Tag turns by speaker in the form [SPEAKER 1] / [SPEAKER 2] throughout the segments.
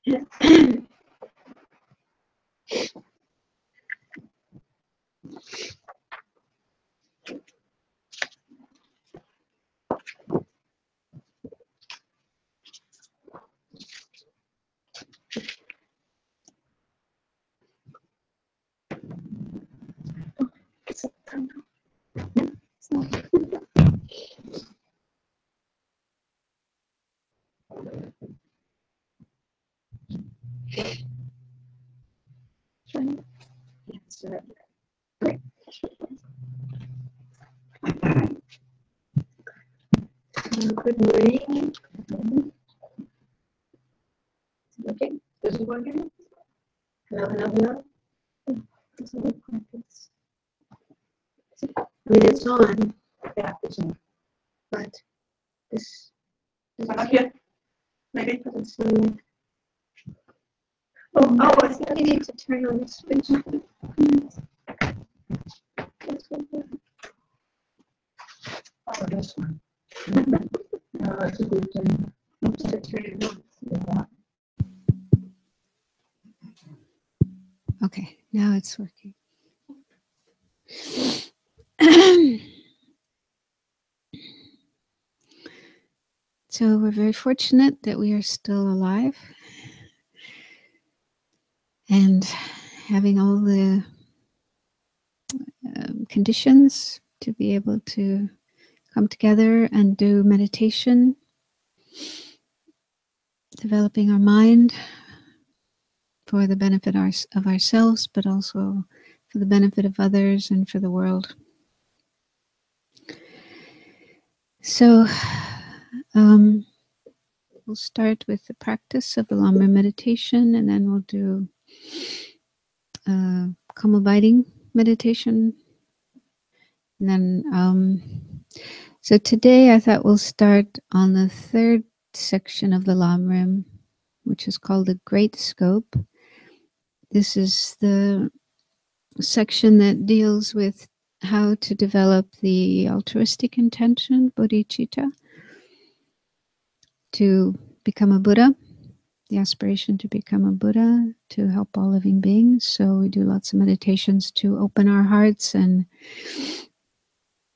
[SPEAKER 1] Good morning. Okay, this is working. Hello, hello, hello. Does it look like this? I mean, it's on. Yeah, it's on. But this is not here. Maybe because it's on. Oh, I think I need to turn on the switch. Oh, this one. That's a good thing. To turn it on. Yeah.
[SPEAKER 2] Okay, now it's working. So we're very fortunate that we are still alive and having all the conditions to be able to come together and do meditation, developing our mind for the benefit of ourselves, but also for the benefit of others and for the world. So we'll start with the practice of the Lam Rim meditation, and then we'll do Kamal biting meditation. And then, so today I thought we'll start on the third section of the Lam Rim, which is called the Great Scope. This is the section that deals with how to develop the altruistic intention, bodhicitta, to become a Buddha, the aspiration to become a Buddha, to help all living beings. So we do lots of meditations to open our hearts and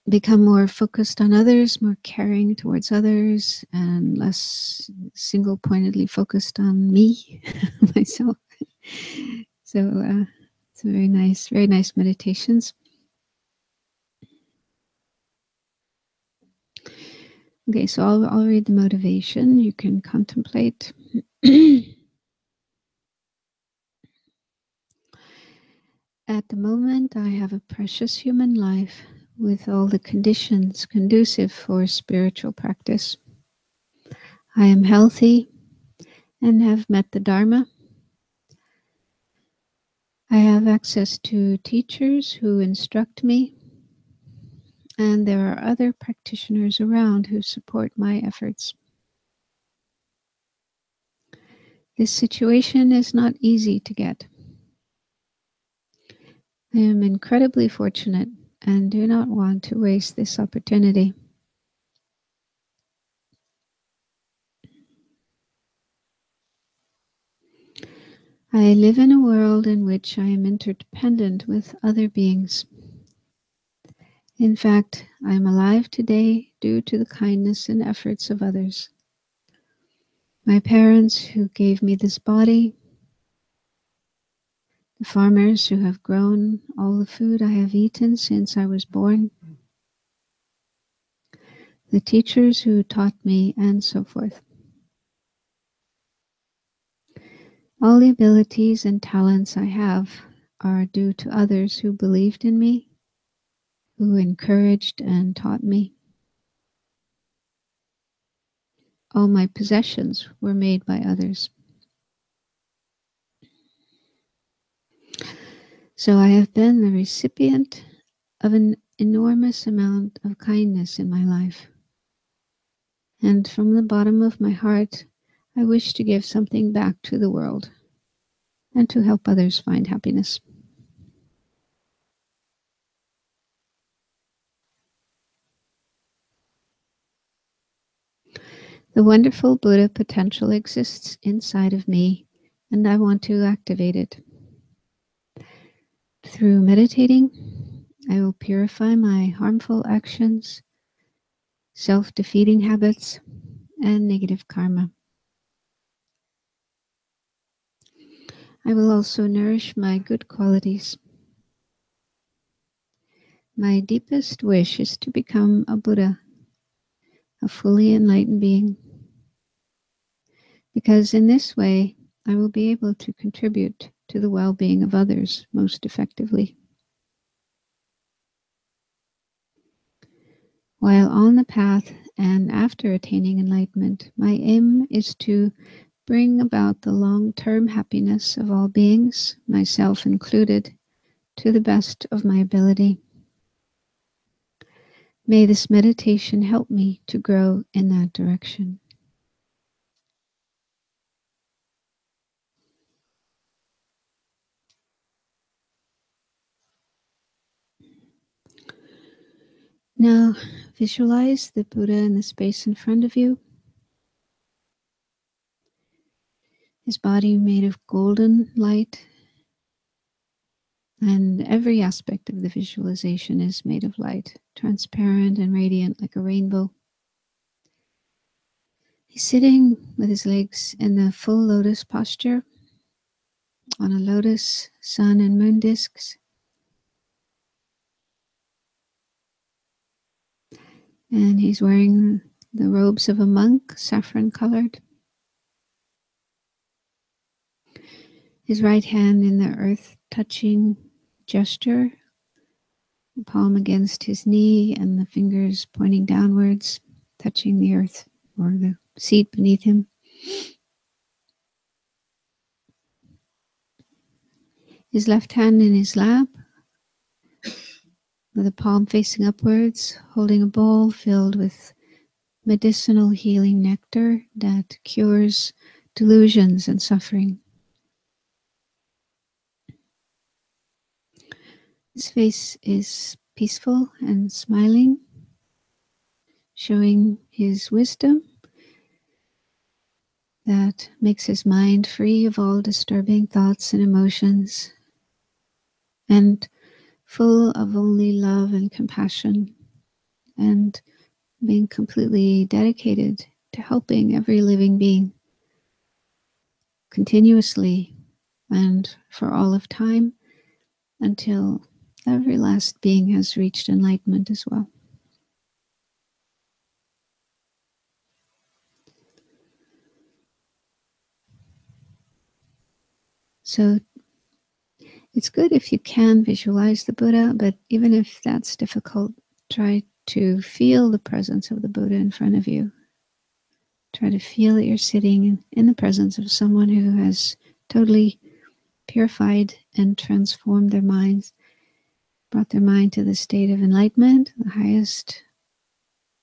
[SPEAKER 2] become more focused on others, more caring towards others, and less single-pointedly focused on me, myself. So it's very nice meditations. Okay, so I'll read the motivation. You can contemplate. At the moment, I have a precious human life with all the conditions conducive for spiritual practice. I am healthy and have met the Dharma. I have access to teachers who instruct me, and there are other practitioners around who support my efforts. This situation is not easy to get. I am incredibly fortunate and do not want to waste this opportunity. I live in a world in which I am interdependent with other beings. In fact, I am alive today due to the kindness and efforts of others. My parents who gave me this body, the farmers who have grown all the food I have eaten since I was born, the teachers who taught me, and so forth. All the abilities and talents I have are due to others who believed in me, who encouraged and taught me. All my possessions were made by others. So I have been the recipient of an enormous amount of kindness in my life. And from the bottom of my heart, I wish to give something back to the world and to help others find happiness. The wonderful Buddha potential exists inside of me and I want to activate it. Through meditating, I will purify my harmful actions, self-defeating habits, and negative karma. I will also nourish my good qualities. My deepest wish is to become a Buddha, a fully enlightened being, because in this way I will be able to contribute to the well-being of others most effectively. While on the path and after attaining enlightenment, my aim is to bring about the long-term happiness of all beings, myself included, to the best of my ability. May this meditation help me to grow in that direction. Now, visualize the Buddha in the space in front of you. His body made of golden light, and every aspect of the visualization is made of light, transparent and radiant like a rainbow. He's sitting with his legs in the full lotus posture on a lotus, sun and moon discs. And he's wearing the robes of a monk, saffron colored. His right hand in the earth touching gesture, the palm against his knee and the fingers pointing downwards, touching the earth or the seat beneath him. His left hand in his lap, with the palm facing upwards, holding a bowl filled with medicinal healing nectar that cures delusions and suffering. His face is peaceful and smiling, showing his wisdom that makes his mind free of all disturbing thoughts and emotions, and full of only love and compassion, and being completely dedicated to helping every living being continuously and for all of time until every last being has reached enlightenment as well. So it's good if you can visualize the Buddha, but even if that's difficult, try to feel the presence of the Buddha in front of you. Try to feel that you're sitting in the presence of someone who has totally purified and transformed their minds, brought their mind to the state of enlightenment, the highest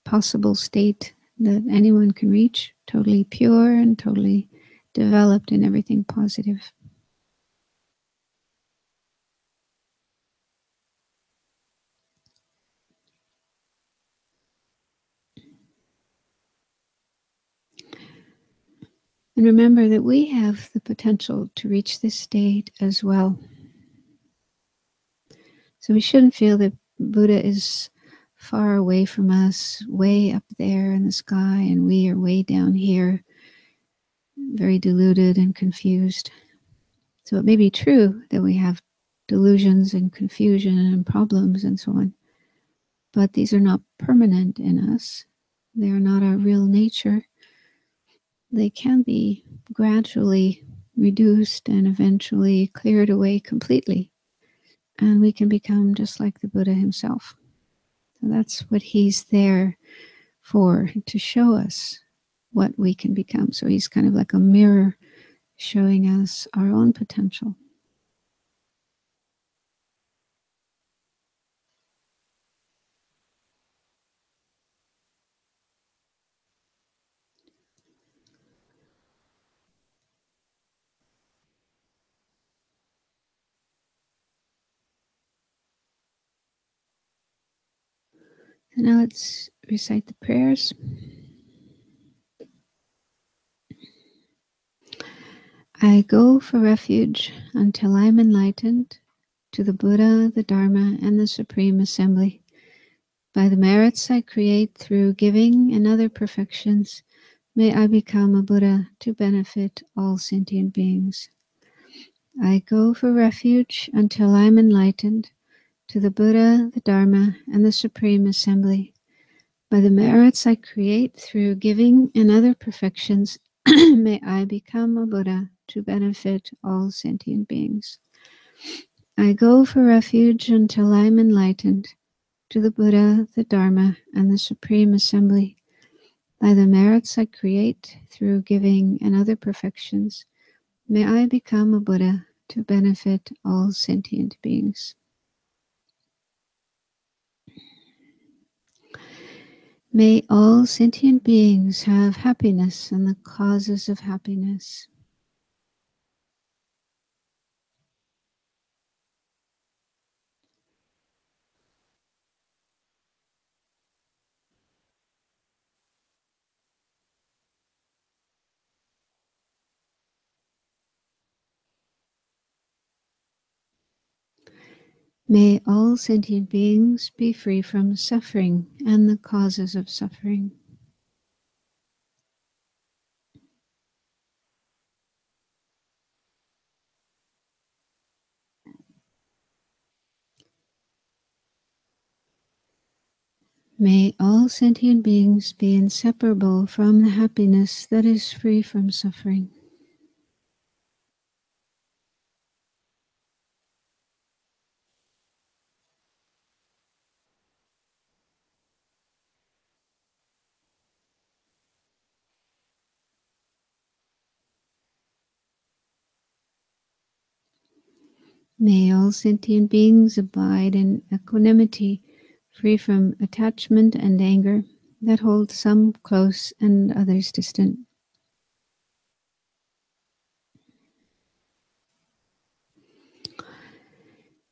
[SPEAKER 2] possible state that anyone can reach, totally pure and totally developed in everything positive. And remember that we have the potential to reach this state as well. So we shouldn't feel that Buddha is far away from us, way up there in the sky, and we are way down here, very deluded and confused. So it may be true that we have delusions and confusion and problems and so on, but these are not permanent in us. They are not our real nature. They can be gradually reduced and eventually cleared away completely. And we can become just like the Buddha himself. So that's what he's there for, to show us what we can become. So he's kind of like a mirror showing us our own potential. So now let's recite the prayers. I go for refuge until I'm enlightened to the Buddha, the Dharma, and the Supreme Assembly. By the merits I create through giving and other perfections, may I become a Buddha to benefit all sentient beings. I go for refuge until I'm enlightened to the Buddha, the Dharma, and the Supreme Assembly. By the merits I create through giving and other perfections, may I become a Buddha to benefit all sentient beings. I go for refuge until I'm enlightened to the Buddha, the Dharma, and the Supreme Assembly. By the merits I create through giving and other perfections, may I become a Buddha to benefit all sentient beings. May all sentient beings have happiness and the causes of happiness. May all sentient beings be free from suffering and the causes of suffering. May all sentient beings be inseparable from the happiness that is free from suffering. May all sentient beings abide in equanimity, free from attachment and anger that hold some close and others distant.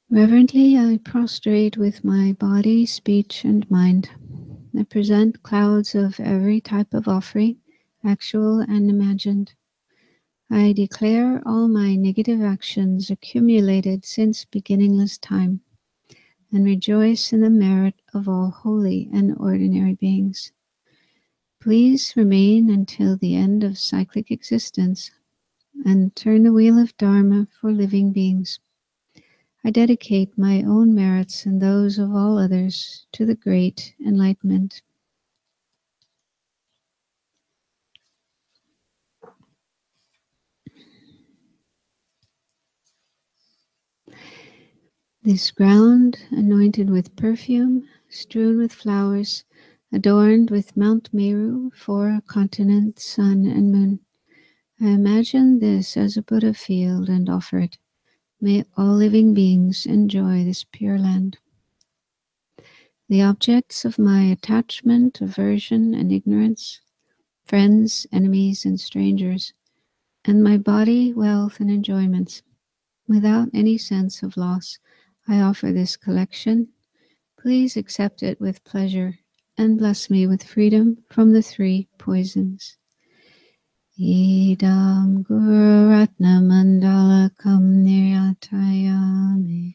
[SPEAKER 2] Reverently, I prostrate with my body, speech, and mind. I present clouds of every type of offering, actual and imagined. I declare all my negative actions accumulated since beginningless time, and rejoice in the merit of all holy and ordinary beings. Please remain until the end of cyclic existence and turn the wheel of Dharma for living beings. I dedicate my own merits and those of all others to the great enlightenment. This ground, anointed with perfume, strewn with flowers, adorned with Mount Meru, 4 continents, sun and moon. I imagine this as a Buddha field and offer it. May all living beings enjoy this pure land. The objects of my attachment, aversion, and ignorance, friends, enemies, and strangers, and my body, wealth, and enjoyments. Without any sense of loss, I offer this collection. Please accept it with pleasure and bless me with freedom from the 3 poisons. Idam Guru Ratna Mandala Kam Niryatayami.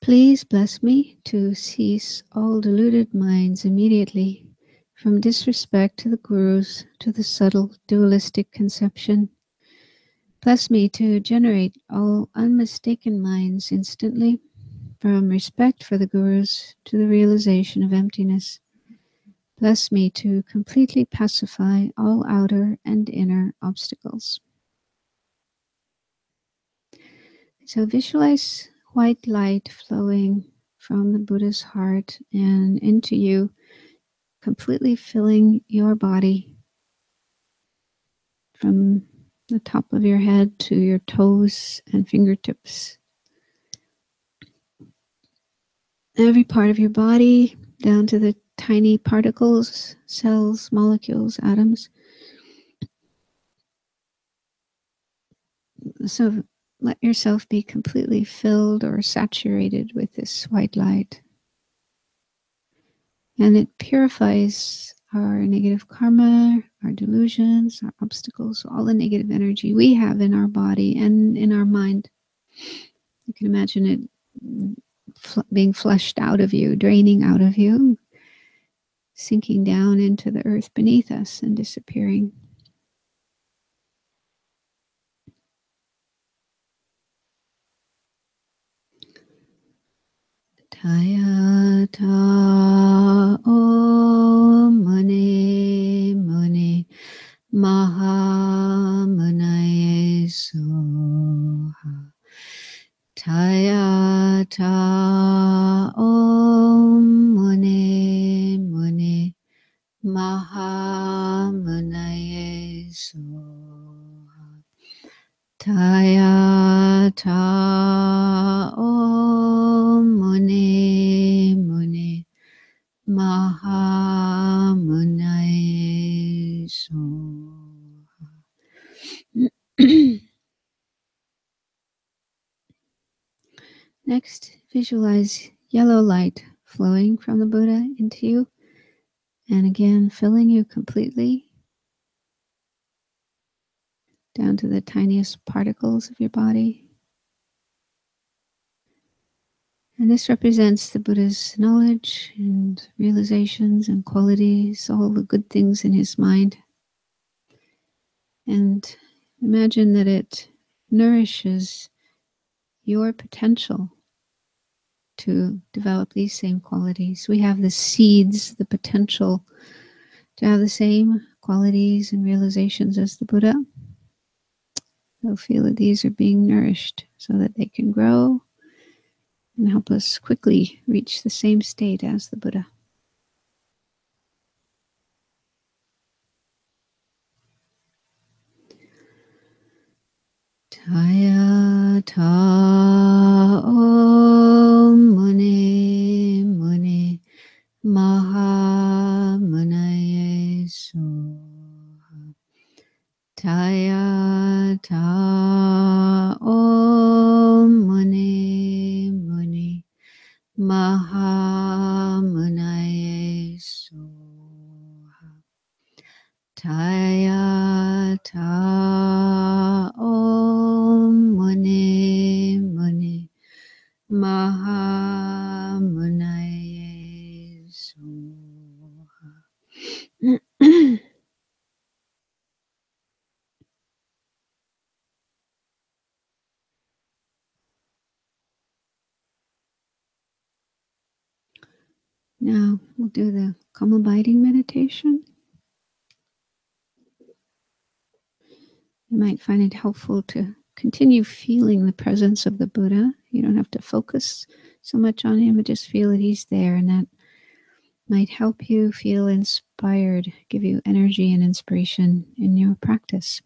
[SPEAKER 2] Please bless me to cease all deluded minds immediately, from disrespect to the Gurus to the subtle dualistic conception. Bless me to generate all unmistaken minds instantly, from respect for the Gurus to the realization of emptiness. Bless me to completely pacify all outer and inner obstacles. So visualize white light flowing from the Buddha's heart and into you, completely filling your body from the top of your head to your toes and fingertips. Every part of your body, down to the tiny particles, cells, molecules, atoms. So let yourself be completely filled or saturated with this white light. And it purifies our negative karma, our delusions, our obstacles, all the negative energy we have in our body and in our mind. You can imagine it being flushed out of you, draining out of you, sinking down into the earth beneath us and disappearing. Taya ta om muni muni maha munaye soha. Taya ta om muni muni maha munaye soha. Taya ta om muni muni maha munaye soha. Next, visualize yellow light flowing from the Buddha into you, and again filling you completely down to the tiniest particles of your body. And this represents the Buddha's knowledge and realizations and qualities, all the good things in his mind. And imagine that it nourishes your potential to develop these same qualities. We have the seeds, the potential to have the same qualities and realizations as the Buddha. So feel that these are being nourished so that they can grow and help us quickly reach the same state as the Buddha. Taya ta om muni muni maha munaye soha. Taya ta om muni muni maha munaye soha. Taya ta om muni muni maha munaye soha. Now we'll do the calm abiding meditation. You might find it helpful to continue feeling the presence of the Buddha. You don't have to focus so much on him, but just feel that he's there, and that might help you feel inspired, give you energy and inspiration in your practice.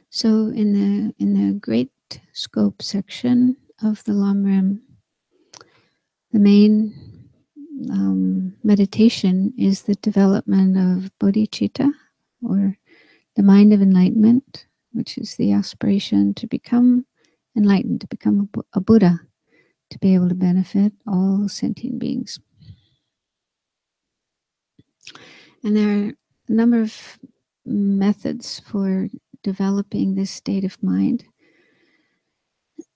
[SPEAKER 2] So in the great scope section of the Lam Rim, the main meditation is the development of bodhicitta, or the mind of enlightenment, which is the aspiration to become enlightened, to become a Buddha, to be able to benefit all sentient beings. And there are a number of methods for developing this state of mind,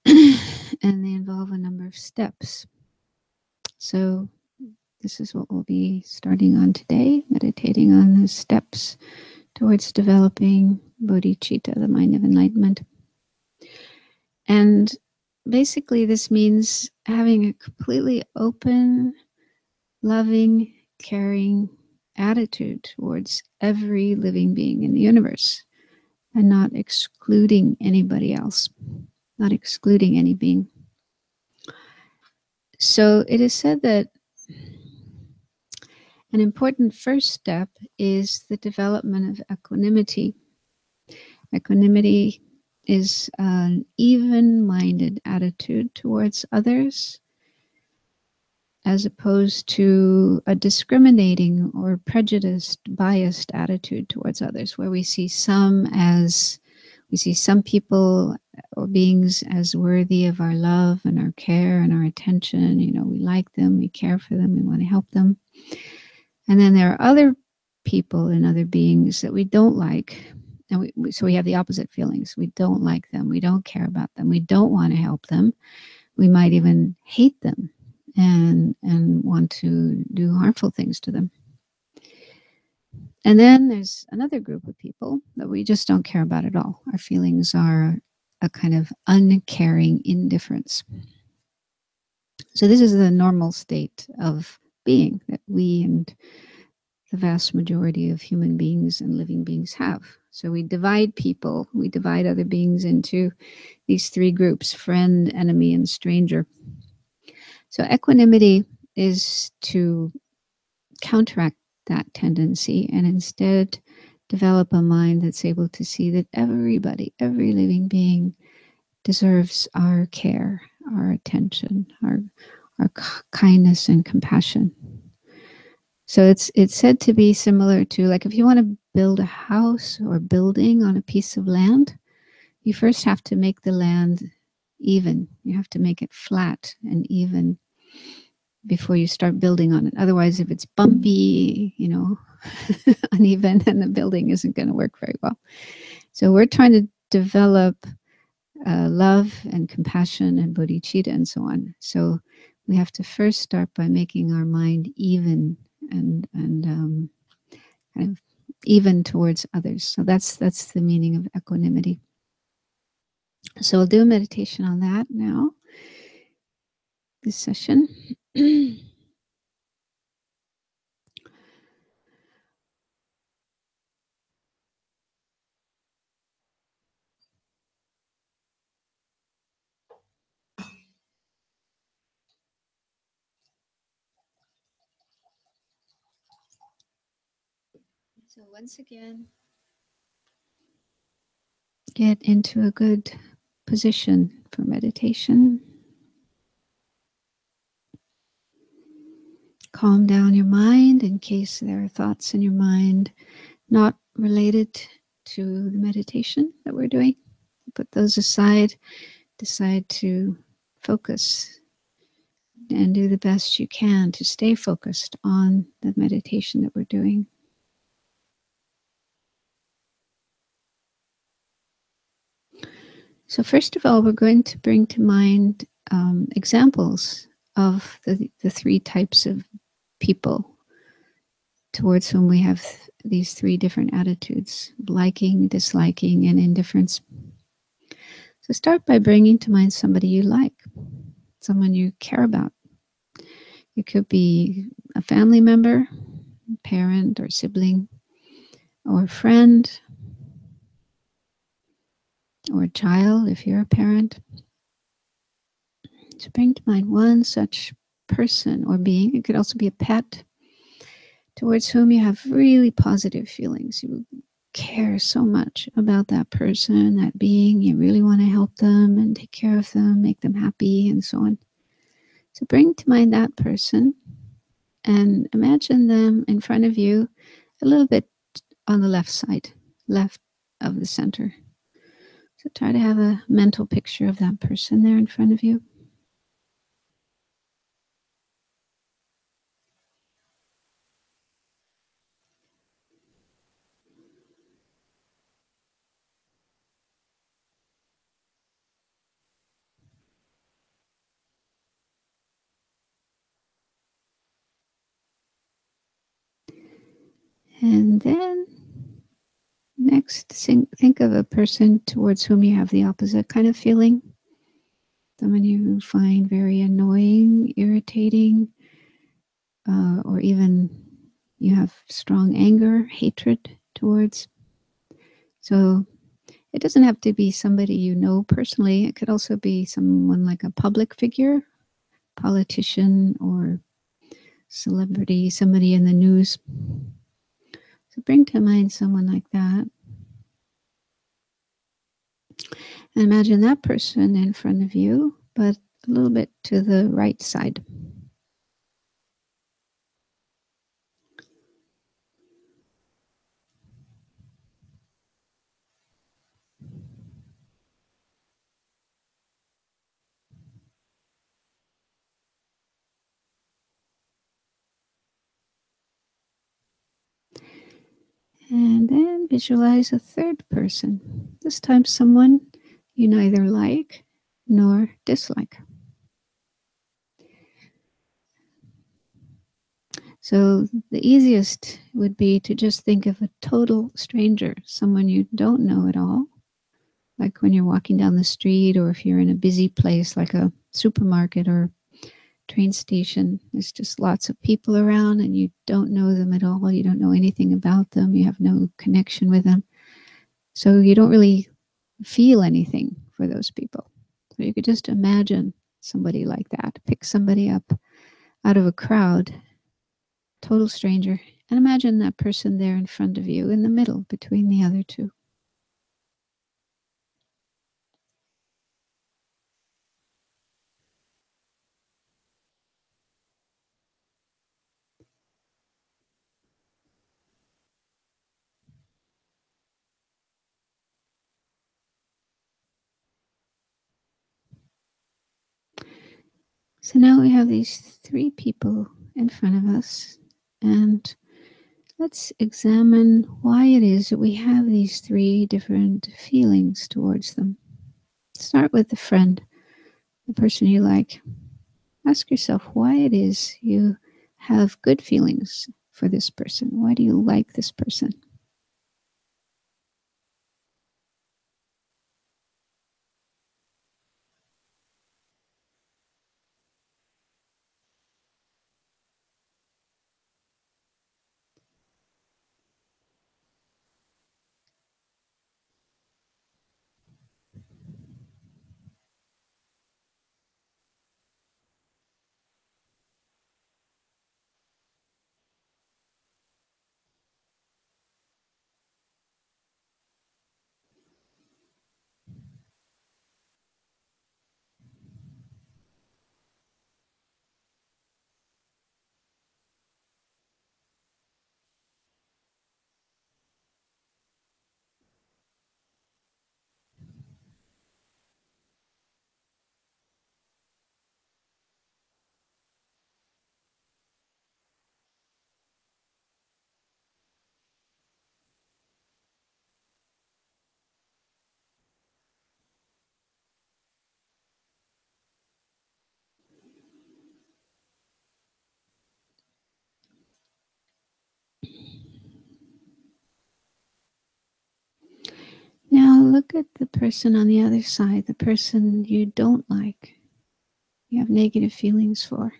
[SPEAKER 2] and they involve a number of steps. So this is what we'll be starting on today, meditating on the steps towards developing bodhicitta, the mind of enlightenment. And basically this means having a completely open, loving, caring attitude towards every living being in the universe, and not excluding anybody else, not excluding any being. So it is said that an important first step is the development of equanimity. Equanimity is an even-minded attitude towards others, as opposed to a discriminating or prejudiced, biased attitude towards others, where we see some people or beings as worthy of our love and our care and our attention. You know, we like them, we care for them, we want to help them. And then there are other people and other beings that we don't like. And so we have the opposite feelings. We don't like them. We don't care about them. We don't want to help them. We might even hate them and want to do harmful things to them. And then there's another group of people that we just don't care about at all. Our feelings are a kind of uncaring indifference. So this is the normal state of being that we and the vast majority of human beings and living beings have. So we divide people, we divide other beings into these three groups: friend, enemy, and stranger. So equanimity is to counteract that tendency and instead develop a mind that's able to see that everybody, every living being deserves our care, our attention, our kindness and compassion. So it's said to be similar to, like, if you want to build a house or building on a piece of land, you first have to make the land even. You have to make it flat and even before you start building on it. Otherwise, if it's bumpy, you know, uneven, then the building isn't going to work very well. So we're trying to develop love and compassion and bodhicitta and so on. So we have to first start by making our mind even and kind of even towards others. So that's the meaning of equanimity. So we'll do a meditation on that now, this session. So once again, get into a good position for meditation. Calm down your mind in case there are thoughts in your mind not related to the meditation that we're doing. Put those aside. Decide to focus and do the best you can to stay focused on the meditation that we're doing. So first of all, we're going to bring to mind examples of the three types of people towards whom we have these three different attitudes: liking, disliking, and indifference. So start by bringing to mind somebody you like, someone you care about. It could be a family member, parent or sibling, or a friend, or a child if you're a parent. So bring to mind one such person or being. It could also be a pet towards whom you have really positive feelings. You care so much about that person, that being. You really want to help them and take care of them, make them happy, and so on. So bring to mind that person and imagine them in front of you a little bit on the left side, left of the center. So try to have a mental picture of that person there in front of you. And then next, think of a person towards whom you have the opposite kind of feeling. Someone you find very annoying, irritating, or even you have strong anger, hatred towards. So it doesn't have to be somebody you know personally. It could also be someone like a public figure, politician, or celebrity, somebody in the news. So bring to mind someone like that. And imagine that person in front of you, but a little bit to the right side. And then visualize a third person, this time someone you neither like nor dislike. So the easiest would be to just think of a total stranger, someone you don't know at all, like when you're walking down the street or if you're in a busy place like a supermarket or train station. There's just lots of people around and you don't know them at all. You don't know anything about them. You have no connection with them. So you don't really feel anything for those people. So you could just imagine somebody like that. Pick somebody up out of a crowd, total stranger, and imagine that person there in front of you in the middle between the other two. So now we have these three people in front of us, and let's examine why it is that we have these three different feelings towards them. Start with the friend, the person you like. Ask yourself why it is you have good feelings for this person. Why do you like this person? look at the person on the other side, the person you don't like, you have negative feelings for,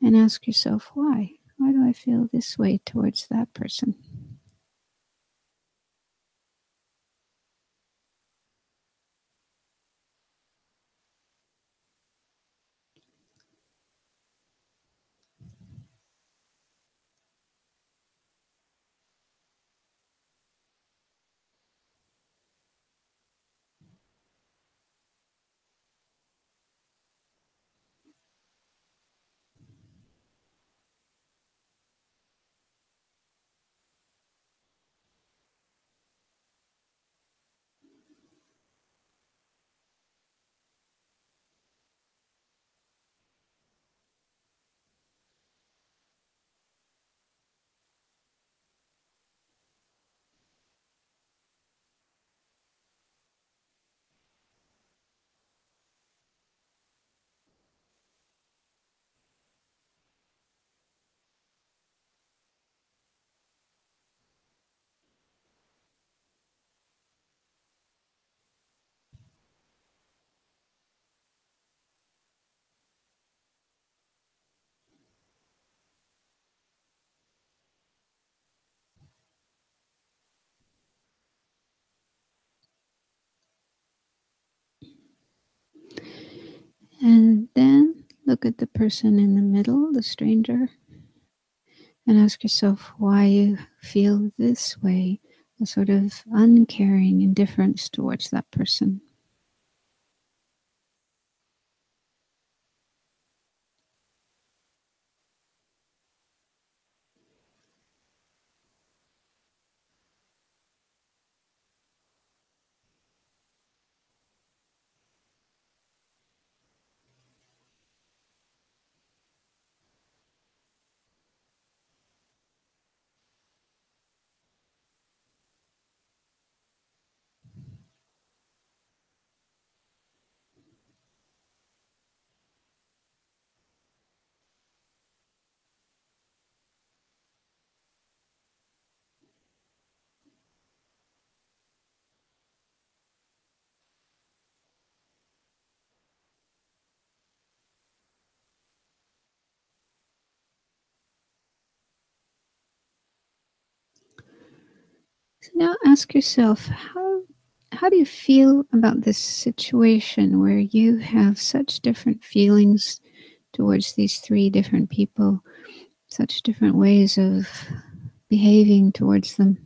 [SPEAKER 2] and ask yourself, why? Why do I feel this way towards that person? And then look at the person in the middle, the stranger, and ask yourself why you feel this way, a sort of uncaring indifference towards that person. So now ask yourself, how do you feel about this situation where you have such different feelings towards these three different people, such different ways of behaving towards them?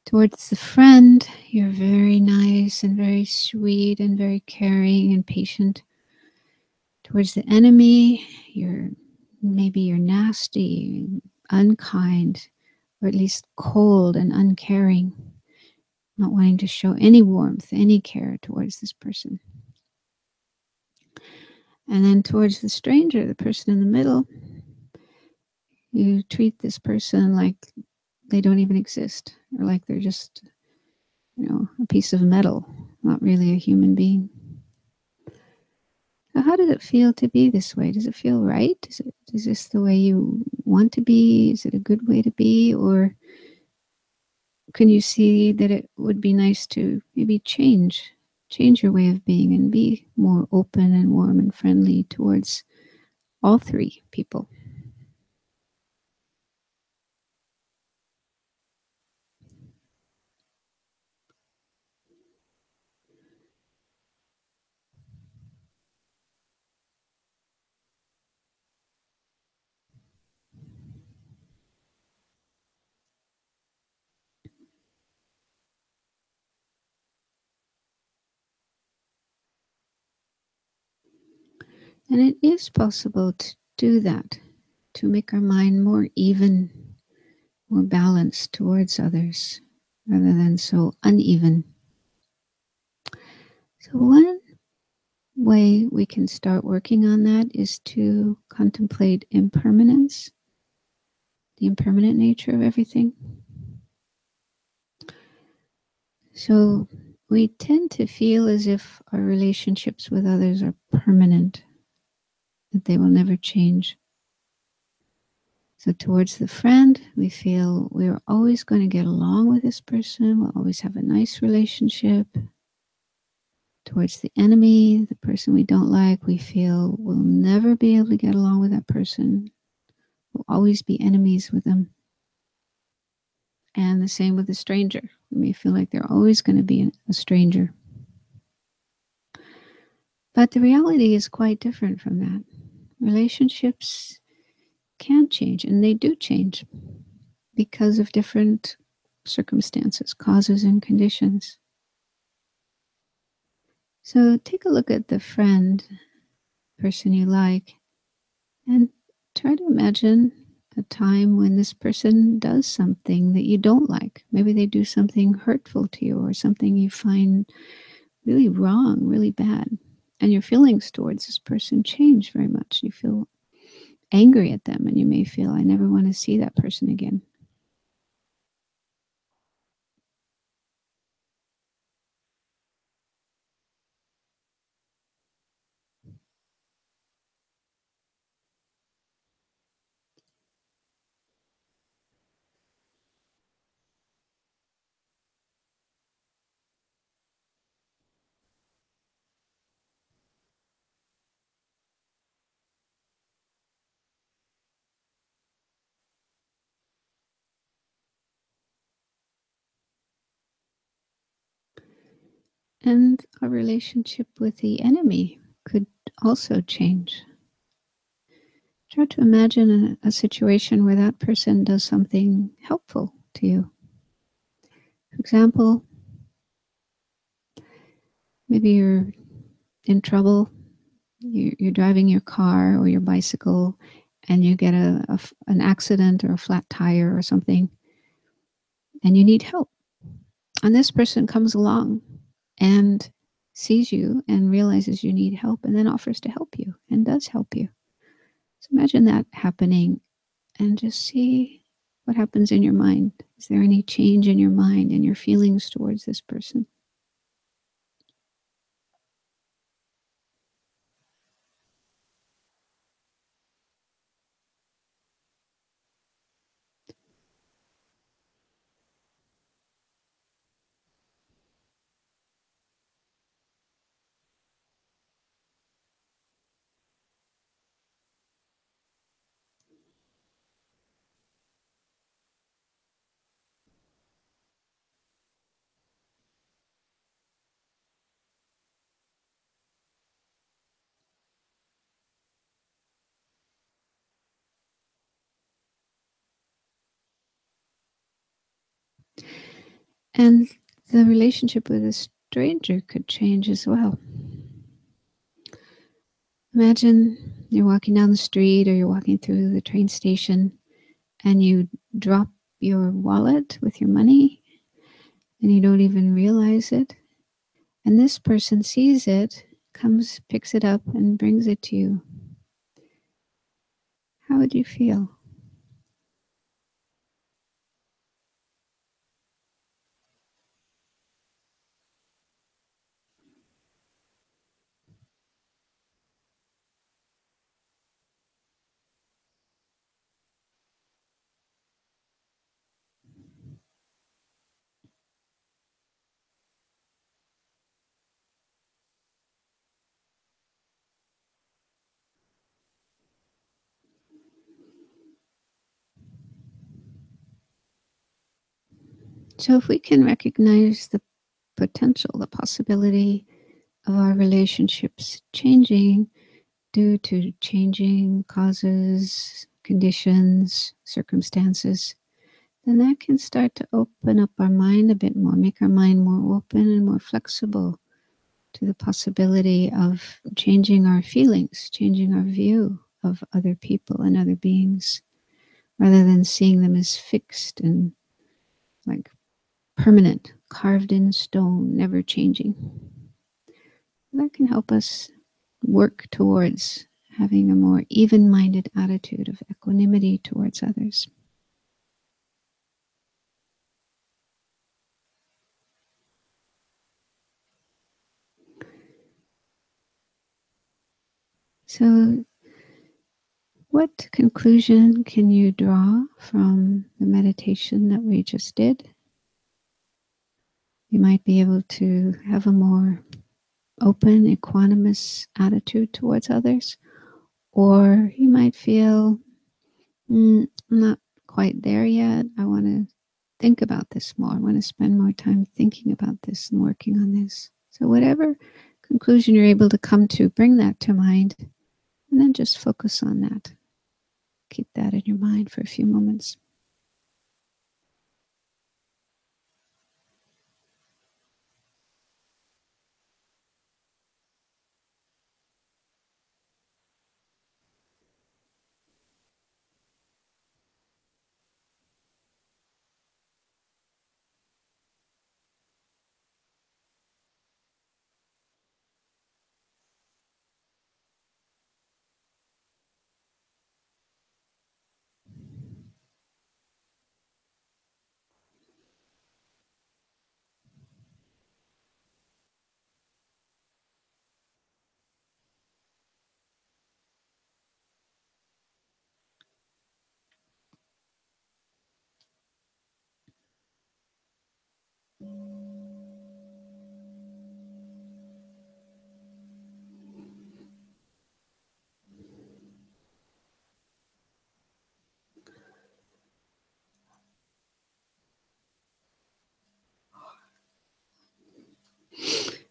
[SPEAKER 2] Towards the friend, you're very nice and very sweet and very caring and patient. Towards the enemy, you're nasty, unkind, or at least cold and uncaring, not wanting to show any warmth, any care towards this person. And then towards the stranger, the person in the middle, you treat this person like they don't even exist, or like they're just, a piece of metal, not really a human being. Now, how does it feel to be this way? Does it feel right? Is this the way you want to be? Is it a good way to be? Or can you see that it would be nice to maybe change your way of being and be more open and warm and friendly towards all three people? And it is possible to do that, to make our mind more even, more balanced towards others, rather than so uneven. So one way we can start working on that is to contemplate impermanence, the impermanent nature of everything. So we tend to feel as if our relationships with others are permanent, that they will never change. So towards the friend, we feel we're always going to get along with this person. We'll always have a nice relationship. Towards the enemy, the person we don't like, we feel we'll never be able to get along with that person. We'll always be enemies with them. And the same with a stranger. We may feel like they're always going to be a stranger. But the reality is quite different from that. Relationships can change, and they do change because of different circumstances, causes, and conditions. So take a look at the friend, person you like, and try to imagine a time when this person does something that you don't like. Maybe they do something hurtful to you or something you find really wrong, really bad. And your feelings towards this person change very much. You feel angry at them, and you may feel, I never want to see that person again. And our relationship with the enemy could also change. Try to imagine a situation where that person does something helpful to you. For example, maybe you're in trouble, you're driving your car or your bicycle, and you get an accident or a flat tire or something, and you need help. And this person comes along and sees you and realizes you need help and then offers to help you and does help you. So imagine that happening and just see what happens in your mind. Is there any change in your mind and your feelings towards this person? And the relationship with a stranger could change as well. Imagine you're walking down the street or you're walking through the train station and you drop your wallet with your money and you don't even realize it. And this person sees it, comes, picks it up, and brings it to you. How would you feel? So, if we can recognize the potential, the possibility of our relationships changing due to changing causes, conditions, circumstances, then that can start to open up our mind a bit more, make our mind more open and more flexible to the possibility of changing our feelings, changing our view of other people and other beings, rather than seeing them as fixed and like permanent, carved in stone, never changing. That can help us work towards having a more even minded attitude of equanimity towards others. So What conclusion can you draw from the meditation that we just did? You might be able to have a more open, equanimous attitude towards others, or you might feel, I'm not quite there yet. I want to think about this more. I want to spend more time thinking about this and working on this. So, whatever conclusion you're able to come to, bring that to mind and then just focus on that. Keep that in your mind for a few moments.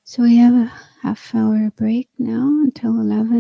[SPEAKER 2] So we have a half-hour break now until 11.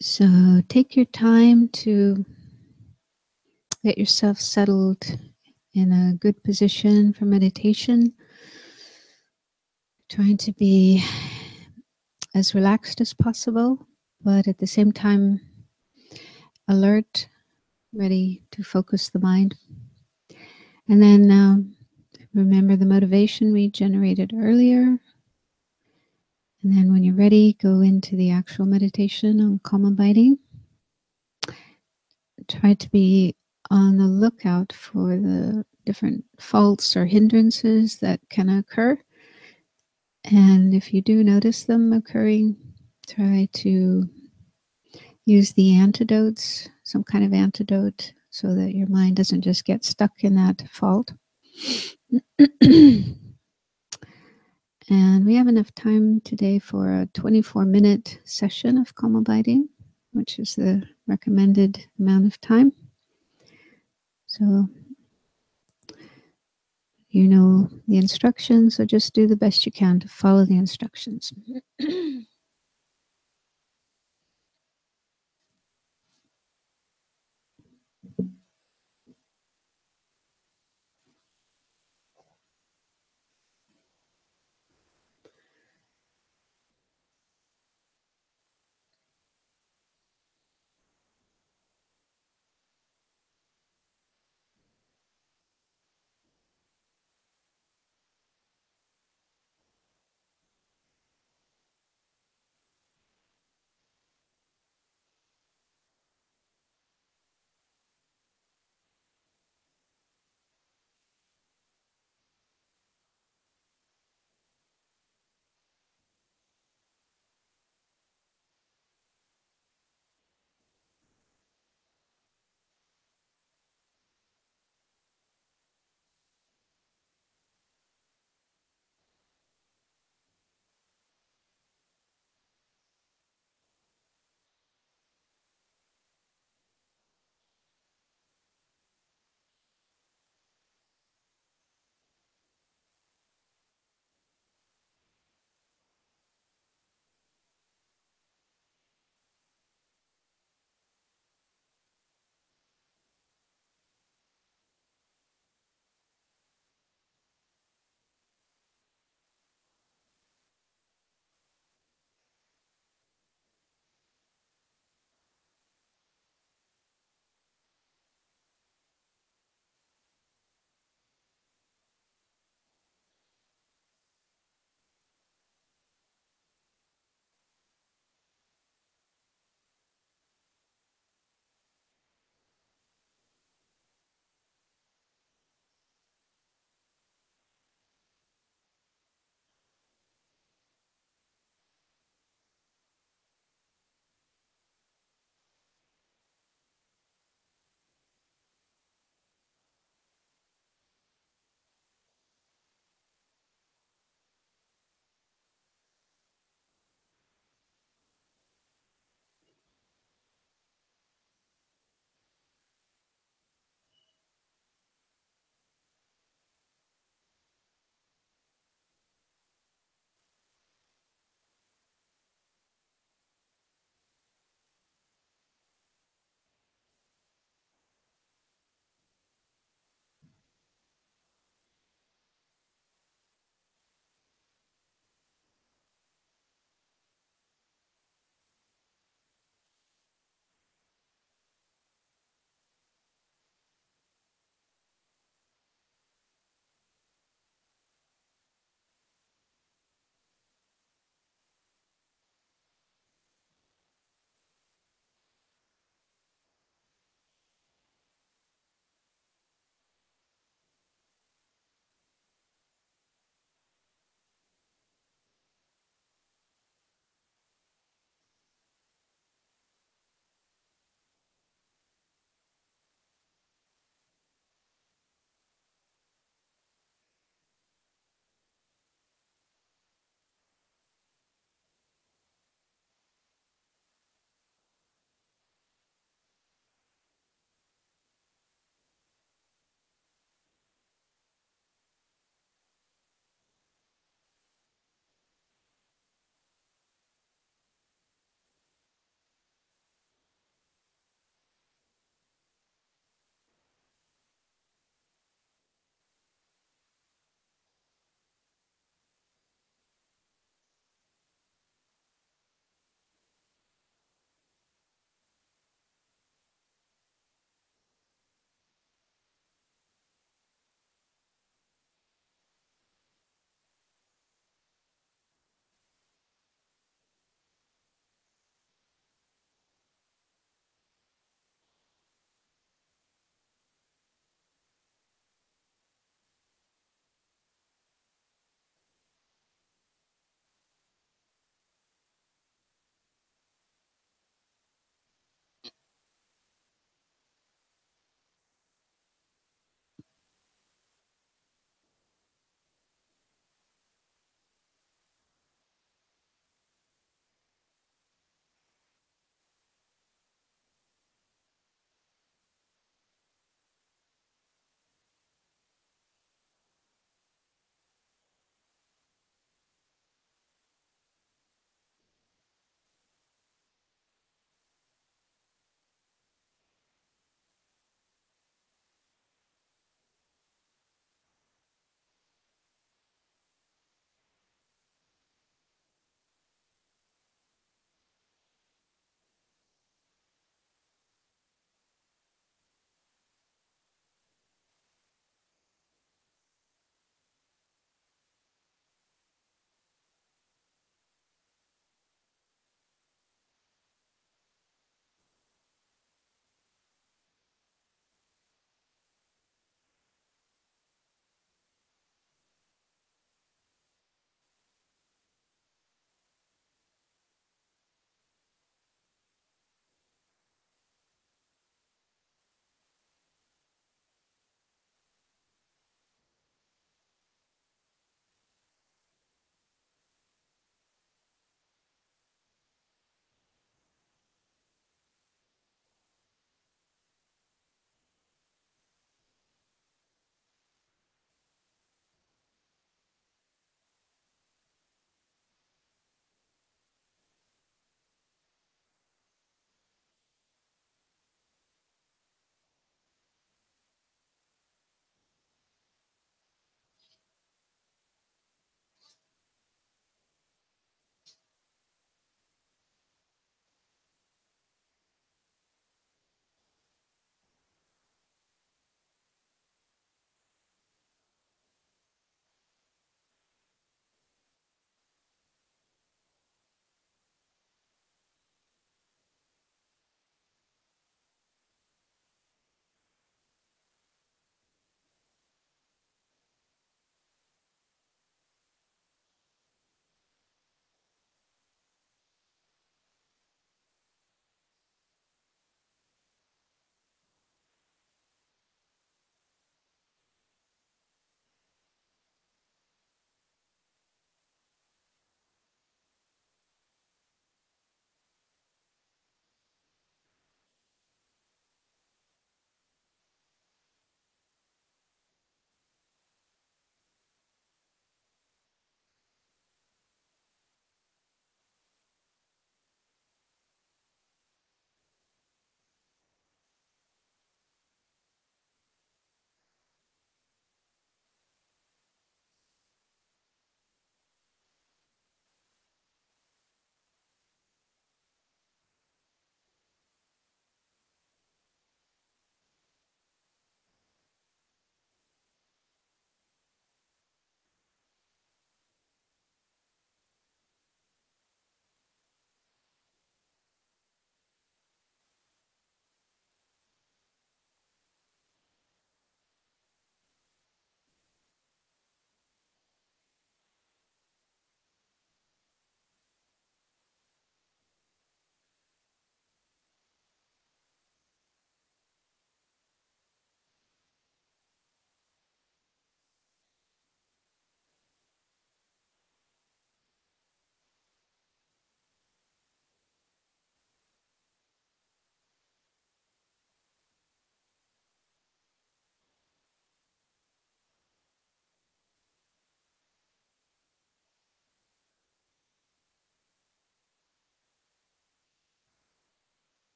[SPEAKER 2] So take your time to get yourself settled in a good position for meditation, trying to be as relaxed as possible, but at the same time alert, ready to focus the mind. And then remember the motivation we generated earlier. And then when you're ready, go into the actual meditation on calm abiding. Try to be on the lookout for the different faults or hindrances that can occur. And if you do notice them occurring, try to use the antidotes, some kind of antidote, so that your mind doesn't just get stuck in that fault. And we have enough time today for a 24-minute session of calm abiding, which is the recommended amount of time. So you know the instructions, so just do the best you can to follow the instructions.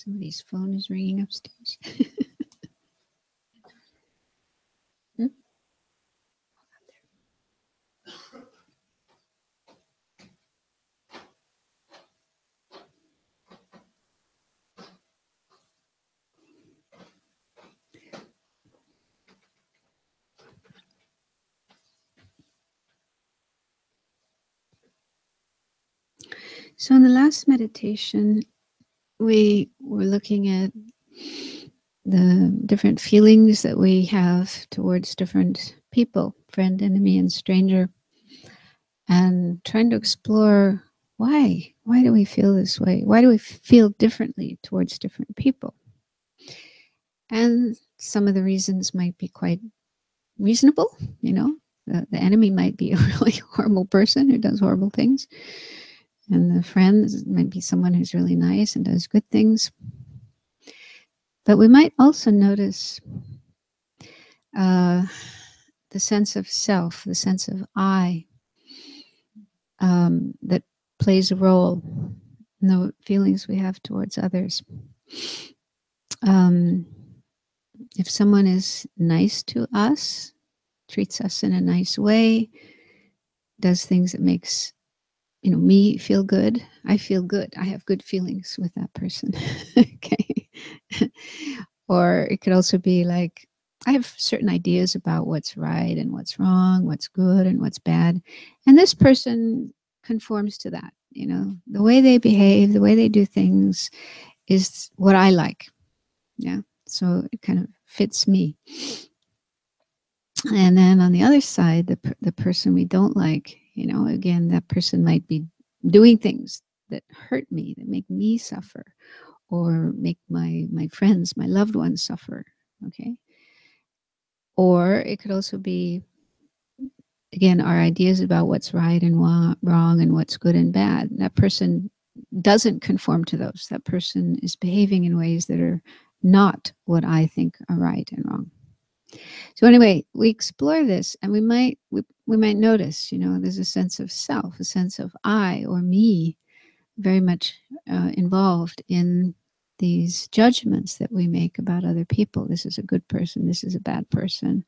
[SPEAKER 2] Somebody's phone is ringing upstairs. Hmm? So in the last meditation, we were looking at the different feelings that we have towards different people, friend, enemy, and stranger, and trying to explore why. Why do we feel this way? Why do we feel differently towards different people? And some of the reasons might be quite reasonable. The enemy might be a really horrible person who does horrible things. And the friend might be someone who's really nice and does good things. But we might also notice the sense of self, the sense of I, that plays a role in the feelings we have towards others. If someone is nice to us, treats us in a nice way, does things that makes me feel good, I feel good. I have good feelings with that person. Okay. Or it could also be like, I have certain ideas about what's right and what's wrong, what's good and what's bad. And this person conforms to that. The way they behave, the way they do things is what I like. Yeah. So it kind of fits me. And then on the other side, the person we don't like, again, that person might be doing things that hurt me, that make me suffer, or make my friends, my loved ones suffer. Okay. Or it could also be, again, our ideas about what's right and wrong and what's good and bad. That person doesn't conform to those. That person is behaving in ways that are not what I think are right and wrong. So anyway, we explore this, and we might notice, there's a sense of self, a sense of I or me, very much involved in these judgments that we make about other people. This is a good person. This is a bad person.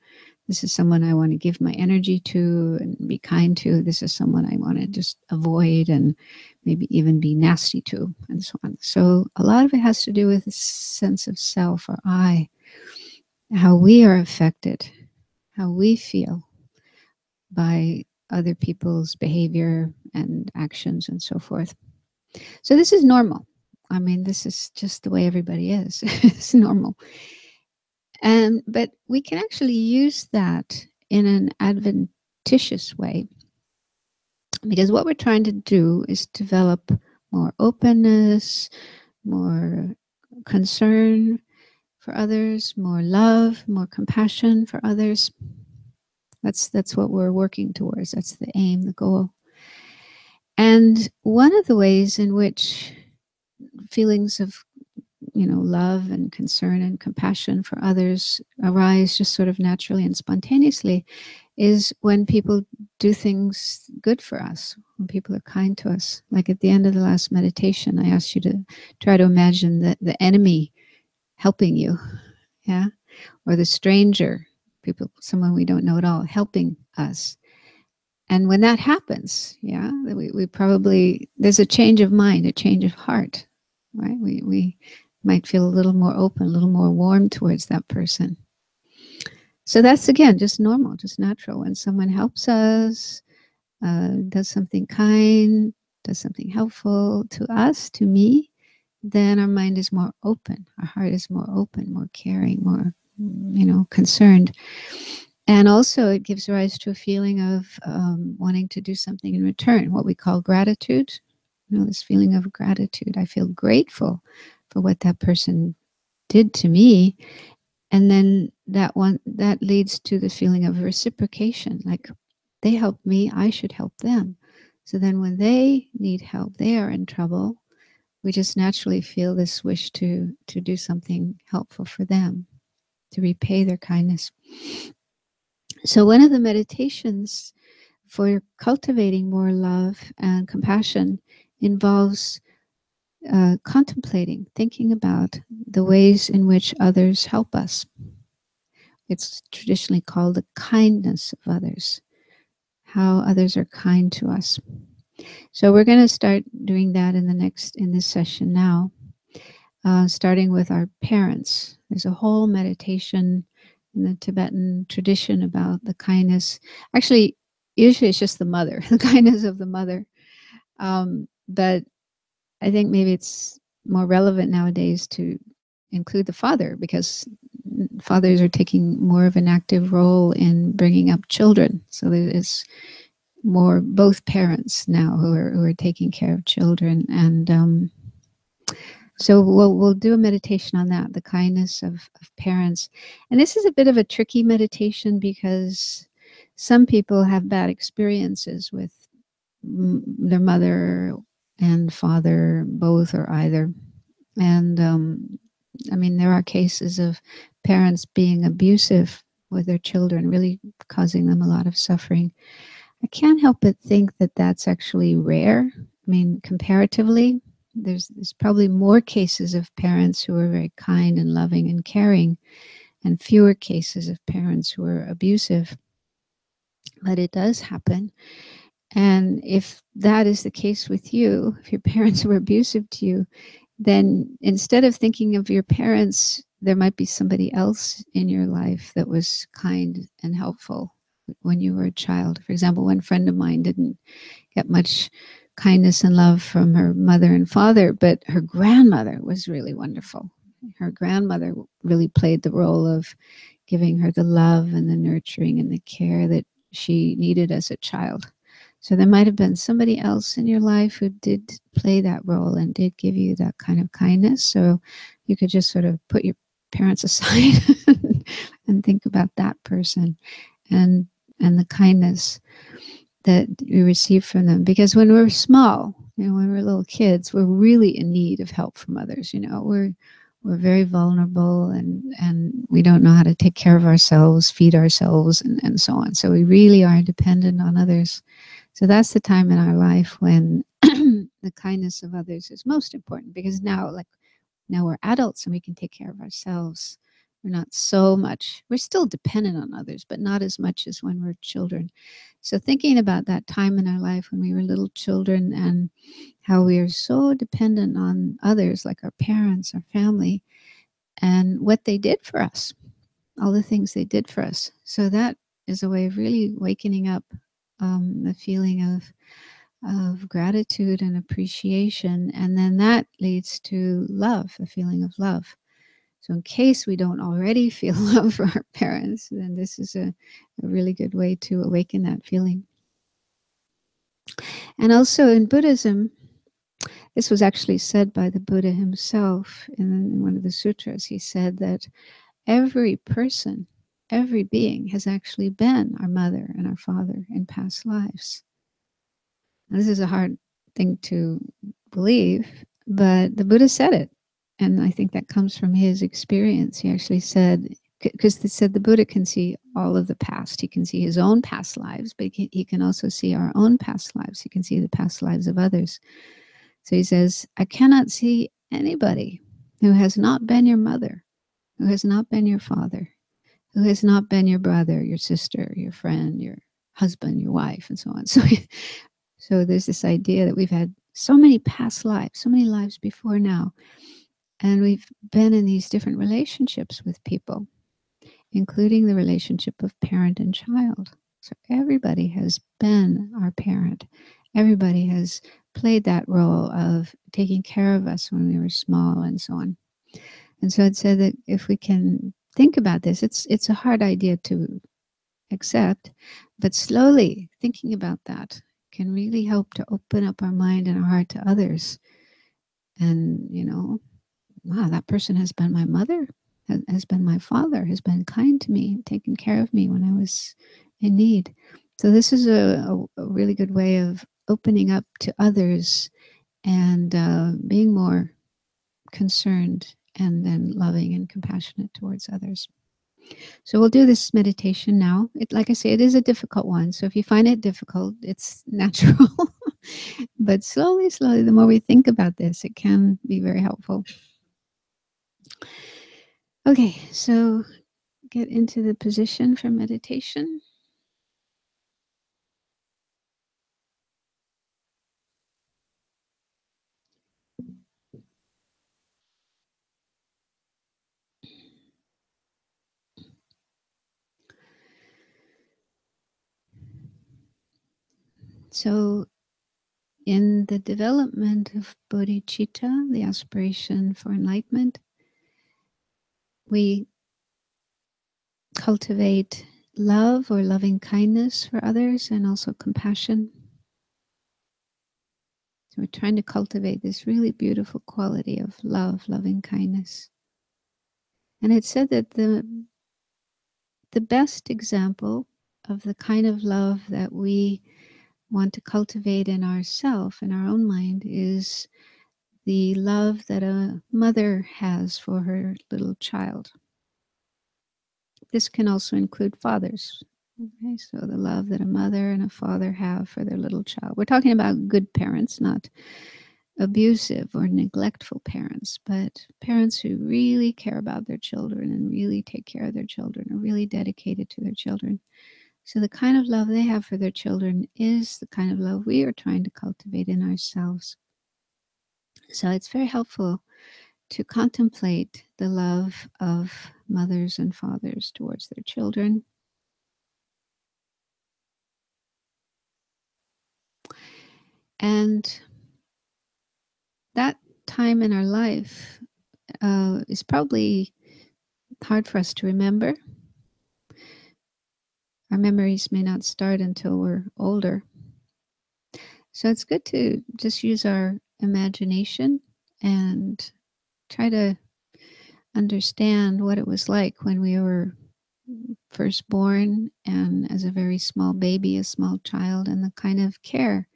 [SPEAKER 2] This is someone I want to give my energy to and be kind to. This is someone I want to just avoid and maybe even be nasty to, and so on. So a lot of it has to do with a sense of self or I, how we are affected, how we feel by other people's behavior and actions and so forth. So this is normal. I mean, this is just the way everybody is. It's normal. But we can actually use that in an adventitious way, because what we're trying to do is develop more openness, more concern for others, more love, more compassion for others. That's what we're working towards. That's the aim, the goal. And one of the ways in which feelings of love and concern and compassion for others arise just sort of naturally and spontaneously is when people do things good for us, when people are kind to us. Like at the end of the last meditation, I asked you to try to imagine the enemy helping you, yeah, or the stranger, someone we don't know at all, helping us. And when that happens, yeah, we probably, there's a change of mind, a change of heart, right? We might feel a little more open, a little more warm towards that person. So that's, again, just normal, just natural. When someone helps us, does something kind, does something helpful to us, to me, then our mind is more open. Our heart is more open, more caring, more, concerned. And also it gives rise to a feeling of wanting to do something in return, what we call gratitude. This feeling of gratitude. I feel grateful for what that person did to me. And then that leads to the feeling of reciprocation. Like, they helped me, I should help them. So then when they need help, they are in trouble, we just naturally feel this wish to do something helpful for them, to repay their kindness. So one of the meditations for cultivating more love and compassion involves contemplating, thinking about the ways in which others help us. It's traditionally called the kindness of others, how others are kind to us. So we're going to start doing that in this session now, starting with our parents. There's a whole meditation in the Tibetan tradition about the kindness. Actually, usually it's just the mother, the kindness of the mother. But I think maybe it's more relevant nowadays to include the father, because fathers are taking more of an active role in bringing up children. So there is more both parents now who are taking care of children, and so we'll do a meditation on that, the kindness of parents. And this is a bit of a tricky meditation because some people have bad experiences with their mother and father, both or either. And I mean, there are cases of parents being abusive with their children, really causing them a lot of suffering. I can't help but think that that's actually rare. I mean, comparatively, there's probably more cases of parents who are very kind and loving and caring, and fewer cases of parents who are abusive. But it does happen. And if that is the case with you, if your parents were abusive to you, then instead of thinking of your parents, there might be somebody else in your life that was kind and helpful when you were a child. For example, one friend of mine didn't get much kindness and love from her mother and father, but her grandmother was really wonderful. Her grandmother really played the role of giving her the love and the nurturing and the care that she needed as a child. So there might have been somebody else in your life who did play that role and did give you that kind of kindness. So you could just sort of put your parents aside and think about that person and the kindness that we receive from them. Because when we're small, when we're little kids, we're really in need of help from others. We're very vulnerable, and we don't know how to take care of ourselves, feed ourselves, and so on. So we really are dependent on others. So that's the time in our life when the kindness of others is most important, because now we're adults and we can take care of ourselves. We're not so much, we're still dependent on others, but not as much as when we're children. So thinking about that time in our life when we were little children and how we are so dependent on others, like our parents, our family, and what they did for us, all the things they did for us. So that is a way of really wakening up the feeling of gratitude and appreciation. And then that leads to love, the feeling of love. So in case we don't already feel love for our parents, then this is a really good way to awaken that feeling. And also in Buddhism, this was actually said by the Buddha himself in one of the sutras. He said that every person, every being has actually been our mother and our father in past lives. Now, this is a hard thing to believe, but the Buddha said it. And I think that comes from his experience. He actually said, because they said the Buddha can see all of the past. He can see his own past lives, but he can also see our own past lives. He can see the past lives of others. So he says, I cannot see anybody who has not been your mother, who has not been your father, who has not been your brother, your sister, your friend, your husband, your wife, and so on. So there's this idea that we've had so many past lives, so many lives before now, and we've been in these different relationships with people, including the relationship of parent and child. So everybody has been our parent. Everybody has played that role of taking care of us when we were small and so on. And so it said that if we can think about this, it's a hard idea to accept, but slowly thinking about that can really help to open up our mind and our heart to others. And, wow, that person has been my mother, has been my father, has been kind to me, taken care of me when I was in need. So this is a really good way of opening up to others and being more concerned and then loving and compassionate towards others. So we'll do this meditation now. Like I say, it is a difficult one. So if you find it difficult, it's natural. But slowly, slowly, the more we think about this, it can be very helpful. Okay, so get into the position for meditation. So, in the development of bodhicitta, the aspiration for enlightenment, we cultivate love or loving kindness for others and also compassion. So we're trying to cultivate this really beautiful quality of love, loving kindness. And it's said that the best example of the kind of love that we want to cultivate in ourself, in our own mind, is the love that a mother has for her little child. This can also include fathers. Okay, so the love that a mother and a father have for their little child. We're talking about good parents, not abusive or neglectful parents, but parents who really care about their children and really take care of their children, are really dedicated to their children. So the kind of love they have for their children is the kind of love we are trying to cultivate in ourselves. So it's very helpful to contemplate the love of mothers and fathers towards their children. And that time in our life is probably hard for us to remember. Our memories may not start until we're older. So it's good to just use our imagination and try to understand what it was like when we were first born and as a very small baby, a small child, and the kind of care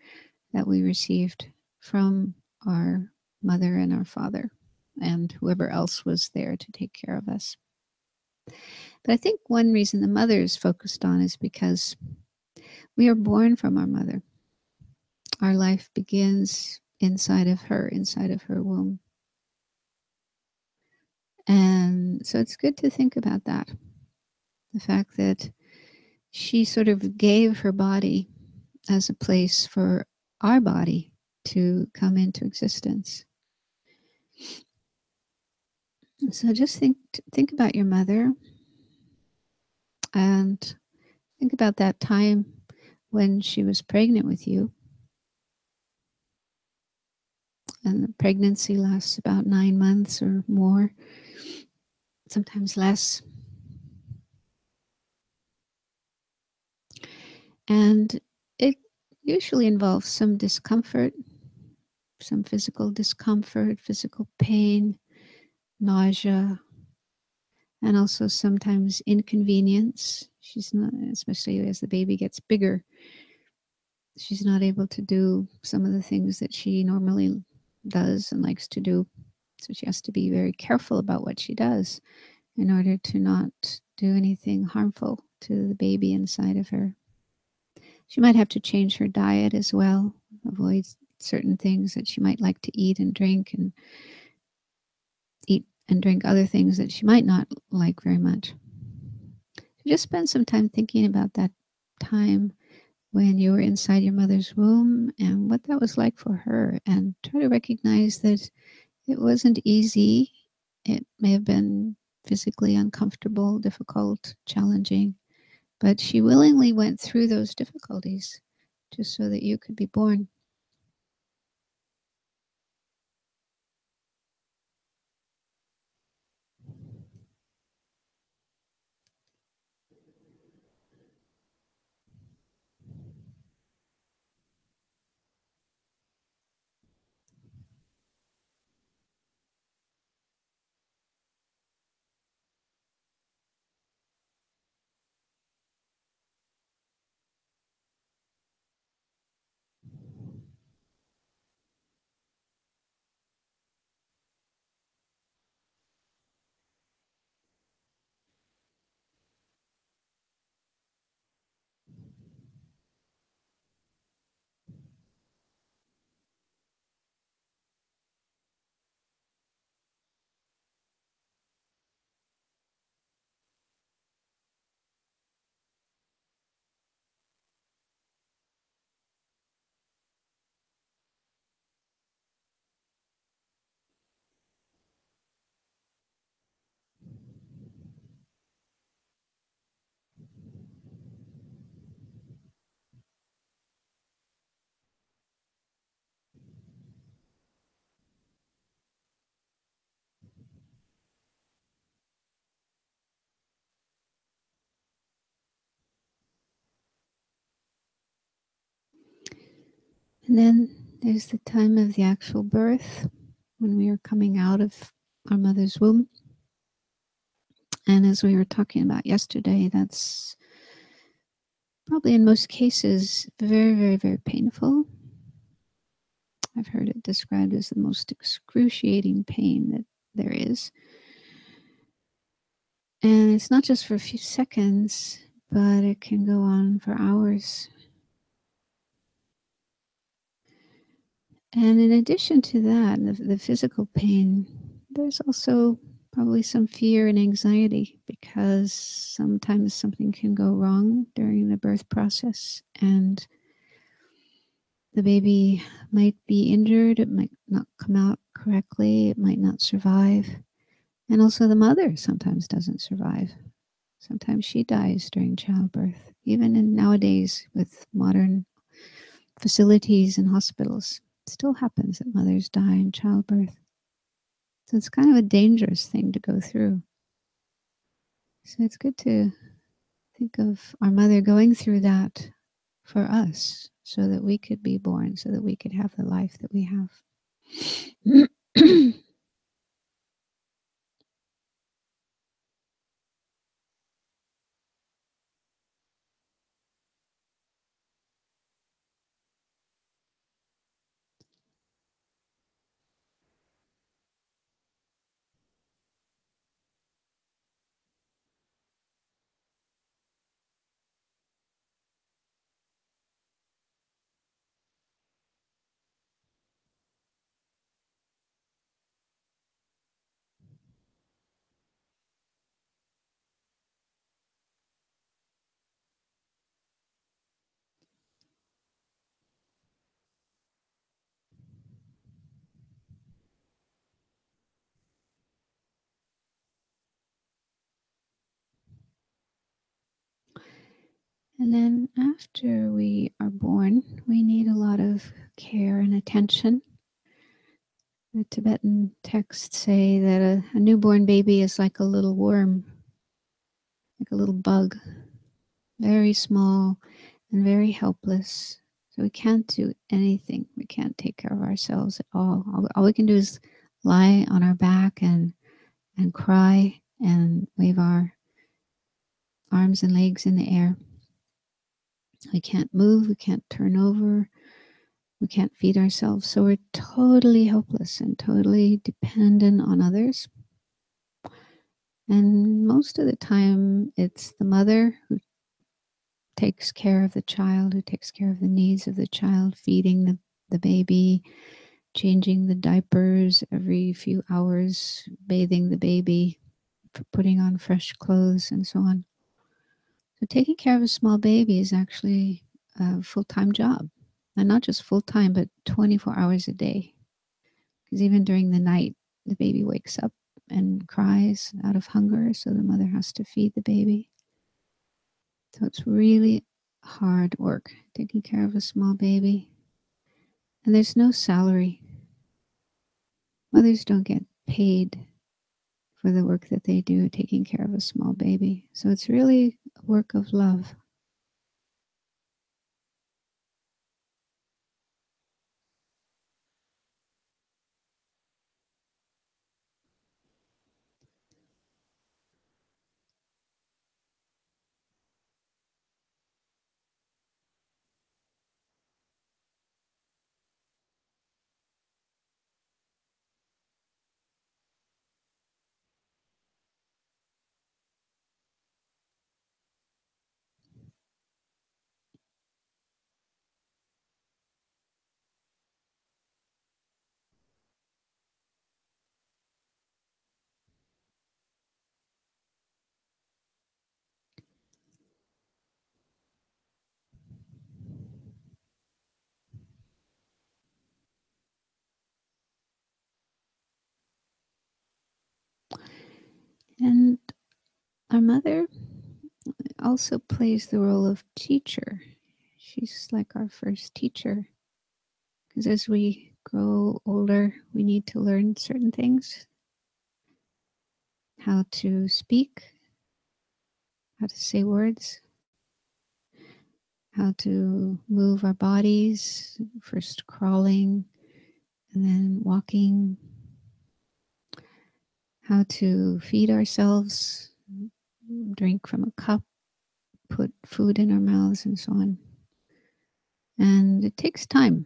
[SPEAKER 2] that we received from our mother and our father and whoever else was there to take care of us. But I think one reason the mother is focused on is because we are born from our mother. Our life begins inside of her womb. And so it's good to think about that. The fact that she sort of gave her body as a place for our body to come into existence. So just think about your mother and think about that time when she was pregnant with you. And the pregnancy lasts about 9 months or more, sometimes less. And it usually involves some discomfort, some physical discomfort, physical pain, nausea, and also sometimes inconvenience. She's not, especially as the baby gets bigger, she's not able to do some of the things that she normally does and likes to do. So she has to be very careful about what she does in order to not do anything harmful to the baby inside of her. She might have to change her diet as well, avoid certain things that she might like to eat and eat and drink other things that she might not like very much. So just spend some time thinking about that time when you were inside your mother's womb and what that was like for her, and try to recognize that it wasn't easy. It may have been physically uncomfortable, difficult, challenging, but she willingly went through those difficulties just so that you could be born. And then there's the time of the actual birth, when we are coming out of our mother's womb. And as we were talking about yesterday, that's probably in most cases very, very, very painful. I've heard it described as the most excruciating pain that there is. And it's not just for a few seconds, but it can go on for hours. And in addition to that, the physical pain, there's also probably some fear and anxiety, because sometimes something can go wrong during the birth process and the baby might be injured, it might not come out correctly, it might not survive. And also the mother sometimes doesn't survive. Sometimes she dies during childbirth, even in nowadays with modern facilities and hospitals. It still happens that mothers die in childbirth. So it's kind of a dangerous thing to go through. So it's good to think of our mother going through that for us so that we could be born, so that we could have the life that we have. And then after we are born, we need a lot of care and attention. The Tibetan texts say that a newborn baby is like a little worm, like a little bug, very small and very helpless. So we can't do anything. We can't take care of ourselves at all. All we can do is lie on our back and cry and wave our arms and legs in the air. We can't move. We can't turn over. We can't feed ourselves. So we're totally helpless and totally dependent on others. And most of the time, it's the mother who takes care of the child, who takes care of the needs of the child, feeding the baby, changing the diapers every few hours, bathing the baby, putting on fresh clothes, and so on. So taking care of a small baby is actually a full-time job. And not just full-time, but 24 hours a day. Because even during the night, the baby wakes up and cries out of hunger, so the mother has to feed the baby. So it's really hard work taking care of a small baby. And there's no salary. Mothers don't get paid for the work that they do taking care of a small baby. So it's really a work of love. And our mother also plays the role of teacher. She's like our first teacher. Because as we grow older, we need to learn certain things, how to speak, how to say words. how to move our bodies, first crawling and then walking, how to feed ourselves, drink from a cup, put food in our mouths, and so on. And it takes time.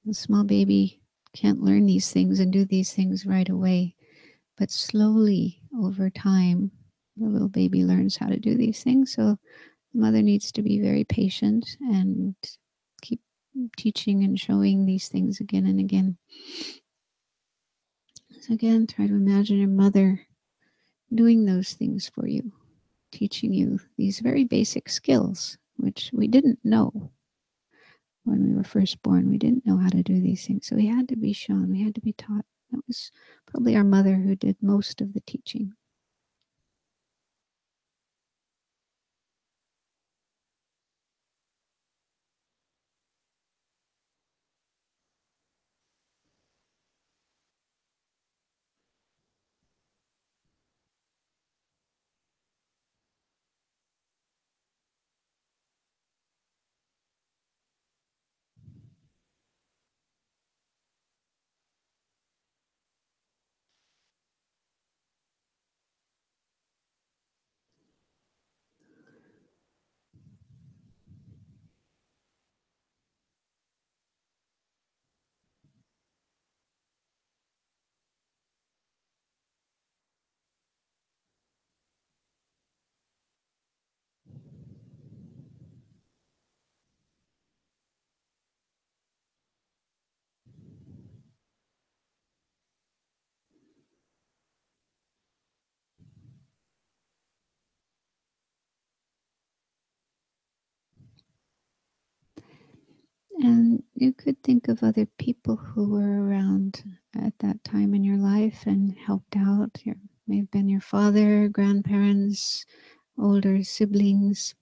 [SPEAKER 2] A small baby can't learn these things and do these things right away, but slowly over time, the little baby learns how to do these things. So the mother needs to be very patient and keep teaching and showing these things again and again. So again, try to imagine your mother doing those things for you, teaching you these very basic skills, which we didn't know when we were first born. We didn't know how to do these things. So we had to be shown, we had to be taught. That was probably our mother who did most of the teaching. And you could think of other people who were around at that time in your life and helped out. Your, may have been your father, grandparents, older siblings.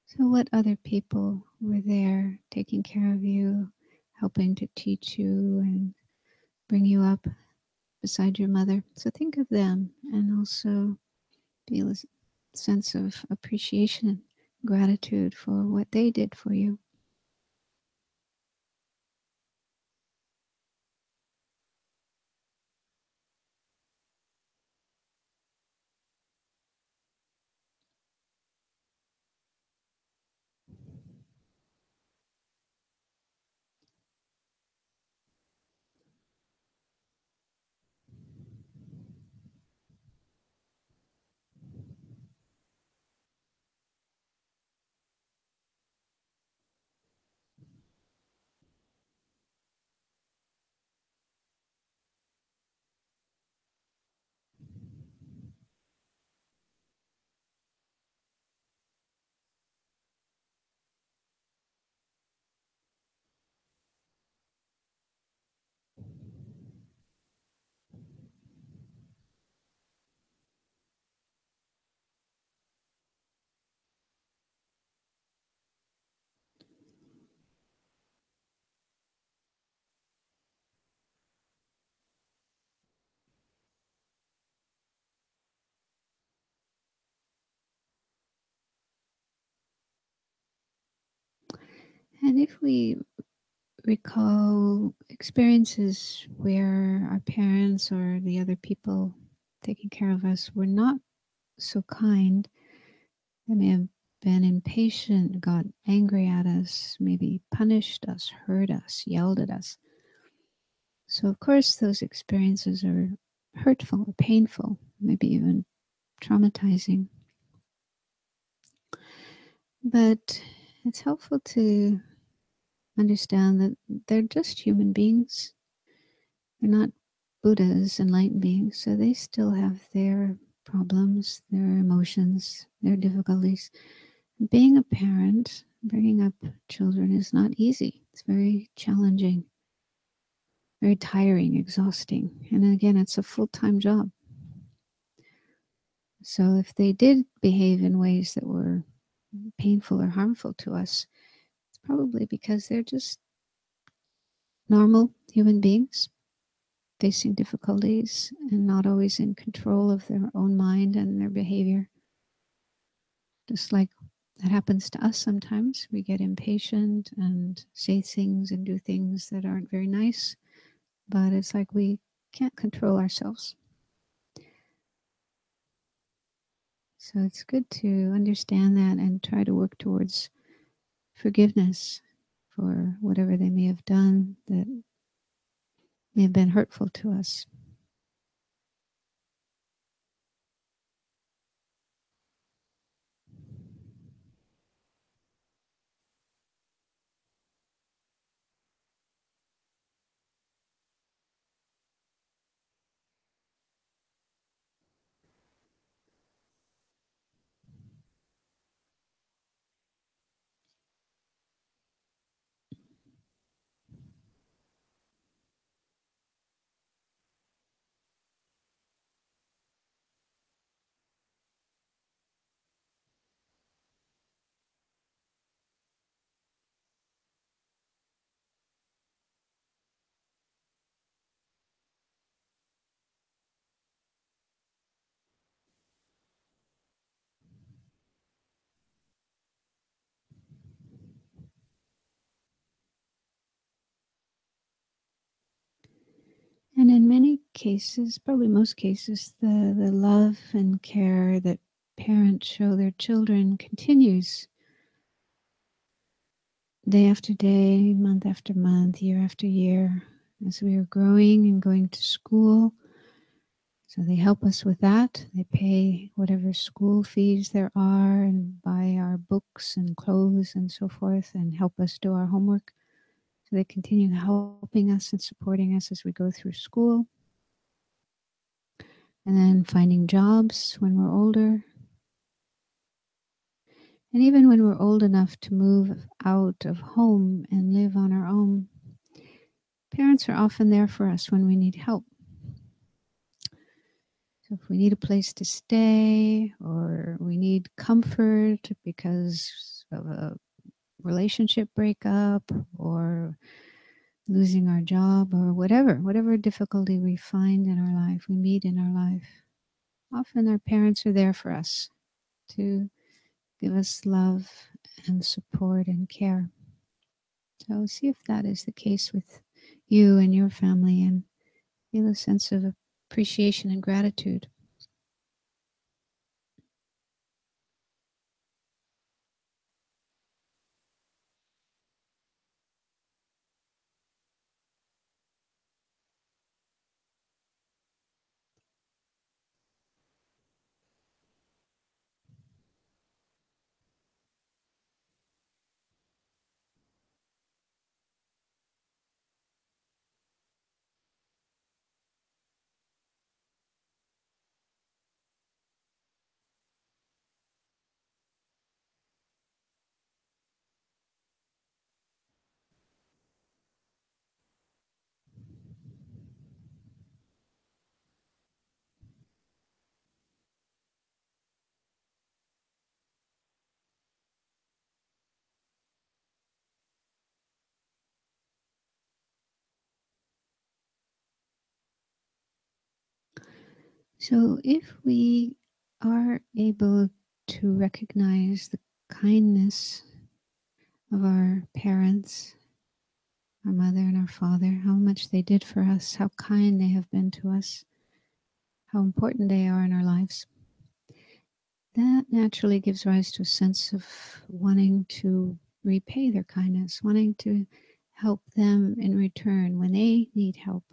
[SPEAKER 2] So, what other people were there taking care of you, helping to teach you and bring you up beside your mother? So, think of them and also feel a sense of appreciation and gratitude for what they did for you. And if we recall experiences where our parents or the other people taking care of us were not so kind, they may have been impatient, got angry at us, maybe punished us, hurt us, yelled at us. So, of course, those experiences are hurtful or painful, maybe even traumatizing. But it's helpful to understand that they're just human beings. They're not Buddhas, enlightened beings, so they still have their problems, their emotions, their difficulties. Being a parent, bringing up children is not easy. It's very challenging, very tiring, exhausting. And again, it's a full time job. So if they did behave in ways that were painful or harmful to us, it's probably because they're just normal human beings facing difficulties and not always in control of their own mind and their behavior, just like That happens to us sometimes. We get impatient and say things and do things that aren't very nice, but it's like we can't control ourselves. So it's good to understand that and try to work towards forgiveness for whatever they may have done that may have been hurtful to us. And in many cases, probably most cases, the love and care that parents show their children continues day after day, month after month, year after year, as we are growing and going to school. So they help us with that. They pay whatever school fees there are and buy our books and clothes and so forth and help us do our homework. So they continue helping us and supporting us as we go through school. And then finding jobs when we're older. And even when we're old enough to move out of home and live on our own, parents are often there for us when we need help. So if we need a place to stay or we need comfort because of a relationship breakup or losing our job or whatever difficulty we find in our life, we meet in our life, often our parents are there for us to give us love and support and care. So see if that is the case with you and your family and feel a sense of appreciation and gratitude. So if we are able to recognize the kindness of our parents, our mother and our father, how much they did for us, how kind they have been to us, how important they are in our lives, that naturally gives rise to a sense of wanting to repay their kindness, wanting to help them in return when they need help,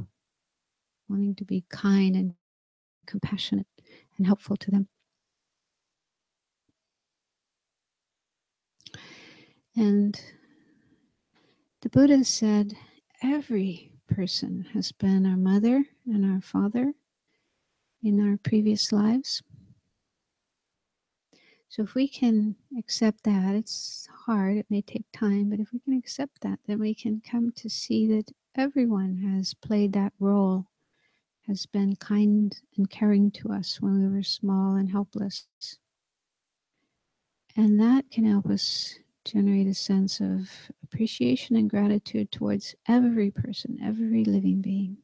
[SPEAKER 2] wanting to be kind and compassionate and helpful to them. And the Buddha said, every person has been our mother and our father in our previous lives. So if we can accept that, it's hard, it may take time, but if we can accept that, then we can come to see that everyone has played that role, has been kind and caring to us when we were small and helpless. And that can help us generate a sense of appreciation and gratitude towards every person, every living being.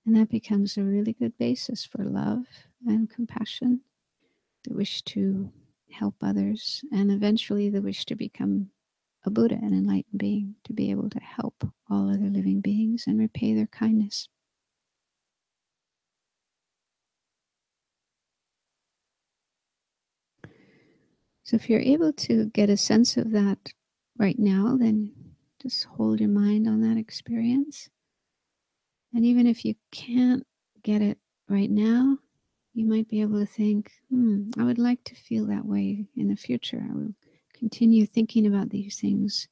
[SPEAKER 2] And that becomes a really good basis for love and compassion, the wish to help others, and eventually the wish to become a Buddha, an enlightened being, to be able to help all other living beings and repay their kindness. So if you're able to get a sense of that right now, then just hold your mind on that experience. And even if you can't get it right now, you might be able to think, I would like to feel that way in the future. I will continue thinking about these things,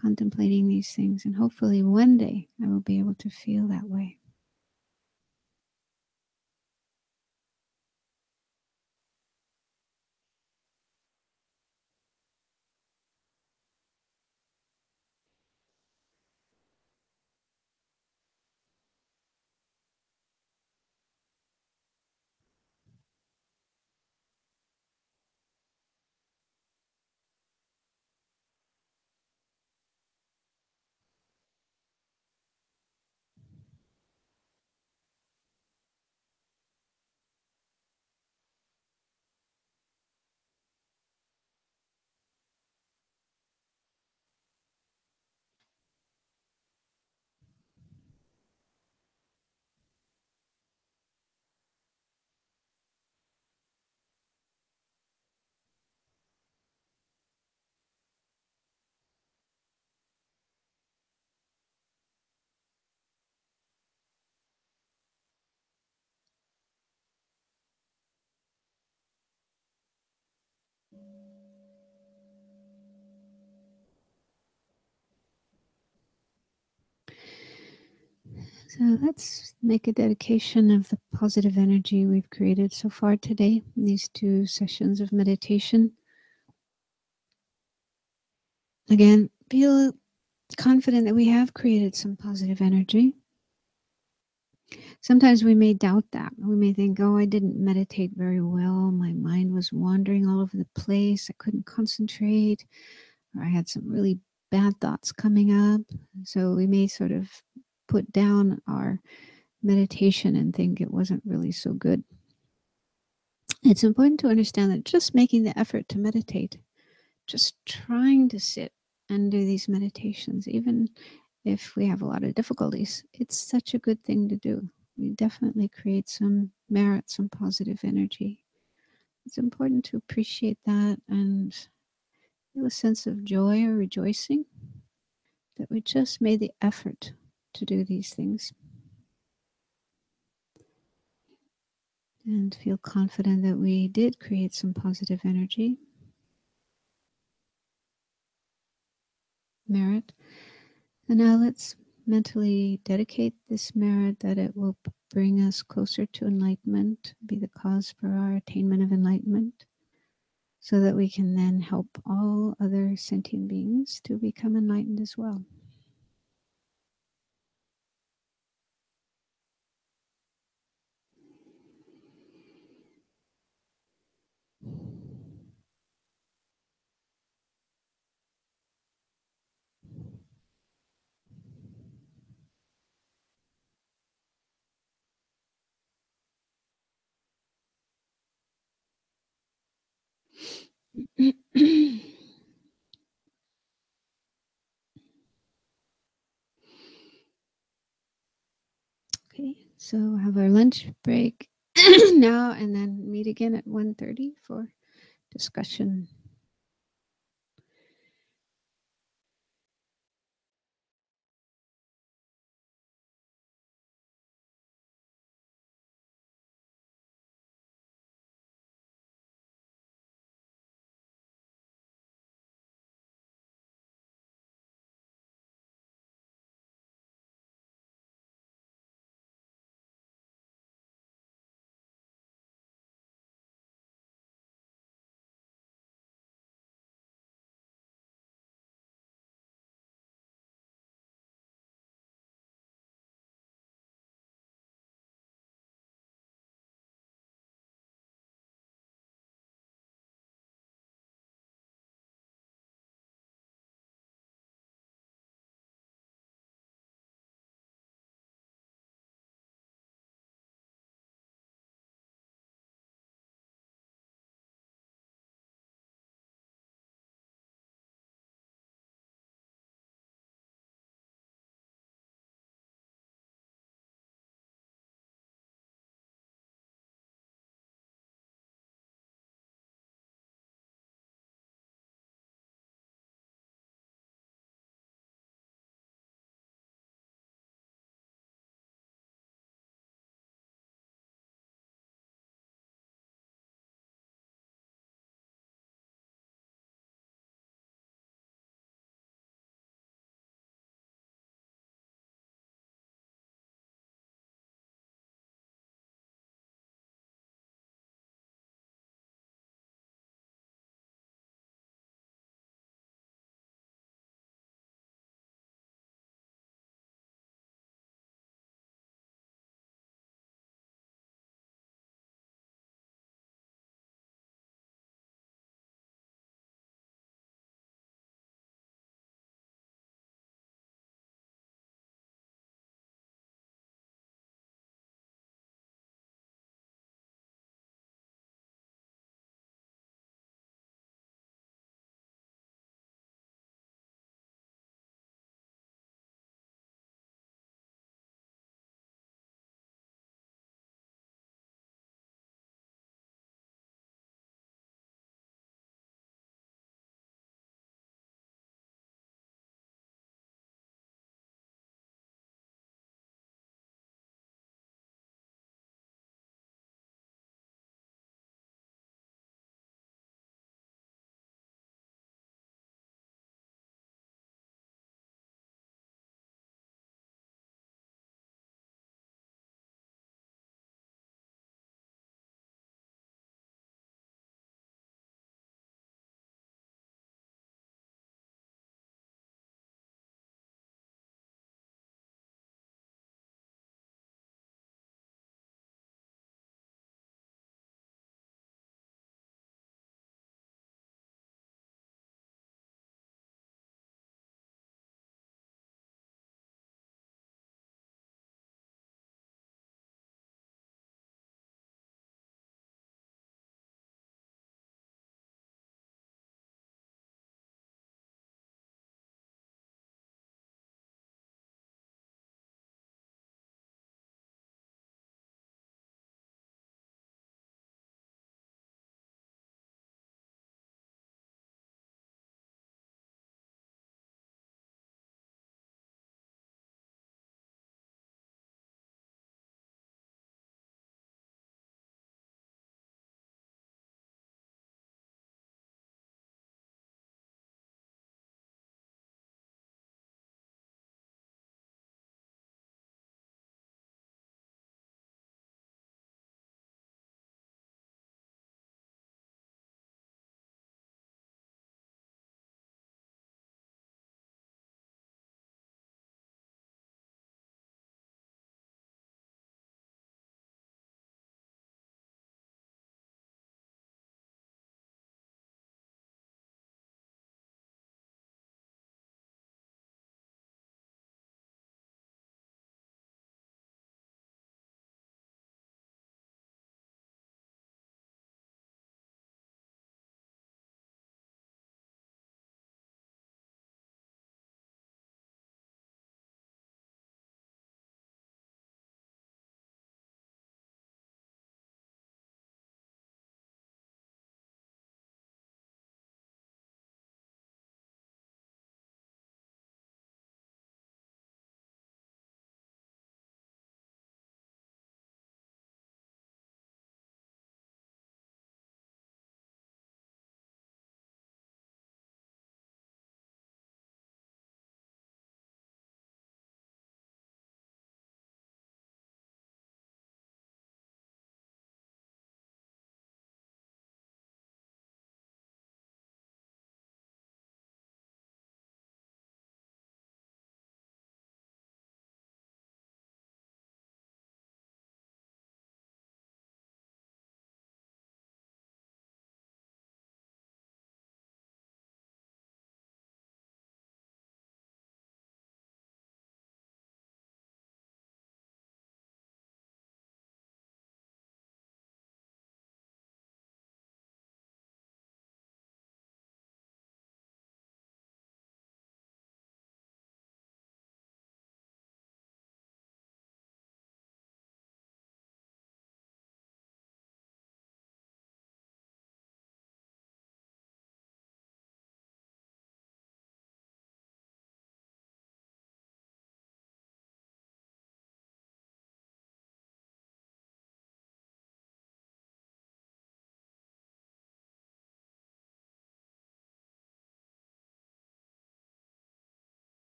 [SPEAKER 2] contemplating these things, and hopefully one day I will be able to feel that way. So let's make a dedication of the positive energy we've created so far today in these 2 sessions of meditation. Again, feel confident that we have created some positive energy. Sometimes we may doubt that. We may think, oh, I didn't meditate very well. My mind was wandering all over the place. I couldn't concentrate. Or I had some really bad thoughts coming up. So we may sort of put down our meditation and think it wasn't really so good. It's important to understand that just making the effort to meditate, just trying to sit and do these meditations, even if we have a lot of difficulties, it's such a good thing to do. We definitely create some merit, some positive energy. It's important to appreciate that and feel a sense of joy or rejoicing that we just made the effort to do these things. And feel confident that we did create some positive energy, merit. And now let's mentally dedicate this merit that it will bring us closer to enlightenment, be the cause for our attainment of enlightenment, so that we can then help all other sentient beings to become enlightened as well. Okay, so have our lunch break now and then meet again at 1:30 for discussion.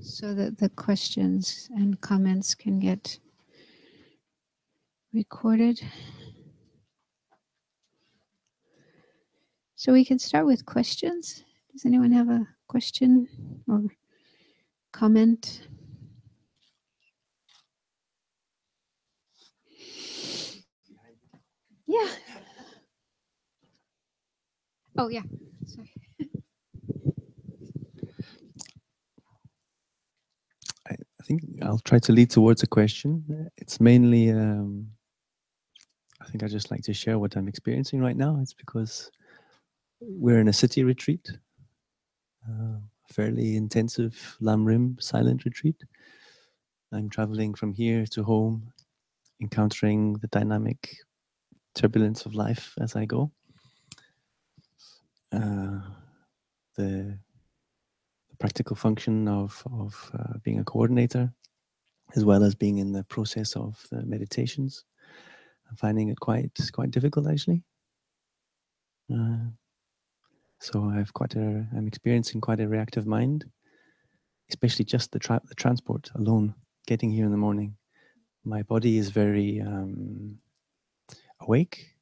[SPEAKER 2] so that the questions and comments can get recorded. So we can start with questions. Does anyone have a question or comment? Yeah. Oh, yeah. Sorry.
[SPEAKER 3] I think I'll try to lead towards a question. It's mainly, I think I just like to share what I'm experiencing right now. It's because we're in a city retreat, fairly intensive Lam Rim silent retreat. I'm traveling from here to home, encountering the dynamic turbulence of life as I go. The practical function of being a coordinator, as well as being in the process of the meditations. I'm finding it quite difficult actually. So I'm experiencing quite a reactive mind, especially just the transport alone, getting here in the morning. My body is very awake,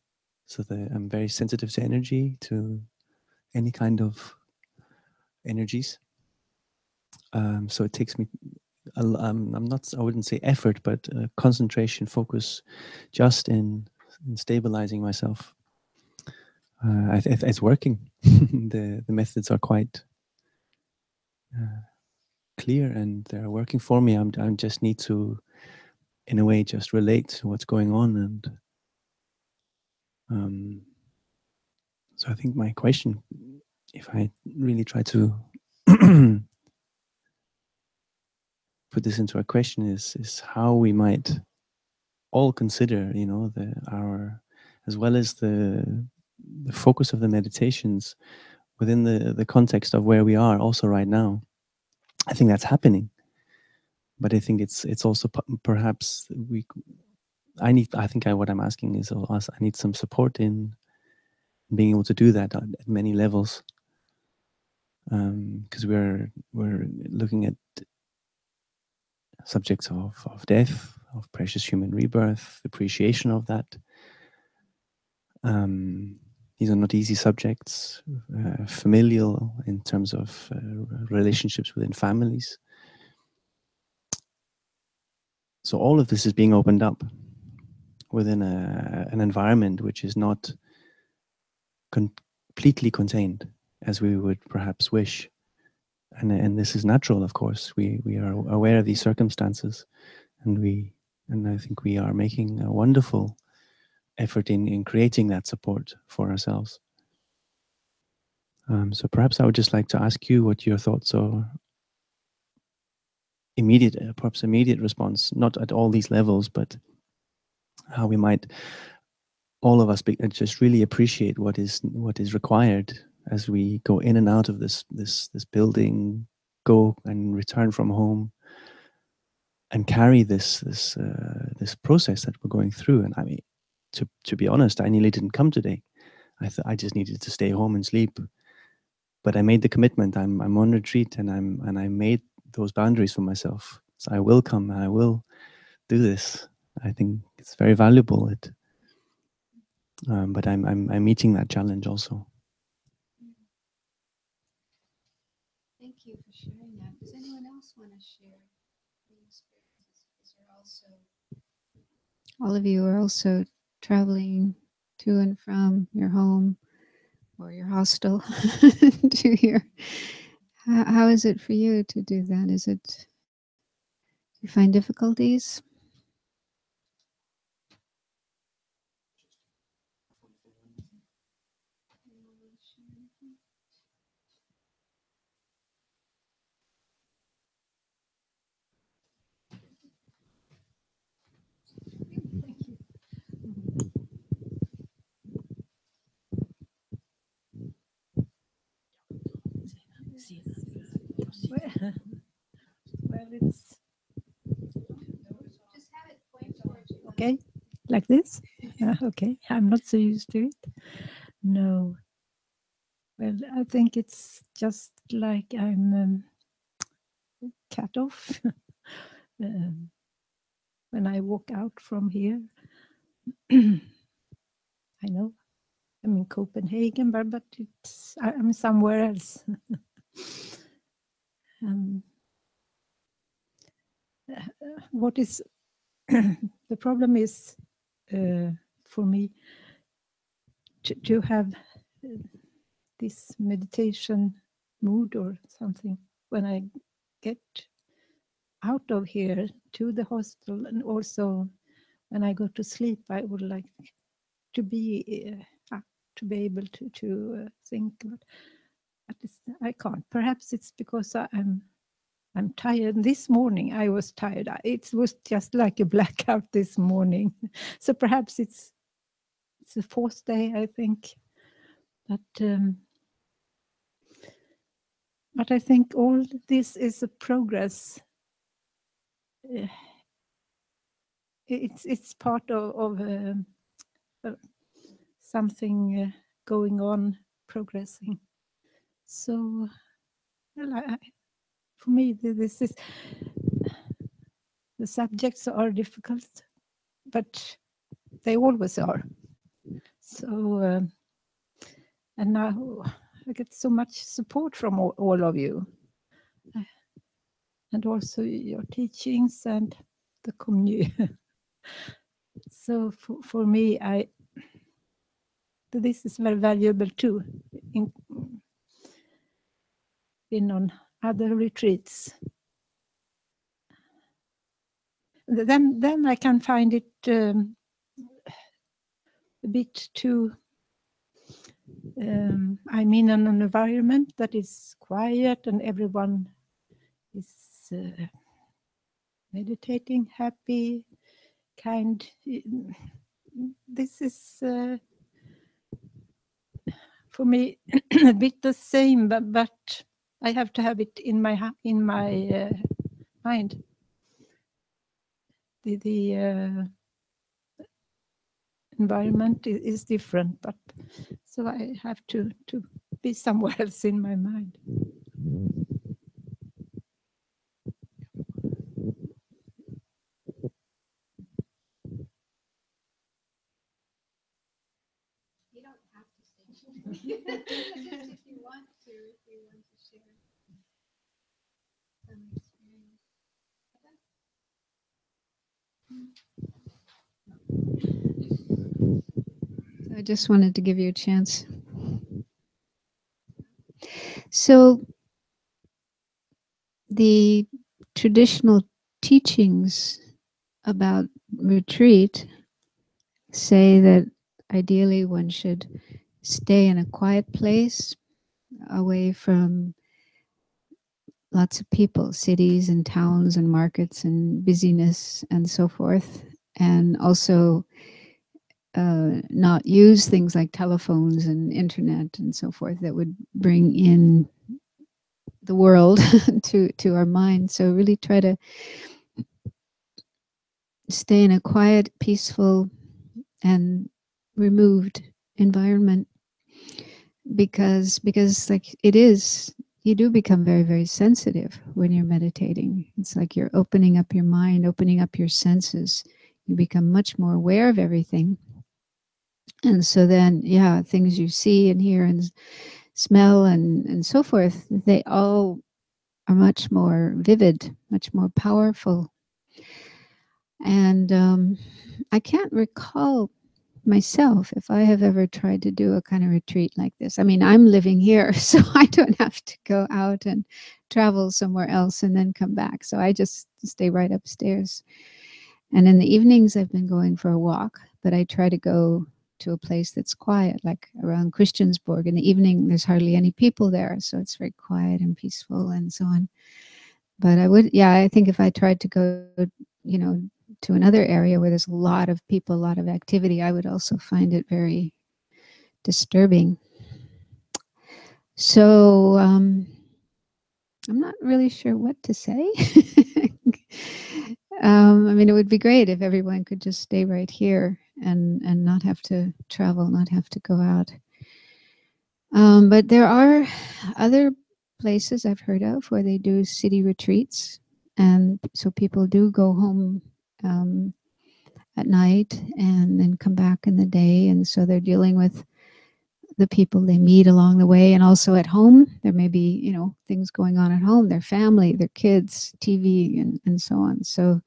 [SPEAKER 3] so I'm very sensitive to energy, to any kind of energies. So it takes me, I wouldn't say effort, but concentration, focus, just in stabilizing myself. It's working. The methods are quite clear and they're working for me. I just need to, in a way, just relate to what's going on. And so I think my question, if I really try to put this into a question, is how we might all consider, our, as well as the focus of the meditations within the context of where we are also right now. I think that's happening, but I think it's also perhaps what I'm asking is I need some support in being able to do that at many levels, because we're looking at subjects of death, of precious human rebirth, appreciation of that. These are not easy subjects, familial in terms of relationships within families. So all of this is being opened up within an environment which is not completely contained as we would perhaps wish. And this is natural, of course. We are aware of these circumstances, and I think we are making a wonderful effort in creating that support for ourselves. So perhaps I would just like to ask you what your thoughts are. Perhaps immediate response, not at all these levels, but how we might, all of us, just really appreciate what is required as we go in and out of this building, go and return from home, and carry this process that we're going through. And I mean, to be honest, I nearly didn't come today. I just needed to stay home and sleep. But I made the commitment. I'm on retreat, and I made those boundaries for myself. So I will come. I will do this. I think it's very valuable. But I'm meeting that challenge also.
[SPEAKER 2] Thank you for sharing that. Does anyone else want to share the experiences? Because you're also, all of you are also traveling to and from your home or your hostel to your. How is it for you to do that? Do you find difficulties?
[SPEAKER 4] Well, it's okay, like this. Okay, I'm not so used to it. No. Well, I think it's just like I'm cat off when I walk out from here. I know I'm in Copenhagen, but I'm somewhere else. What is the problem is for me to have this meditation mood or something when I get out of here to the hostel, and also when I go to sleep, I would like to be able to think, but I can't. Perhaps it's because I'm tired. This morning I was tired. It was just like a blackout this morning. So perhaps it's the fourth day, I think. But I think all this is a progress. It's part of something going on, progressing. So, well, for me, this is the subjects are difficult, but they always are. So, and now I get so much support from all of you, and also your teachings and the community. So for me, this is very valuable too. Been on other retreats. Then I can find it a bit too. I'm in an environment that is quiet and everyone is meditating, happy, kind. This is for me a bit the same, but I have to have it in my mind. The environment is different, but so I have to be somewhere else in my mind.
[SPEAKER 2] You don't have to stay. If you want to share some experience. So I just wanted to give you a chance. So the traditional teachings about retreat say that ideally one should stay in a quiet place away from lots of people, cities and towns and markets and busyness and so forth, and also not use things like telephones and internet and so forth that would bring in the world to our mind. So really try to stay in a quiet, peaceful, and removed environment, because like it is, you do become very, very sensitive when you're meditating. It's like you're opening up your mind, opening up your senses. You become much more aware of everything. And so then, yeah, things you see and hear and smell and so forth, they all are much more vivid, much more powerful. And I can't recall myself if I have ever tried to do a kind of retreat like this. I mean, I'm living here, so I don't have to go out and travel somewhere else and then come back. So I just stay right upstairs. And in the evenings, I've been going for a walk, but I try to go to a place that's quiet, like around Christiansborg. In the evening, there's hardly any people there, so it's very quiet and peaceful and so on. But I think if I tried to go, to another area where there's a lot of people, a lot of activity, I would also find it very disturbing. So I'm not really sure what to say. I mean, it would be great if everyone could just stay right here and not have to travel, not have to go out. But there are other places I've heard of where they do city retreats, and so people do go home at night and then come back in the day, and so they're dealing with the people they meet along the way, and also at home there may be, you know, things going on at home, their family, their kids, TV, and so on. So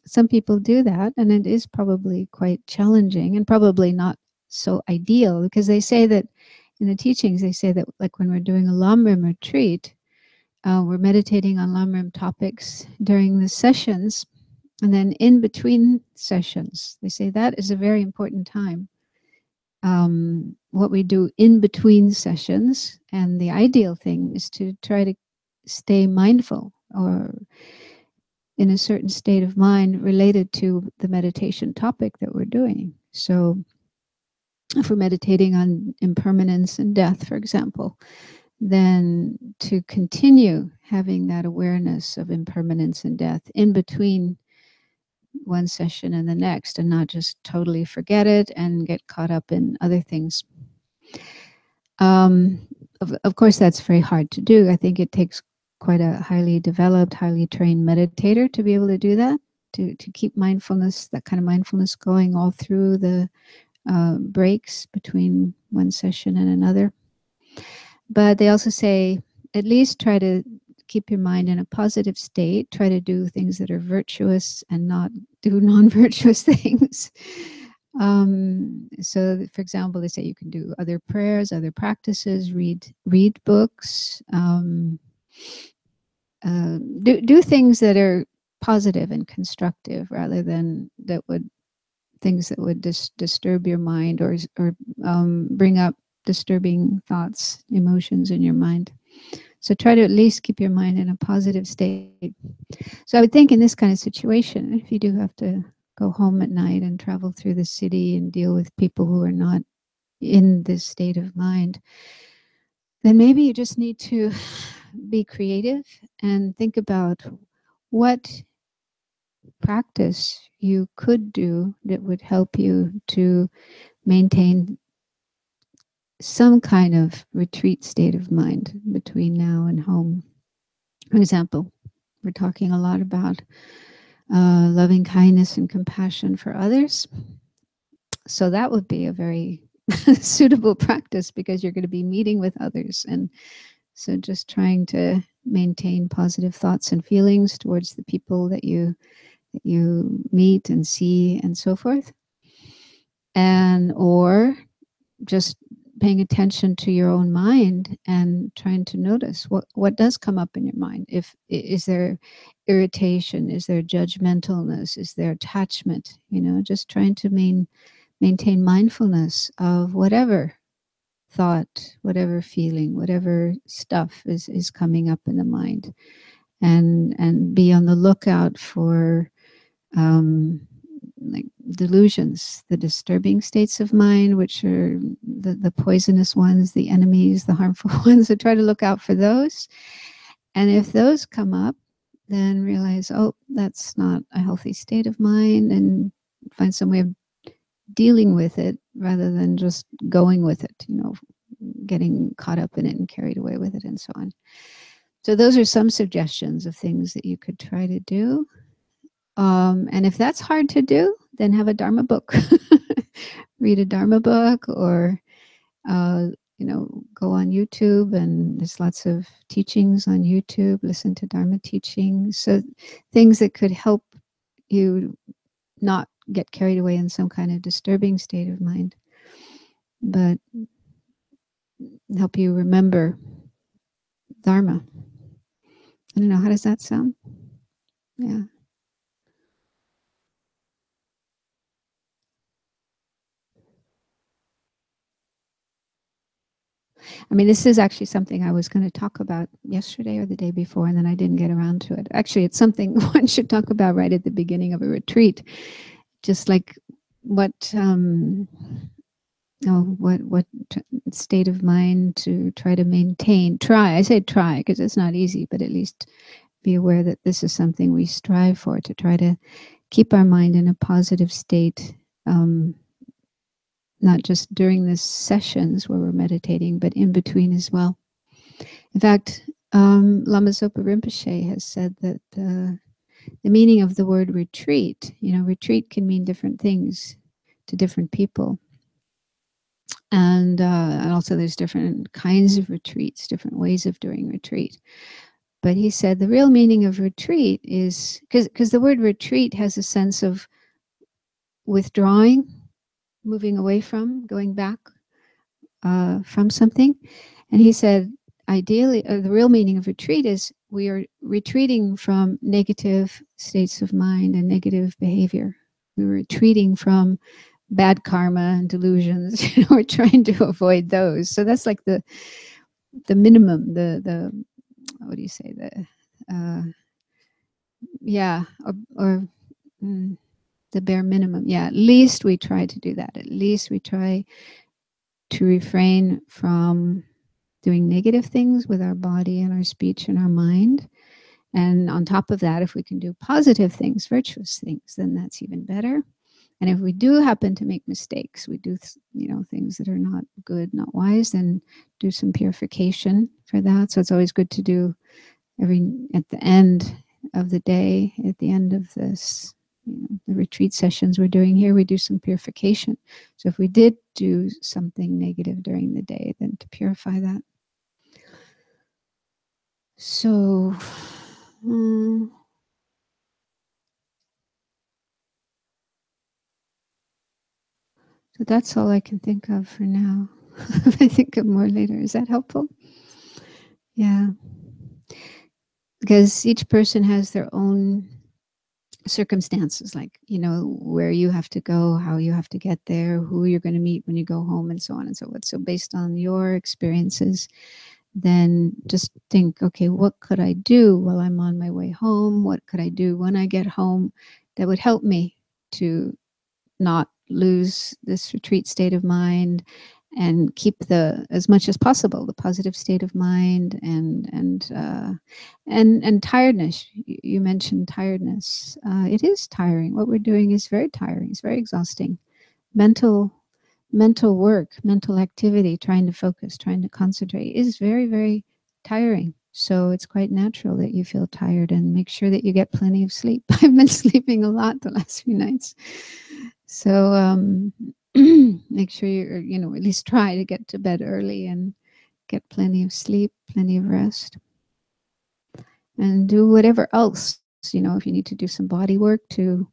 [SPEAKER 2] some people do that, and it is probably quite challenging and probably not so ideal, because they say that in the teachings, they say that like when we're doing a Lam Rim retreat, we're meditating on Lam Rim topics during the sessions, and then in between sessions, they say that is a very important time. What we do in between sessions, and the ideal thing is to try to stay mindful or in a certain state of mind related to the meditation topic that we're doing. So if we're meditating on impermanence and death, for example, then to continue having that awareness of impermanence and death in between one session and the next, and not just totally forget it and get caught up in other things. Of course, that's very hard to do. I think it takes quite a highly developed, highly trained meditator to be able to do that, to keep mindfulness, that kind of mindfulness going all through the breaks between one session and another. But they also say, at least try to keep your mind in a positive state. Try to do things that are virtuous and not do non-virtuous things. So, for example, they say you can do other prayers, other practices, read books, do things that are positive and constructive, rather than things that would disturb your mind or bring up disturbing thoughts, emotions in your mind. So try to at least keep your mind in a positive state. So I would think in this kind of situation, if you do have to go home at night and travel through the city and deal with people who are not in this state of mind, then maybe you just need to be creative and think about what practice you could do that would help you to maintain some kind of retreat state of mind between now and home. For example, we're talking a lot about loving kindness and compassion for others. So that would be a very suitable practice, because you're going to be meeting with others. And so just trying to maintain positive thoughts and feelings towards the people that you meet and see and so forth. And or just paying attention to your own mind and trying to notice what does come up in your mind. Is there irritation? Is there judgmentalness? Is there attachment? Just trying to maintain mindfulness of whatever thought, whatever feeling, whatever stuff is coming up in the mind, and be on the lookout for like delusions, the disturbing states of mind, which are the poisonous ones, the enemies, the harmful ones. So try to look out for those. And if those come up, then realize, oh, that's not a healthy state of mind, and find some way of dealing with it rather than just going with it, getting caught up in it and carried away with it and so on. So those are some suggestions of things that you could try to do. And if that's hard to do, then have a Dharma book. Read a Dharma book, or go on YouTube, and there's lots of teachings on YouTube. Listen to Dharma teachings. So things that could help you not get carried away in some kind of disturbing state of mind, but help you remember Dharma. I don't know, how does that sound? Yeah. I mean, this is actually something I was going to talk about yesterday or the day before, and then I didn't get around to it. Actually, it's something one should talk about right at the beginning of a retreat, just like what state of mind to try to maintain. I say try because it's not easy, but at least be aware that this is something we strive for, to try to keep our mind in a positive state, not just during the sessions where we're meditating, but in between as well. In fact, Lama Zopa Rinpoche has said that the meaning of the word retreat, retreat can mean different things to different people. And also there's different kinds of retreats, different ways of doing retreat. But he said the real meaning of retreat is, because the word retreat has a sense of withdrawing, moving away from, going back from something. And he said, ideally, the real meaning of retreat is we are retreating from negative states of mind and negative behavior. We're retreating from bad karma and delusions. We're trying to avoid those. So that's like the minimum, the what do you say, or the bare minimum. Yeah, at least we try to do that. At least we try to refrain from doing negative things with our body and our speech and our mind. And on top of that, if we can do positive things, virtuous things, then that's even better. And if we do happen to make mistakes, we do, things that are not good, not wise, then do some purification for that. So it's always good to do at the end of the day, at the end of this, the retreat sessions we're doing here, we do some purification. So if we did do something negative during the day, then to purify that. So, so that's all I can think of for now. I think of more later. Is that helpful? Yeah. Because each person has their own circumstances, like, where you have to go, how you have to get there, who you're going to meet when you go home, and so on and so forth. So based on your experiences, then just think, okay, what could I do while I'm on my way home? What could I do when I get home that would help me to not lose this retreat state of mind and keep as much as possible, the positive state of mind and tiredness. You mentioned tiredness. It is tiring. What we're doing is very tiring. It's very exhausting. Mental work, mental activity, trying to focus, trying to concentrate is very, very tiring. So it's quite natural that you feel tired, and make sure that you get plenty of sleep. I've been sleeping a lot the last few nights. So make sure you're, at least try to get to bed early and get plenty of sleep, plenty of rest. And do whatever else, if you need to do some body work to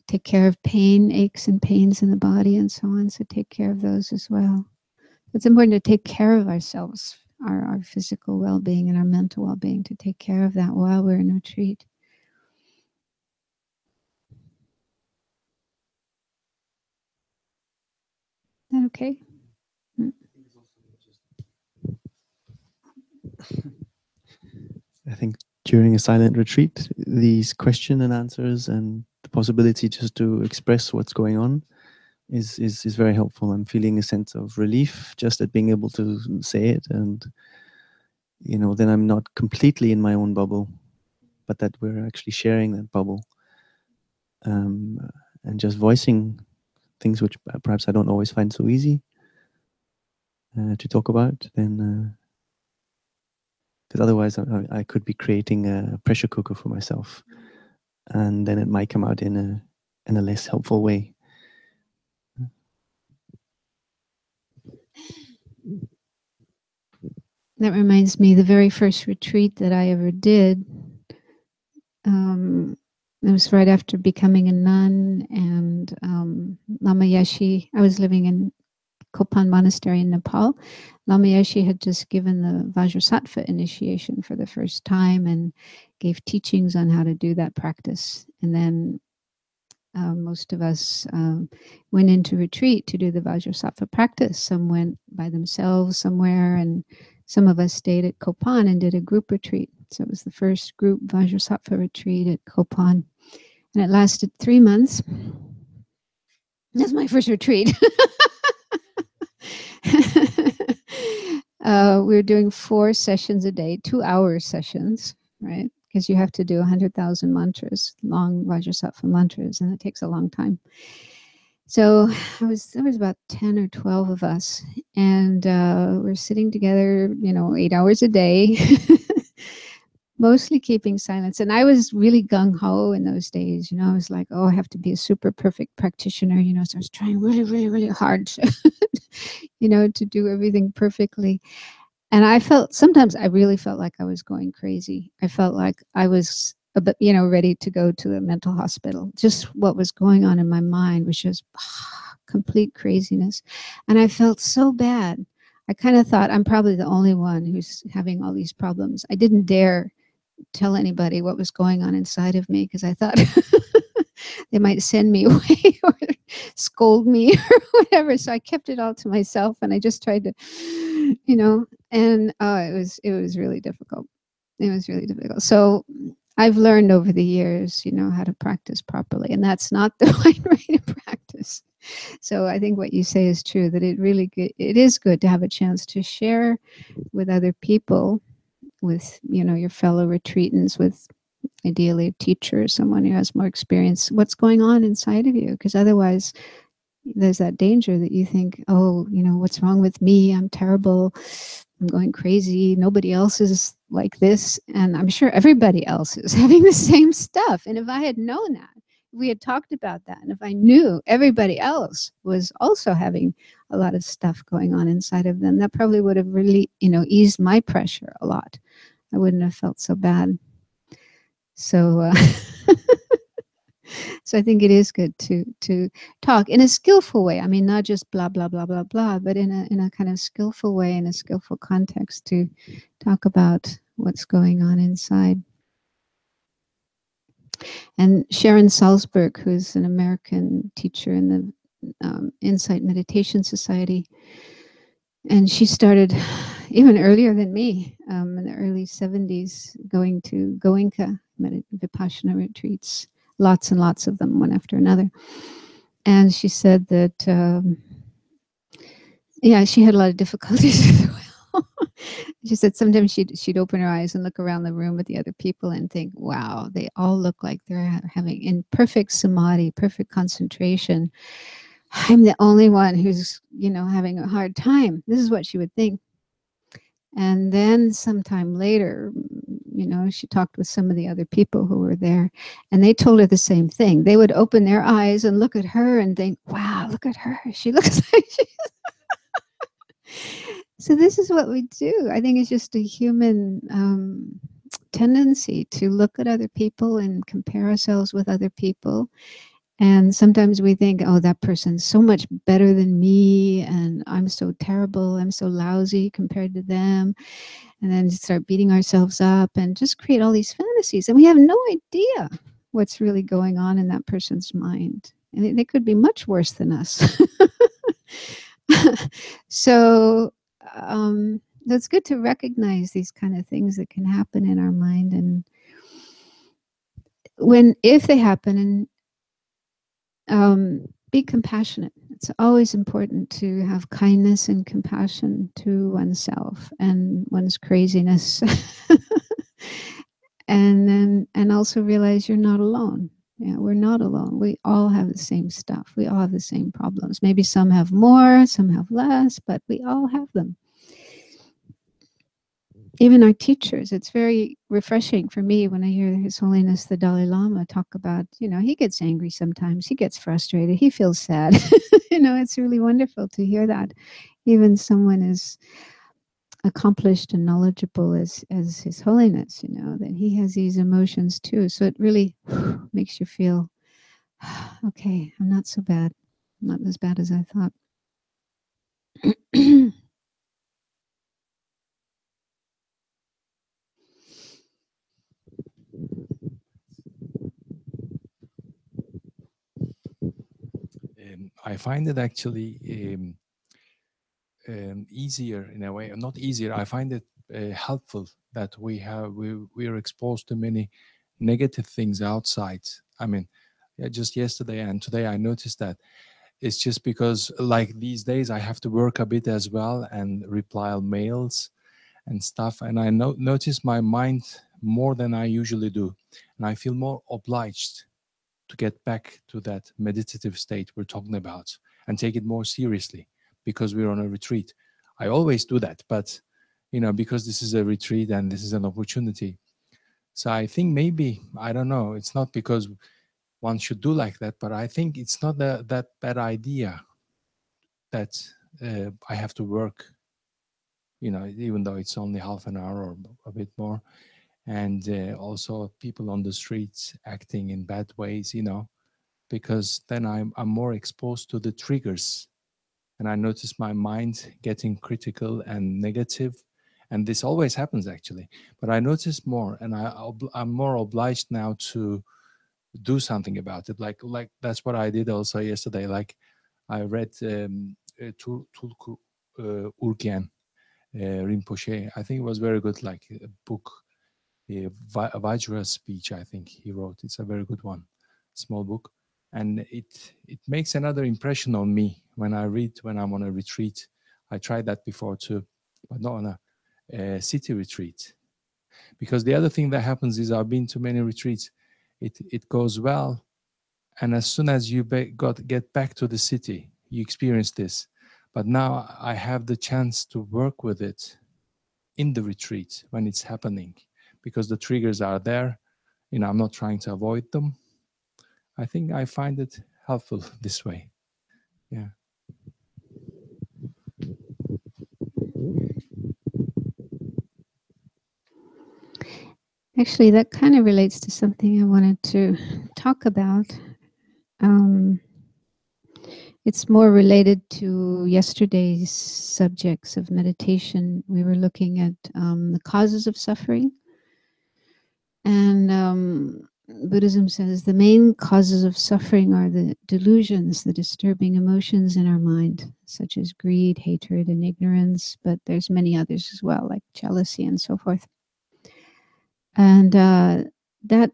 [SPEAKER 2] take care of aches and pains in the body and so on. So take care of those as well. It's important to take care of ourselves, our physical well-being and our mental well-being, to take care of that while we're in retreat. Is that okay?
[SPEAKER 3] I think during a silent retreat, these question and answers and the possibility just to express what's going on is very helpful. I'm feeling a sense of relief just at being able to say it, and then I'm not completely in my own bubble, but that we're actually sharing that bubble, and just voicing things which perhaps I don't always find so easy to talk about. Then, because otherwise I could be creating a pressure cooker for myself, and then it might come out in a less helpful way.
[SPEAKER 2] That reminds me, the very first retreat that I ever did, it was right after becoming a nun, and Lama Yeshe, I was living in Kopan Monastery in Nepal. Lama Yeshe had just given the Vajrasattva initiation for the first time and gave teachings on how to do that practice. And then most of us went into retreat to do the Vajrasattva practice. Some went by themselves somewhere, and some of us stayed at Kopan and did a group retreat. So it was the first group Vajrasattva retreat at Kopan. And it lasted 3 months. That's my first retreat. We were doing 4 sessions a day, 2-hour sessions, right? Because you have to do 100,000 mantras, long Vajrasattva mantras, and it takes a long time. So there was about 10 or 12 of us, and we're sitting together, 8 hours a day, mostly keeping silence. And I was really gung ho in those days. I was like, oh, I have to be a super perfect practitioner. So I was trying really, really, really hard, to do everything perfectly. And sometimes I really felt like I was going crazy. I felt like I was a bit, ready to go to a mental hospital. Just what was going on in my mind was just complete craziness. And I felt so bad. I kind of thought I'm probably the only one who's having all these problems. I didn't dare tell anybody what was going on inside of me because I thought they might send me away or scold me or whatever. So I kept it all to myself, and I just tried to, and it was really difficult. It was really difficult. So I've learned over the years, how to practice properly, and that's not the right way to practice. So I think what you say is true, that it is good to have a chance to share with other people, with, your fellow retreatants, with ideally a teacher, someone who has more experience, what's going on inside of you, because otherwise there's that danger that you think, oh, what's wrong with me? I'm terrible. I'm going crazy. Nobody else is like this. And I'm sure everybody else is having the same stuff. And if I had known that, if we had talked about that, and if I knew everybody else was also having a lot of stuff going on inside of them, that probably would have really, eased my pressure a lot. I wouldn't have felt so bad. So, so I think it is good to talk in a skillful way. I mean, not just blah blah blah blah blah, but in a kind of skillful way, in a skillful context, to talk about what's going on inside. And Sharon Salzberg, who's an American teacher in the Insight Meditation Society, and she started even earlier than me, in the early 70s, going to Goenka Vipassana retreats, lots and lots of them, one after another. And she said that, she had a lot of difficulties as well. She said sometimes she'd open her eyes and look around the room at the other people and think, wow, they all look like they're having in perfect samadhi, perfect concentration. I'm the only one who's, having a hard time. This is what she would think. And then sometime later, she talked with some of the other people who were there, and they told her the same thing. They would open their eyes and look at her and think, wow, look at her. She looks like she's... So this is what we do. I think it's just a human tendency to look at other people and compare ourselves with other people. And sometimes we think, oh, that person's so much better than me, and I'm so terrible, I'm so lousy compared to them. And then start beating ourselves up and just create all these fantasies. And we have no idea what's really going on in that person's mind. And they could be much worse than us. So it's good to recognize these kind of things that can happen in our mind. And if they happen, and be compassionate. It's always important to have kindness and compassion to oneself and one's craziness. and also realize you're not alone. Yeah, we're not alone. We all have the same stuff. We all have the same problems. Maybe some have more, some have less, but we all have them. Even our teachers, it's very refreshing for me when I hear His Holiness the Dalai Lama talk about, he gets angry sometimes, he gets frustrated, he feels sad. It's really wonderful to hear that. Even someone as accomplished and knowledgeable as His Holiness, that he has these emotions too. So it really makes you feel, okay, I'm not so bad. I'm not as bad as I thought.
[SPEAKER 5] I find it actually easier in a way, not easier. I find it helpful that we are exposed to many negative things outside. I mean, just yesterday and today I noticed that it's just because, like, these days I have to work a bit as well and reply mails and stuff, and I notice my mind more than I usually do, and I feel more obliged to get back to that meditative state we're talking about and take it more seriously because we're on a retreat. I always do that, but because this is a retreat and this is an opportunity. So I think maybe, I don't know, it's not because one should do like that, but I think it's not that bad idea that I have to work, even though it's only half an hour or a bit more. And also people on the streets acting in bad ways, because then I'm more exposed to the triggers. And I notice my mind getting critical and negative. And this always happens, actually. But I notice more, and I'm more obliged now to do something about it. Like that's what I did also yesterday. Like I read Tulku Urgyen Rinpoche. I think it was very good, like a book, Vajra speech, I think he wrote. It's a very good one, small book. And it makes another impression on me when I read when I'm on a retreat. I tried that before too, but not on a city retreat. Because the other thing that happens is I've been to many retreats. It goes well, and as soon as you get back to the city, you experience this. But now I have the chance to work with it in the retreat when it's happening, because the triggers are there. I'm not trying to avoid them. I think I find it helpful this way. Yeah.
[SPEAKER 2] Actually, that kind of relates to something I wanted to talk about. It's more related to yesterday's subjects of meditation. We were looking at the causes of suffering. And Buddhism says the main causes of suffering are the delusions, the disturbing emotions in our mind, such as greed, hatred, and ignorance. But there's many others as well, like jealousy and so forth. And that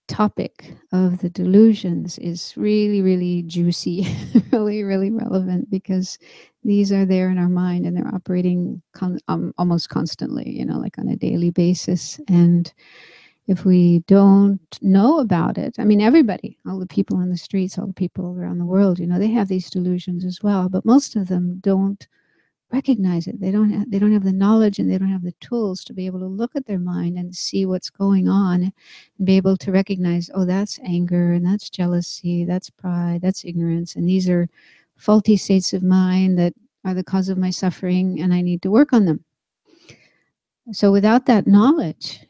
[SPEAKER 2] topic of the delusions is really, really juicy, really, really relevant, because these are there in our mind and they're operating almost constantly, like on a daily basis. And if we don't know about it, I mean, everybody, all the people in the streets, all the people around the world, they have these delusions as well, but most of them don't recognize it. They don't have the knowledge, and they don't have the tools to be able to look at their mind and see what's going on and be able to recognize, oh, that's anger, and that's jealousy, that's pride, that's ignorance, and these are faulty states of mind that are the cause of my suffering, and I need to work on them. So without that knowledge,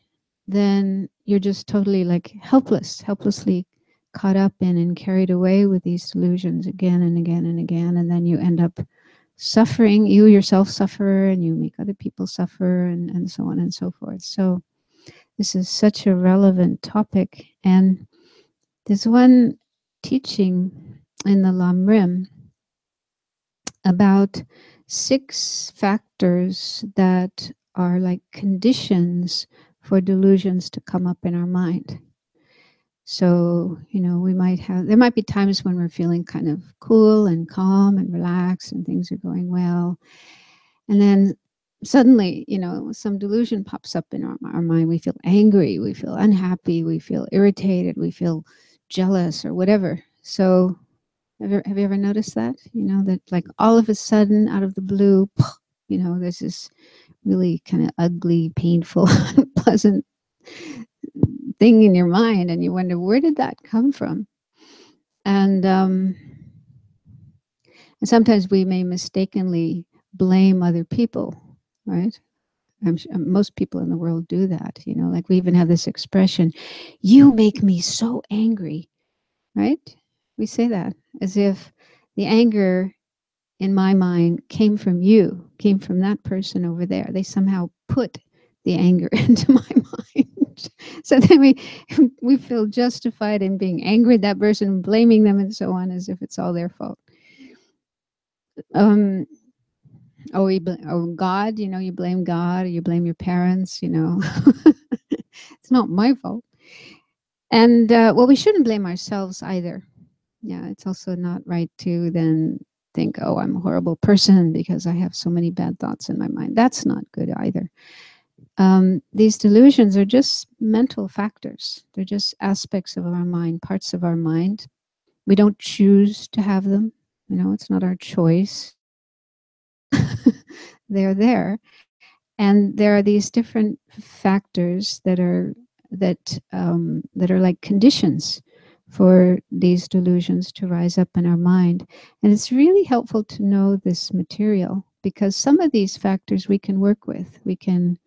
[SPEAKER 2] then you're just totally like helplessly caught up in and carried away with these delusions again and again and again, and then you end up suffering. You yourself suffer, and you make other people suffer, and so on and so forth. So this is such a relevant topic. And there's one teaching in the Lam Rim about 6 factors that are like conditions for delusions to come up in our mind. So, there might be times when we're feeling kind of cool and calm and relaxed and things are going well. And then suddenly, some delusion pops up in our mind. We feel angry, we feel unhappy, we feel irritated, we feel jealous or whatever. So have you ever noticed that? That like all of a sudden, out of the blue, there's this really kind of ugly, painful, unpleasant thing in your mind, and you wonder, where did that come from? And sometimes we may mistakenly blame other people, right? I'm sure most people in the world do that. Like we even have this expression, "You make me so angry," right? We say that as if the anger in my mind came from you, came from that person over there. They somehow put the anger into my mind. So then we feel justified in being angry at that person, blaming them and so on, as if it's all their fault. God, you blame God, or you blame your parents, it's not my fault. And well, we shouldn't blame ourselves either. Yeah, it's also not right to then think, oh, I'm a horrible person because I have so many bad thoughts in my mind. That's not good either. these delusions are just mental factors. They're just aspects of our mind, parts of our mind. We don't choose to have them. You know, it's not our choice. They're there. And there are these different factors that are like conditions for these delusions to rise up in our mind. And it's really helpful to know this material, because some of these factors we can work with, we can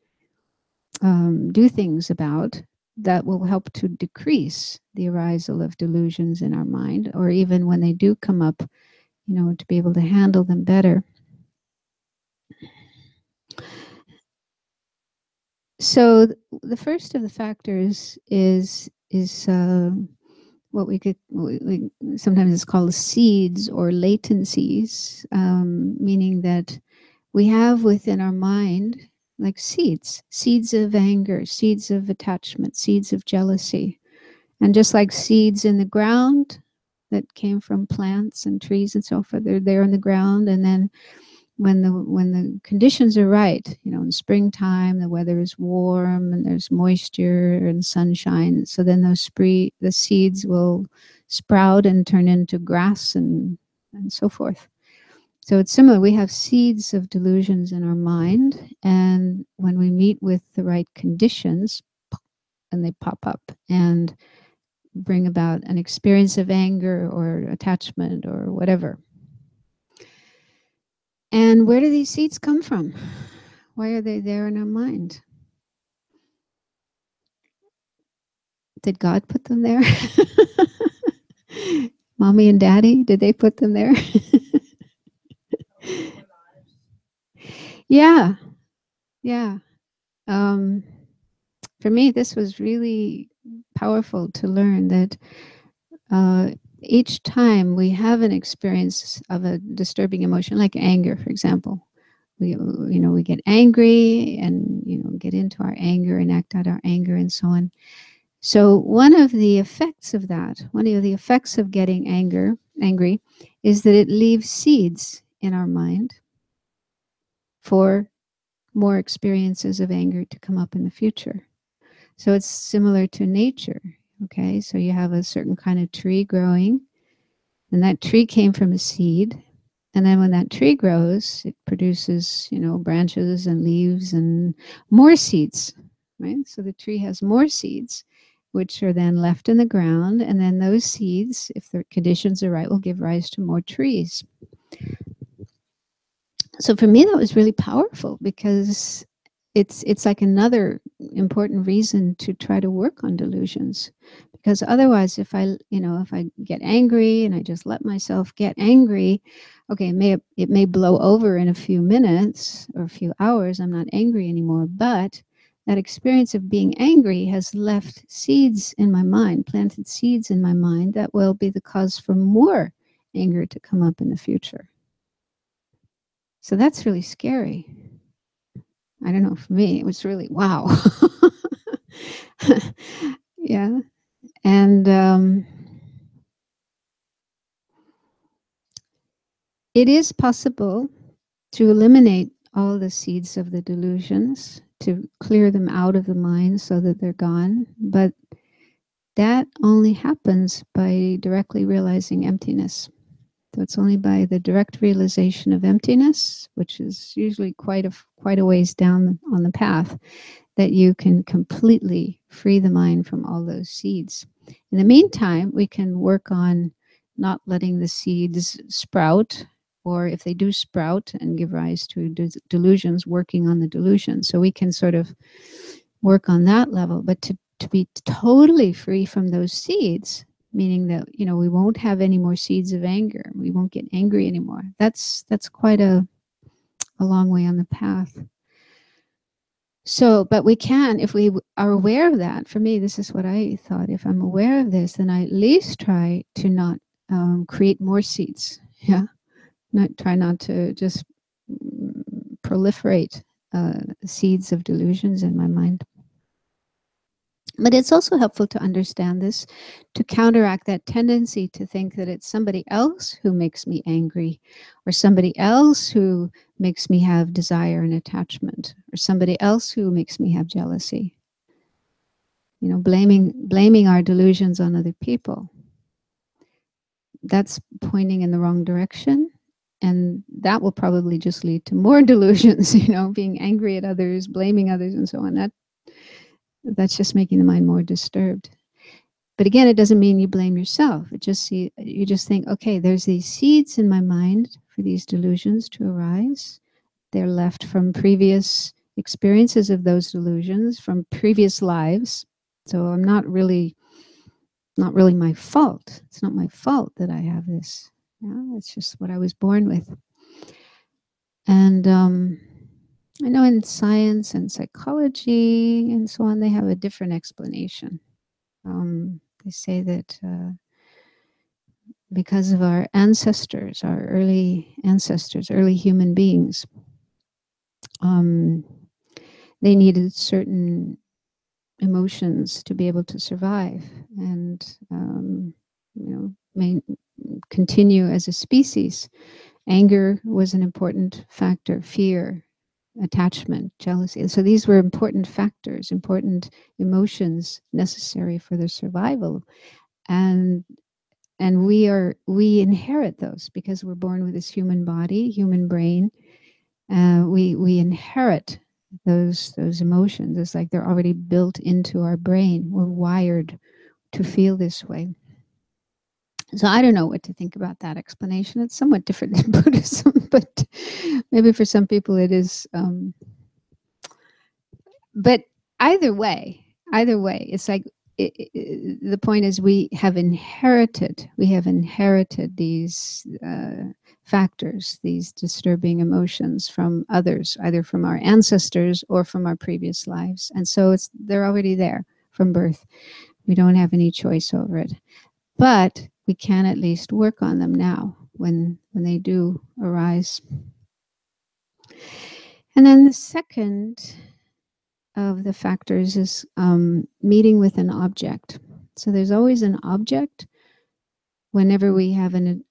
[SPEAKER 2] do things about that will help to decrease the arisal of delusions in our mind, or even when they do come up, you know, to be able to handle them better. So the first of the factors is what we sometimes it's called seeds or latencies, meaning that we have within our mind like seeds of anger, seeds of attachment, seeds of jealousy. And just like seeds in the ground that came from plants and trees and so forth, they're there in the ground, and then when the conditions are right, you know, in springtime, the weather is warm and there's moisture and sunshine. So then the seeds will sprout and turn into grass and so forth. So it's similar. We have seeds of delusions in our mind, and when we meet with the right conditions, and they pop up and bring about an experience of anger or attachment or whatever. And where do these seeds come from? Why are they there in our mind? Did God put them there? Mommy and Daddy, did they put them there? Yeah. For me, this was really powerful to learn that each time we have an experience of a disturbing emotion, like anger, for example, we get angry and, get into our anger and act out our anger and so on. So one of the effects of that, one of the effects of getting angry, is that it leaves seeds in our mind for more experiences of anger to come up in the future. So it's similar to nature. Okay, so you have a certain kind of tree growing, and that tree came from a seed. And then when that tree grows, it produces, branches and leaves and more seeds, right? So the tree has more seeds, which are then left in the ground. And then those seeds, if the conditions are right, will give rise to more trees. So for me, that was really powerful, because it's like another important reason to try to work on delusions. Because otherwise, if I get angry and I just let myself get angry, okay, it may blow over in a few minutes or a few hours. I'm not angry anymore, but that experience of being angry has left seeds in my mind, planted seeds in my mind that will be the cause for more anger to come up in the future. So that's really scary. I don't know, for me, it was really, wow. Yeah. And it is possible to eliminate all the seeds of the delusions, to clear them out of the mind so that they're gone. But that only happens by directly realizing emptiness. So it's only by the direct realization of emptiness, which is usually quite a ways down on the path, that you can completely free the mind from all those seeds. In the meantime, we can work on not letting the seeds sprout, or if they do sprout and give rise to delusions, working on the delusion. So we can sort of work on that level. But to be totally free from those seeds, meaning that, we won't have any more seeds of anger, we won't get angry anymore, that's quite a long way on the path. So, but we can, if we are aware of that. For me, this is what I thought. If I'm aware of this, then I at least try to not create more seeds. Yeah, try not to just proliferate seeds of delusions in my mind. But it's also helpful to understand this, to counteract that tendency to think that it's somebody else who makes me angry, or somebody else who makes me have desire and attachment, or somebody else who makes me have jealousy. You know, blaming our delusions on other people. That's pointing in the wrong direction. And that will probably just lead to more delusions, you know, being angry at others, blaming others, and so on. That's just making the mind more disturbed. But again, it doesn't mean you blame yourself. You just think, okay, there's these seeds in my mind for these delusions to arise. They're left from previous experiences of those delusions, from previous lives. So I'm not really my fault. It's not my fault that I have this. Yeah, it's just what I was born with. And I know in science and psychology and so on, they have a different explanation. They say that because of our ancestors, our early ancestors, early human beings, they needed certain emotions to be able to survive and continue as a species. Anger was an important factor, fear, attachment, jealousy. So these were important factors, important emotions necessary for their survival. And we inherit those because we're born with this human body, human brain. We inherit those emotions. It's like they're already built into our brain. We're wired to feel this way. So I don't know what to think about that explanation. It's somewhat different than Buddhism, but maybe for some people it is. But either way, it's like the point is we have inherited these factors, these disturbing emotions from others, either from our ancestors or from our previous lives, and so they're already there from birth. We don't have any choice over it, but we can at least work on them now when they do arise. And then the second of the factors is meeting with an object. So there's always an object whenever we have an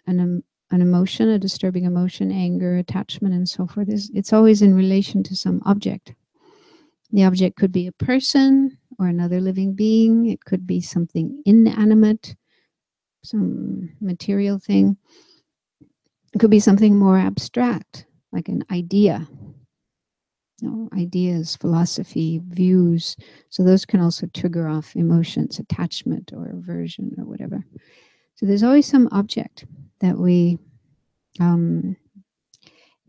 [SPEAKER 2] emotion, a disturbing emotion, anger, attachment, and so forth. It's always in relation to some object. The object could be a person or another living being. It could be something inanimate, some material thing. It could be something more abstract, like an idea. Ideas, philosophy, views. So those can also trigger off emotions, attachment or aversion or whatever. So there's always some object that we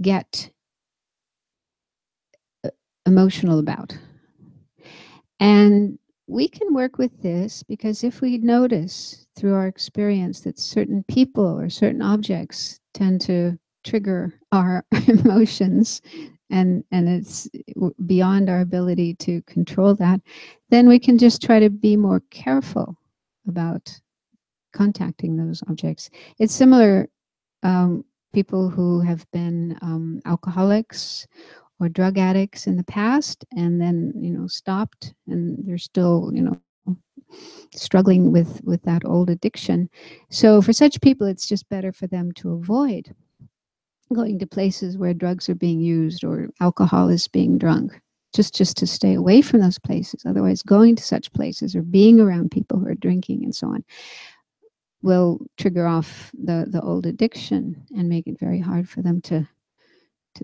[SPEAKER 2] get emotional about. And we can work with this because if we notice through our experience that certain people or certain objects tend to trigger our emotions, and it's beyond our ability to control that, then we can just try to be more careful about contacting those objects. It's similar, people who have been alcoholics or drug addicts in the past and then stopped, and they're still struggling with that old addiction. So for such people, it's just better for them to avoid going to places where drugs are being used or alcohol is being drunk, just to stay away from those places. Otherwise, going to such places or being around people who are drinking and so on will trigger off the old addiction and make it very hard for them to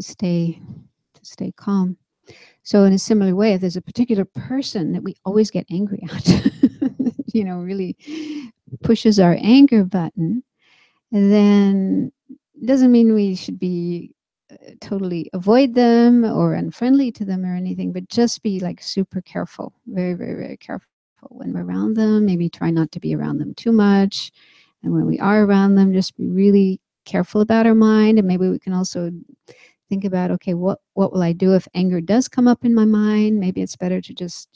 [SPEAKER 2] stay calm. So in a similar way, if there's a particular person that we always get angry at, really pushes our anger button, then it doesn't mean we should be totally avoid them or unfriendly to them or anything, but just be like super careful, very, very, very careful when we're around them. Maybe try not to be around them too much. And when we are around them, just be really careful about our mind. And maybe we can also think about, okay, what will I do if anger does come up in my mind? Maybe it's better to just,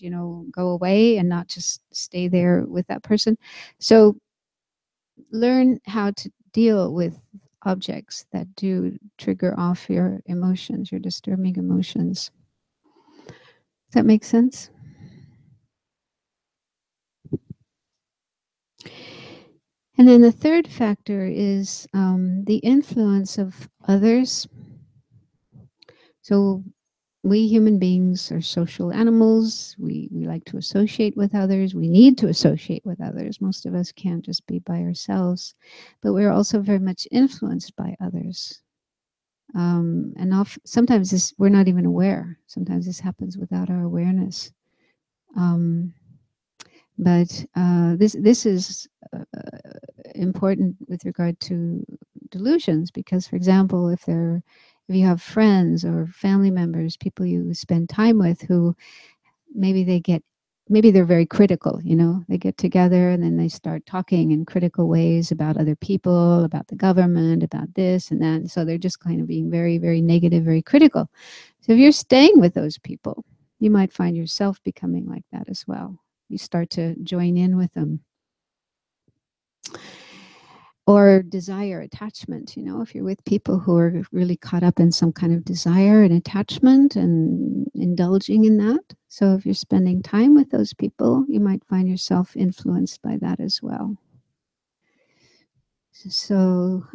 [SPEAKER 2] go away and not just stay there with that person. So learn how to deal with objects that do trigger off your emotions, your disturbing emotions. Does that make sense? And then the third factor is the influence of others. So we human beings are social animals. We like to associate with others. We need to associate with others. Most of us can't just be by ourselves, but we're also very much influenced by others. And sometimes we're not even aware. Sometimes this happens without our awareness. But this is important with regard to delusions, because, for example, if you have friends or family members, people you spend time with, who maybe they're very critical, they get together and then they start talking in critical ways about other people, about the government, about this and that. So they're just kind of being very, very negative, very critical. So if you're staying with those people, you might find yourself becoming like that as well. You start to join in with them. Or desire, attachment, if you're with people who are really caught up in some kind of desire and attachment and indulging in that. So if you're spending time with those people, you might find yourself influenced by that as well. So,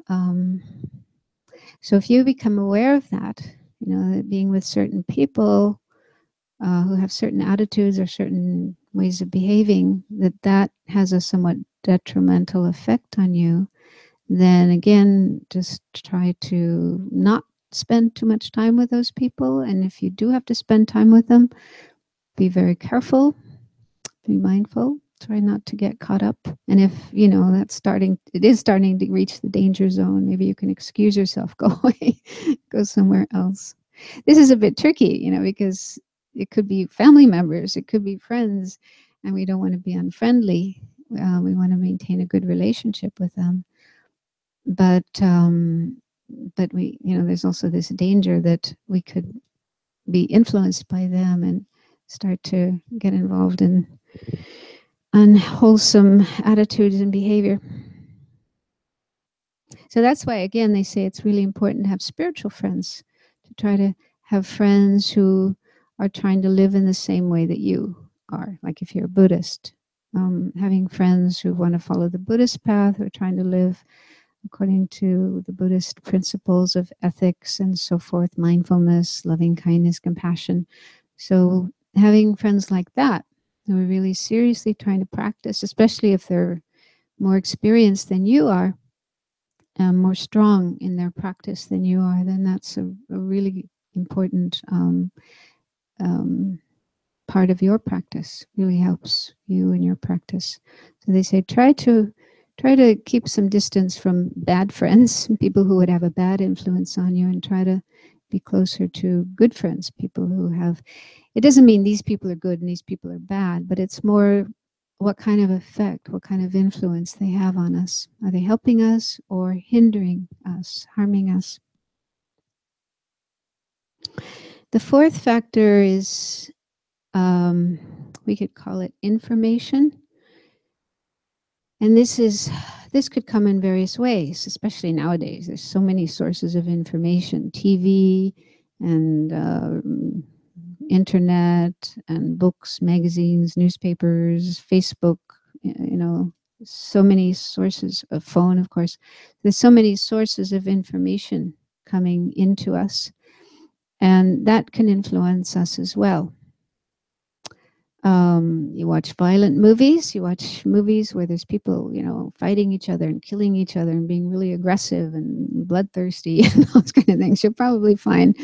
[SPEAKER 2] so if you become aware of that, that being with certain people who have certain attitudes or certain ways of behaving, that has a somewhat detrimental effect on you, then again, just try to not spend too much time with those people. And if you do have to spend time with them, be very careful, be mindful, try not to get caught up. And if, it is starting to reach the danger zone, maybe you can excuse yourself, go away, go somewhere else. This is a bit tricky, because it could be family members, it could be friends, and we don't want to be unfriendly. We want to maintain a good relationship with them. But we, there's also this danger that we could be influenced by them and start to get involved in unwholesome attitudes and behavior. So that's why, again, they say it's really important to have spiritual friends, to try to have friends who are trying to live in the same way that you are. Like if you're a Buddhist, having friends who want to follow the Buddhist path, who are trying to live according to the Buddhist principles of ethics and so forth, mindfulness, loving kindness, compassion. So having friends like that, who are really seriously trying to practice, especially if they're more experienced than you are, more strong in their practice than you are, then that's a really important part of your practice. Really helps you in your practice. So they say try to keep some distance from bad friends, people who would have a bad influence on you, and try to be closer to good friends, people who have, it doesn't mean these people are good and these people are bad, but it's more what kind of effect, what kind of influence they have on us. Are they helping us or hindering us, harming us? The fourth factor is, we could call it information. And this could come in various ways, especially nowadays. There's so many sources of information, TV and internet and books, magazines, newspapers, Facebook, so many sources of phone, of course. There's so many sources of information coming into us, and that can influence us as well. You watch violent movies, you watch movies where there's people, fighting each other and killing each other and being really aggressive and bloodthirsty and those kind of things. You'll probably find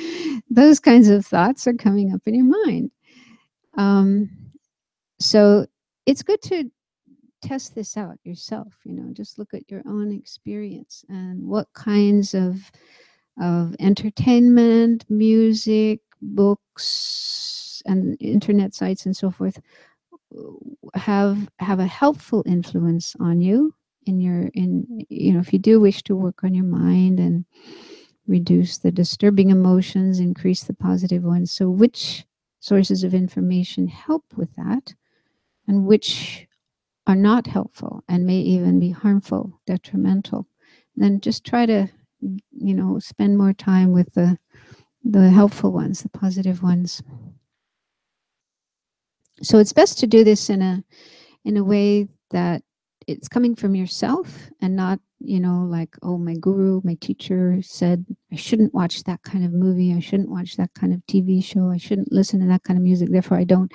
[SPEAKER 2] those kinds of thoughts are coming up in your mind. So it's good to test this out yourself, just look at your own experience and what kinds of entertainment, music, books, and internet sites and so forth have a helpful influence on you if you do wish to work on your mind and reduce the disturbing emotions, increase the positive ones. So which sources of information help with that, and which are not helpful and may even be harmful, detrimental? Then just try to spend more time with the helpful ones, the positive ones. So it's best to do this in a way that it's coming from yourself and not, like, oh, my guru, my teacher said I shouldn't watch that kind of movie, I shouldn't watch that kind of TV show, I shouldn't listen to that kind of music, therefore I don't.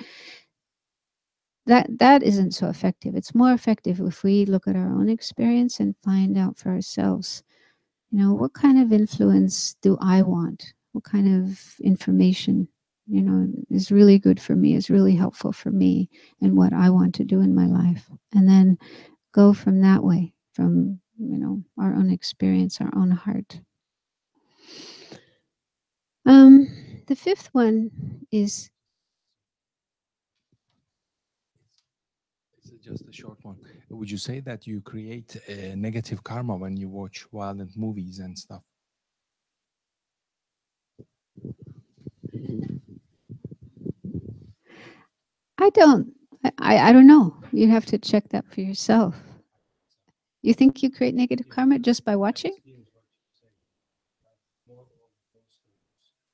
[SPEAKER 2] That isn't so effective. It's more effective if we look at our own experience and find out for ourselves, what kind of influence do I want? What kind of information, is really good for me, is really helpful for me and what I want to do in my life. And then go from that way, from, our own experience, our own heart. The fifth one is,
[SPEAKER 5] Just a short one. Would you say that you create a negative karma when you watch violent movies and stuff?
[SPEAKER 2] I don't know. You have to check that for yourself. You think you create negative karma just by watching?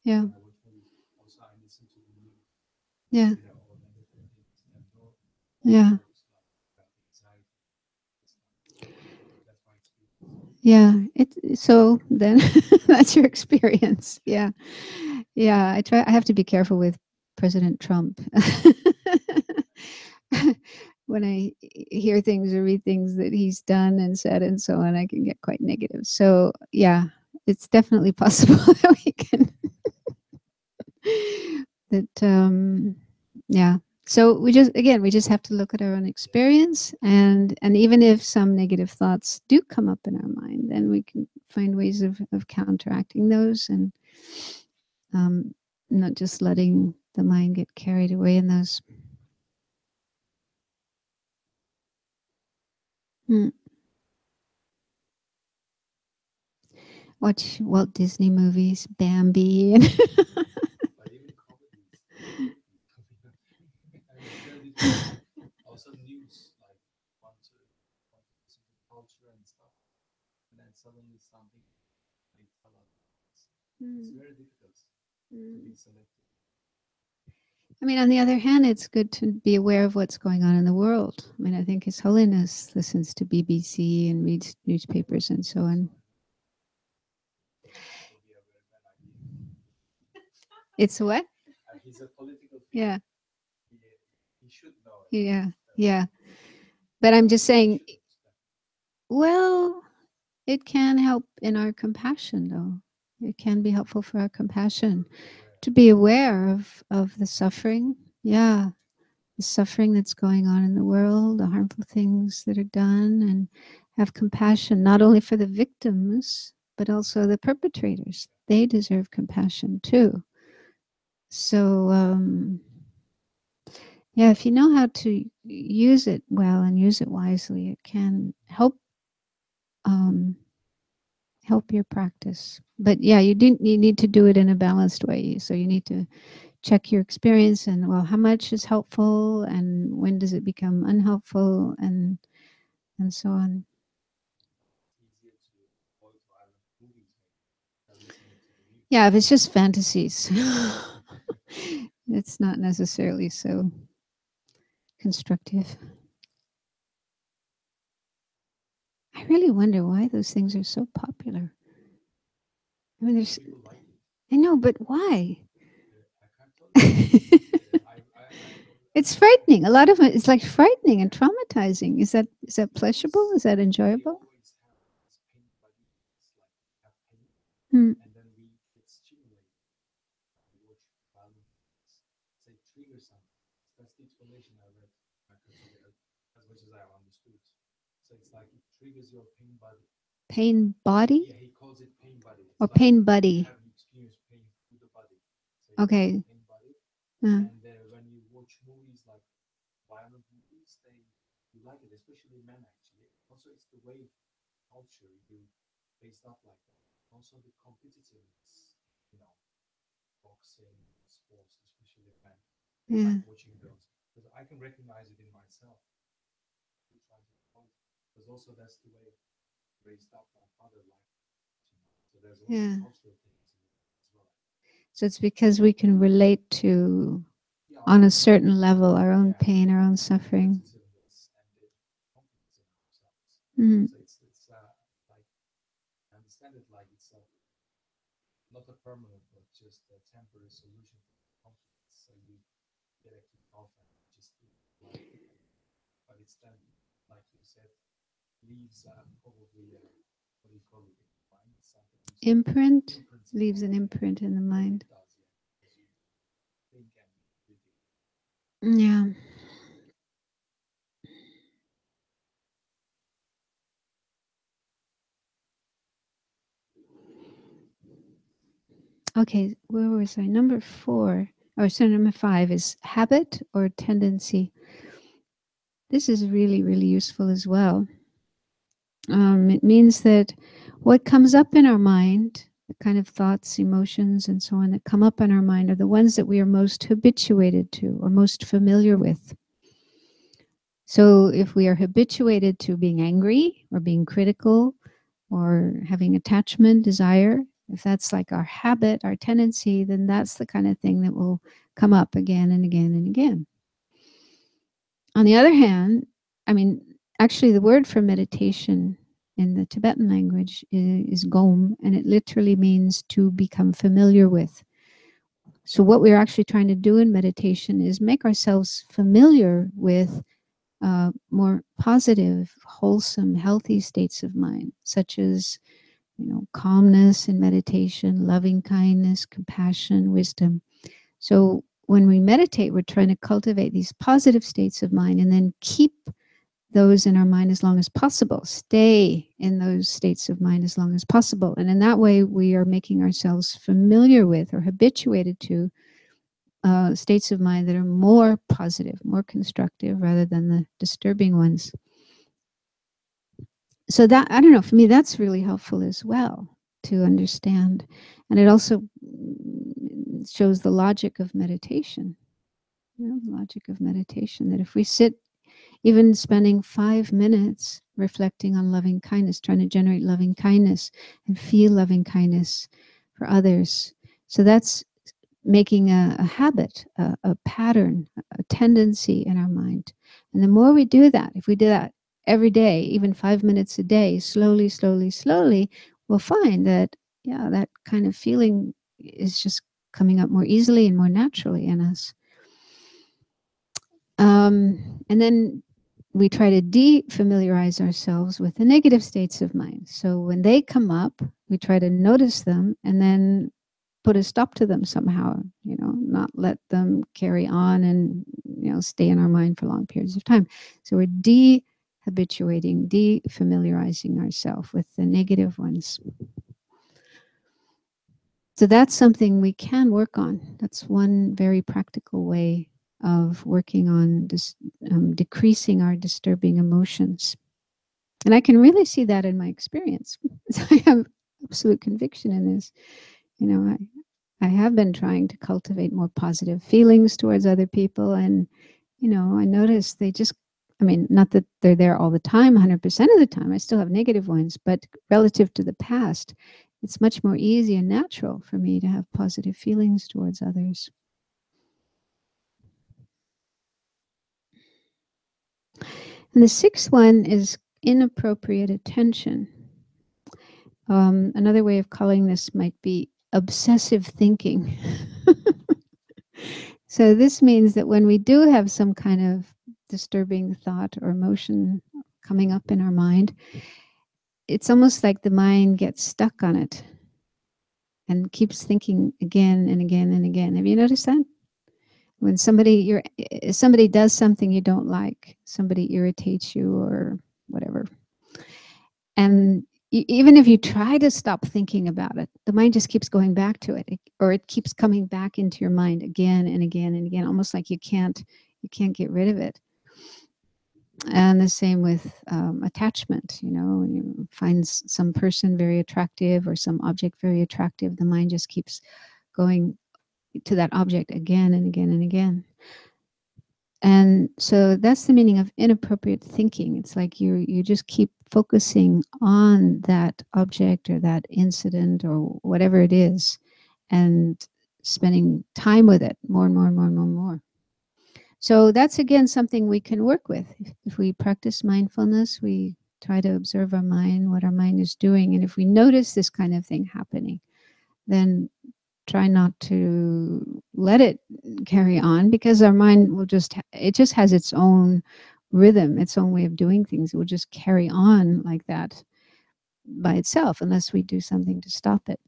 [SPEAKER 2] Yeah. Yeah. Yeah. Yeah. So then that's your experience. Yeah. Yeah. I have to be careful with President Trump. When I hear things or read things that he's done and said and so on, I can get quite negative. So yeah, it's definitely possible that we can yeah. So we just have to look at our own experience, and even if some negative thoughts do come up in our mind, then we can find ways of counteracting those, and not just letting the mind get carried away in those. Watch Walt Disney movies, Bambi, and
[SPEAKER 5] Also news, like want to listen to culture and stuff, and then suddenly something they tell us. It's very difficult to be selective.
[SPEAKER 2] I mean, on the other hand, it's good to be aware of what's going on in the world. I mean, I think His Holiness listens to BBC and reads newspapers and so on. It's what?
[SPEAKER 5] He's a political figure.
[SPEAKER 2] Yeah.
[SPEAKER 5] He should know it.
[SPEAKER 2] Yeah. Yeah. But I'm just saying, well, it can help in our compassion, though. It can be helpful for our compassion to be aware of the suffering. Yeah. The suffering that's going on in the world, the harmful things that are done, and have compassion not only for the victims, but also the perpetrators. They deserve compassion too. So, yeah, if you know how to use it well and use it wisely, it can help help your practice. But yeah, you need to do it in a balanced way. So you need to check your experience and, well, how much is helpful and when does it become unhelpful, and so on. Yeah, if it's just fantasies, it's not necessarily so constructive. I really wonder why those things are so popular. I mean, I know, but why? It's frightening. A lot of it, it's like frightening and traumatizing. Is that pleasurable? Is that enjoyable? Hmm.
[SPEAKER 5] And then we get stimulated. We watch violent say trigger something. That's the explanation I read as much as I understood. So it's like it triggers your pain body.
[SPEAKER 2] Pain body?
[SPEAKER 5] Yeah, he calls it pain body. It's
[SPEAKER 2] or
[SPEAKER 5] like
[SPEAKER 2] pain buddy?
[SPEAKER 5] have you experienced pain through the body? So
[SPEAKER 2] Okay.
[SPEAKER 5] Pain body.
[SPEAKER 2] Uh.
[SPEAKER 5] And when you watch movies like violent movies, you like it, especially men actually. Also, it's the way culture you based up like that. Also, the competitiveness, boxing, sports, especially men.
[SPEAKER 2] Yeah.
[SPEAKER 5] Like watching those, because I can recognize it in myself. Because also that's the way raised up my father life. So there's also cultural things as well.
[SPEAKER 2] So it's because we can relate to, on a certain level, our own pain, our own suffering. Mm.
[SPEAKER 5] So it's like I understand it like it's not a permanent, but just a temporary solution to the conflict. So you get a kick off and just like, but it's then, like you said, leaves probably what do you call it? Mind, something
[SPEAKER 2] Imprint
[SPEAKER 5] imprints
[SPEAKER 2] leaves an imprint in the mind.
[SPEAKER 5] It does, yeah, because you think and repeat.
[SPEAKER 2] Yeah. Okay, where was I? Number 4, or sorry, number 5 is habit or tendency. This is really, really useful as well. It means that what comes up in our mind, the kind of thoughts, emotions, and so on that come up in our mind are the ones that we are most habituated to or most familiar with. So if we are habituated to being angry or being critical or having attachment, desire, if that's like our habit, our tendency, then that's the kind of thing that will come up again and again and again. On the other hand, I mean, actually the word for meditation in the Tibetan language is gom, and it literally means to become familiar with. So what we're actually trying to do in meditation is make ourselves familiar with more positive, wholesome, healthy states of mind, such as, calmness in meditation, loving kindness, compassion, wisdom. So when we meditate, we're trying to cultivate these positive states of mind and then keep those in our mind as long as possible, stay in those states of mind as long as possible. And in that way, we are making ourselves familiar with or habituated to states of mind that are more positive, more constructive, rather than the disturbing ones. So that, I don't know, for me, that's really helpful as well to understand. And it also shows the logic of meditation. The logic of meditation, that if we sit, even spending 5 minutes reflecting on loving kindness, trying to generate loving kindness and feel loving kindness for others. So that's making a habit, a pattern, a tendency in our mind. And the more we do that, if we do that every day, even 5 minutes a day, slowly, slowly, slowly, we'll find that, yeah, that kind of feeling is just coming up more easily and more naturally in us. And then we try to defamiliarize ourselves with the negative states of mind. So when they come up, we try to notice them and then put a stop to them somehow, not let them carry on and, stay in our mind for long periods of time. So we're de-habituating, defamiliarizing ourselves with the negative ones. So that's something we can work on. That's one very practical way of working on decreasing our disturbing emotions. And I can really see that in my experience. I have absolute conviction in this. I have been trying to cultivate more positive feelings towards other people. And, I notice they just, not that they're there all the time, 100% of the time. I still have negative ones, but relative to the past, it's much more easy and natural for me to have positive feelings towards others. And the 6th one is inappropriate attention. Another way of calling this might be obsessive thinking. So this means that when we do have some kind of disturbing thought or emotion coming up in our mind, it's almost like the mind gets stuck on it and keeps thinking again and again and again. Have you noticed that? When somebody does something you don't like, somebody irritates you or whatever, and even if you try to stop thinking about it, the mind just keeps going back to it, or it keeps coming back into your mind again and again and again, almost like you can't get rid of it. And the same with attachment. When you find some person very attractive or some object very attractive, the mind just keeps going to that object again and again and again. And so that's the meaning of inappropriate thinking. It's like you just keep focusing on that object or that incident or whatever it is, and spending time with it more and more and more and more and more. So that's, again, something we can work with. If we practice mindfulness, we try to observe our mind, what our mind is doing. And if we notice this kind of thing happening, then try not to let it carry on, because our mind will it just has its own rhythm, its own way of doing things. It will just carry on like that by itself unless we do something to stop it.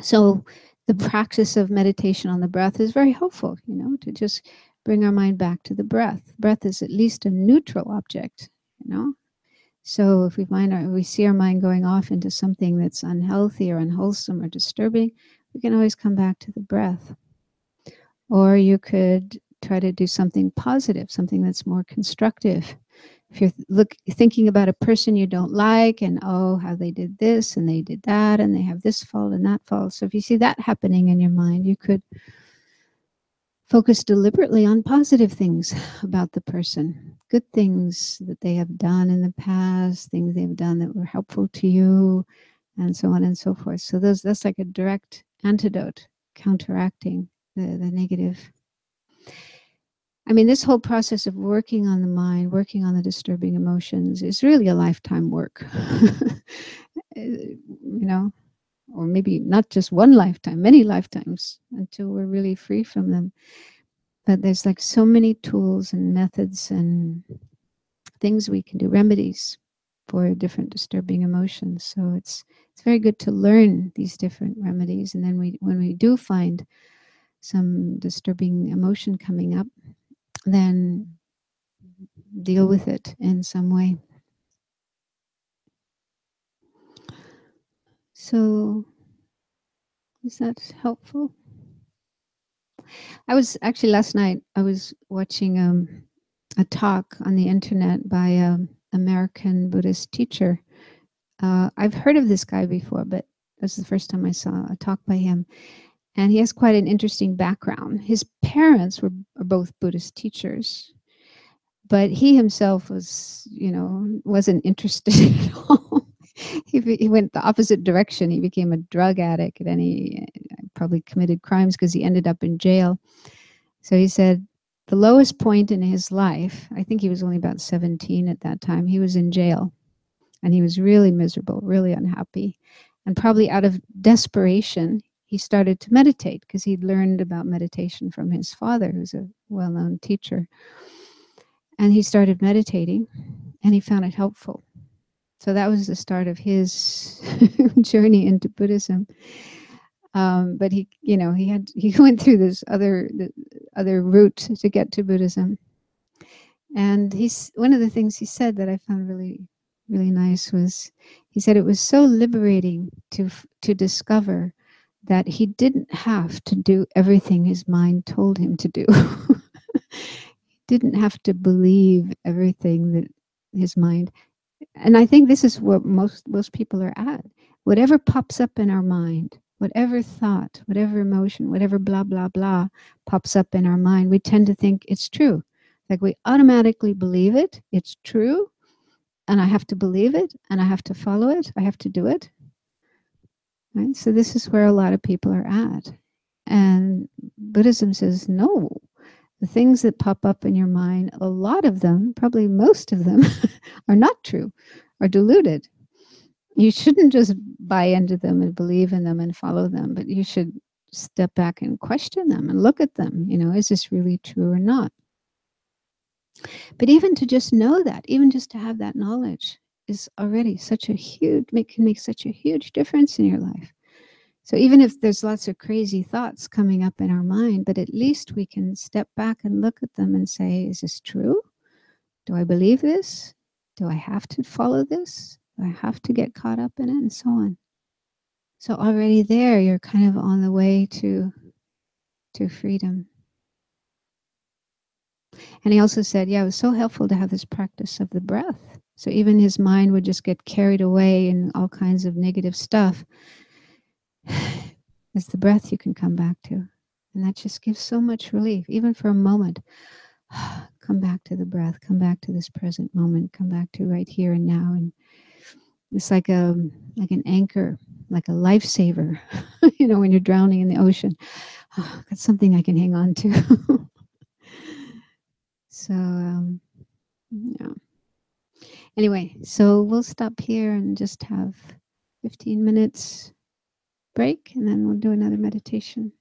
[SPEAKER 2] So the practice of meditation on the breath is very helpful, to just bring our mind back to the breath. Breath is at least a neutral object, So if we see our mind going off into something that's unhealthy or unwholesome or disturbing, we can always come back to the breath. Or you could try to do something positive, something that's more constructive. If you're thinking about a person you don't like, and how they did this and they did that and they have this fault and that fault. So if you see that happening in your mind, you could focus deliberately on positive things about the person, good things that they have done in the past, things they've done that were helpful to you, and so on and so forth. So that's like a direct antidote, counteracting the negative. I mean, this whole process of working on the mind, working on the disturbing emotions is really a lifetime work, or maybe not just one lifetime, many lifetimes, until we're really free from them. But there's like so many tools and methods and things we can do, remedies for different disturbing emotions. So it's very good to learn these different remedies. And then when we do find some disturbing emotion coming up, then deal with it in some way. So is that helpful? I was actually last night, I was watching a talk on the internet by an American Buddhist teacher. I've heard of this guy before, but this is the first time I saw a talk by him. And he has quite an interesting background. His parents are both Buddhist teachers, but he himself was, wasn't interested at all. He went the opposite direction. He became a drug addict, and he probably committed crimes because he ended up in jail. So he said the lowest point in his life, I think he was only about 17 at that time, he was in jail. And he was really miserable, really unhappy. And probably out of desperation, he started to meditate, because he'd learned about meditation from his father, who's a well-known teacher. And he started meditating, and he found it helpful. So that was the start of his journey into Buddhism. But he went through this other route to get to Buddhism. And one of the things he said that I found really, really nice was, he said it was so liberating to discover that he didn't have to do everything his mind told him to do. He didn't have to believe everything that his mind. And I think this is what most people are at. Whatever pops up in our mind, whatever thought, whatever emotion, whatever blah, blah, blah pops up in our mind, we tend to think it's true. Like we automatically believe it. It's true. And I have to believe it. And I have to follow it. I have to do it. Right? So this is where a lot of people are at. And Buddhism says, no. The things that pop up in your mind, a lot of them, probably most of them, are not true, are deluded. You shouldn't just buy into them and believe in them and follow them, but you should step back and question them and look at them. Is this really true or not? But even to just know that, even just to have that knowledge is already can make such a huge difference in your life. So even if there's lots of crazy thoughts coming up in our mind, but at least we can step back and look at them and say, is this true? Do I believe this? Do I have to follow this? Do I have to get caught up in it? And so on. So already there, you're kind of on the way to freedom. And he also said, it was so helpful to have this practice of the breath. So even his mind would just get carried away in all kinds of negative stuff. It's the breath you can come back to. And that just gives so much relief, even for a moment. Come back to the breath, come back to this present moment, come back to right here and now. And it's like an anchor, like a lifesaver, when you're drowning in the ocean. That's something I can hang on to. So, yeah. Anyway, so we'll stop here and just have 15 minutes break, and then we'll do another meditation.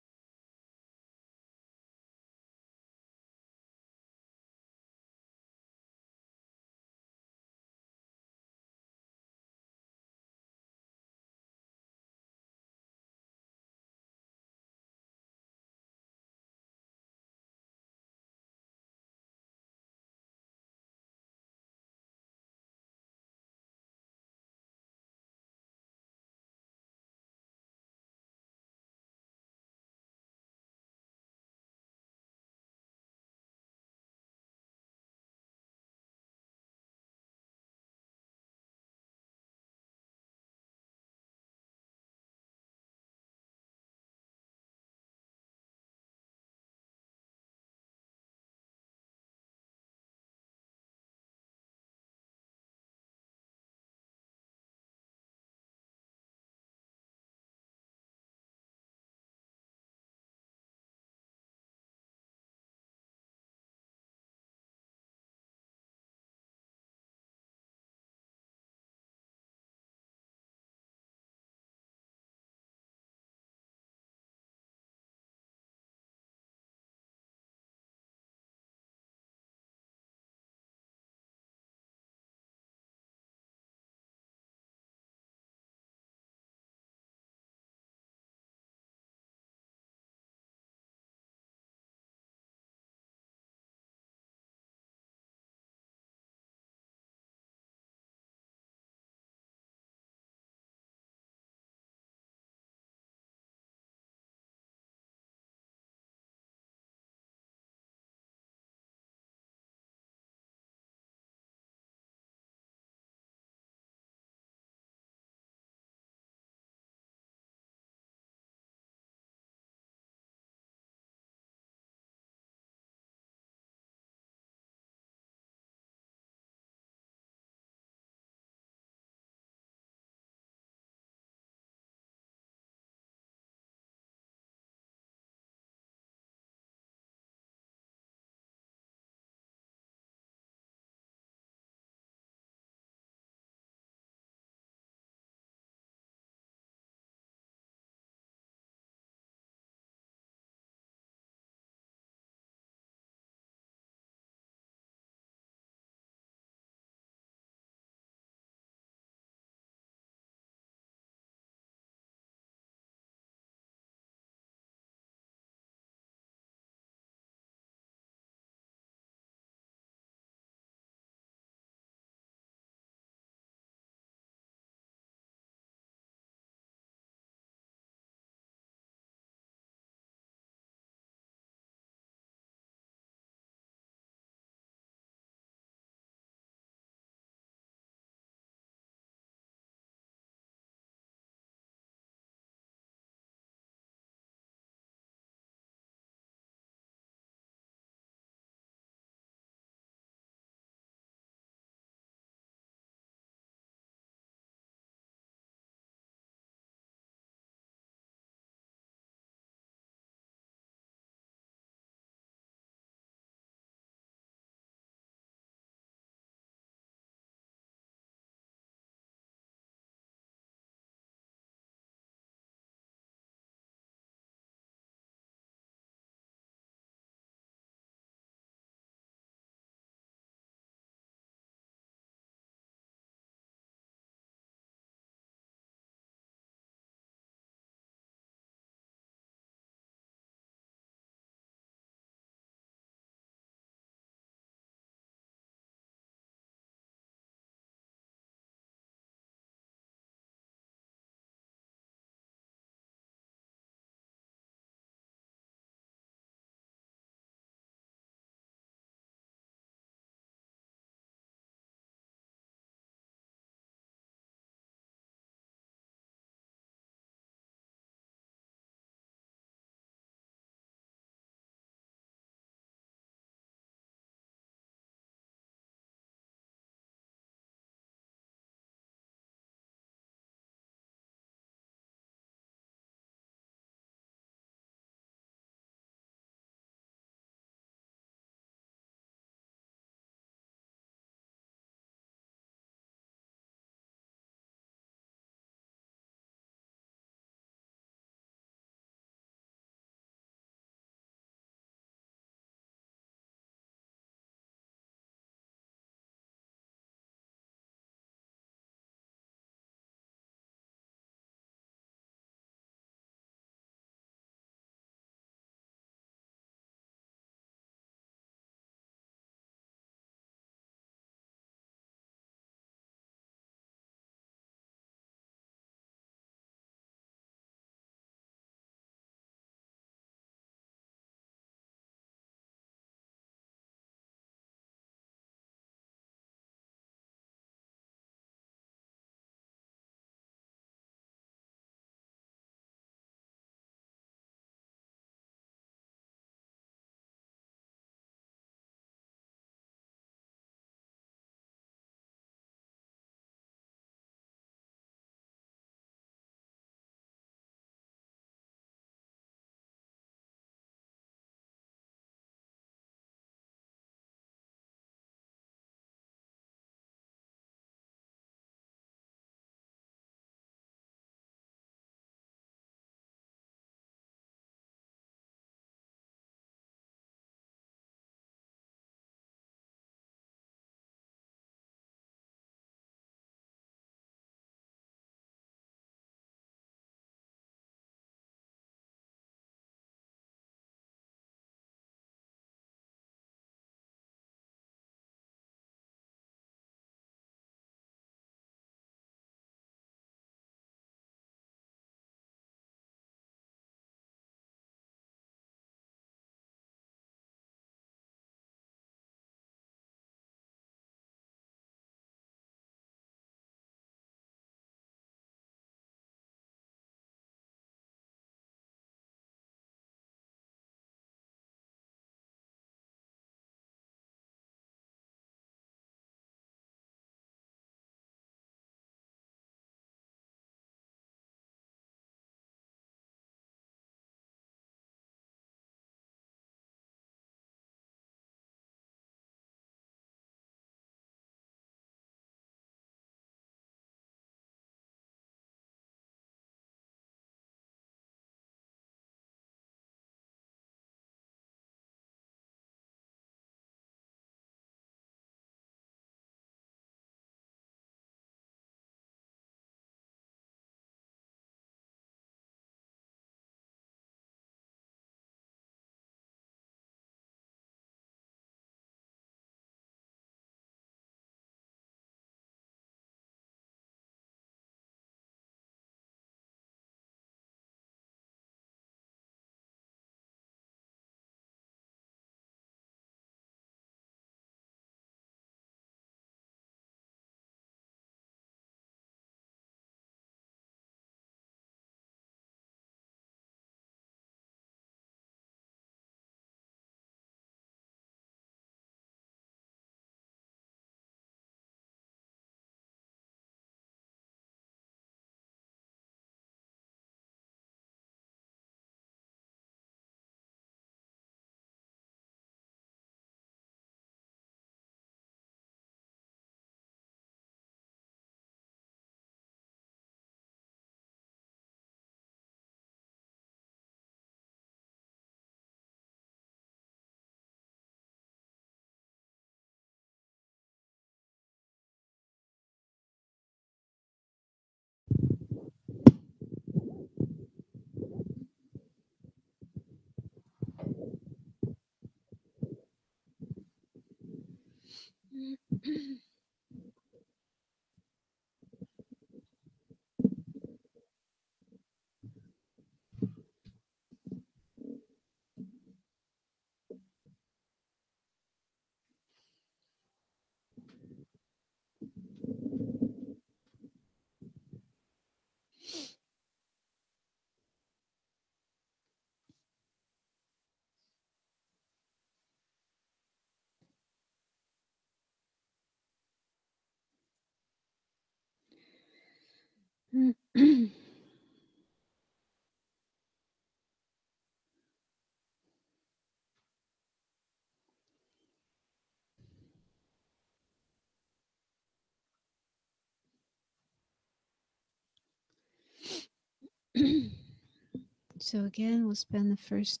[SPEAKER 2] So again, we'll spend the first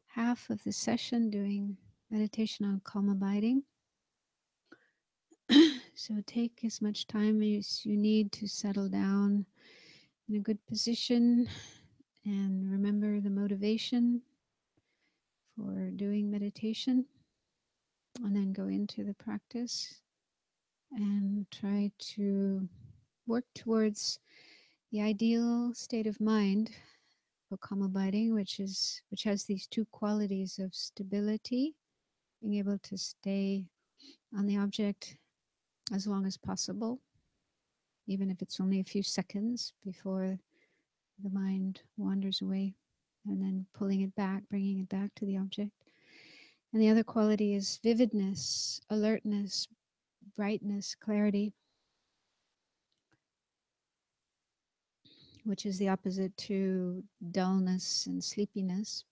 [SPEAKER 2] half of the session doing meditation on calm abiding. So take as much time as you need to settle down in a good position and remember the motivation for doing meditation, and then go into the practice and try to work towards the ideal state of mind for calm abiding, which has these two qualities of stability, being able to stay on the object as long as possible, even if it's only a few seconds before the mind wanders away, and then pulling it back, bringing it back to the object. And the other quality is vividness, alertness, brightness, clarity, which is the opposite to dullness and sleepiness.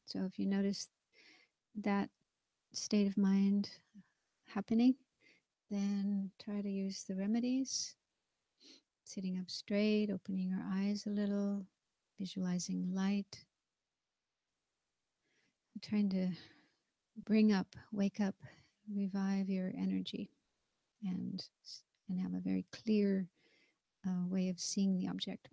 [SPEAKER 2] So if you notice that state of mind happening, then try to use the remedies, sitting up straight, opening your eyes a little, visualizing light, trying to bring up, wake up, revive your energy, and have a very clear way of seeing the object.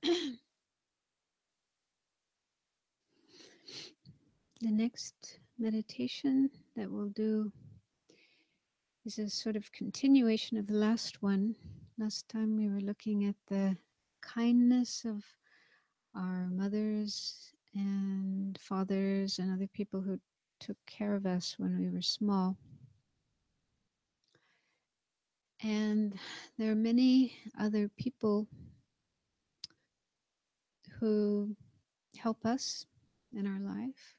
[SPEAKER 2] The next meditation that we'll do is a sort of continuation of the last one. Last time we were looking at the kindness of our mothers and fathers and other people who took care of us when we were small. And there are many other people who help us in our life,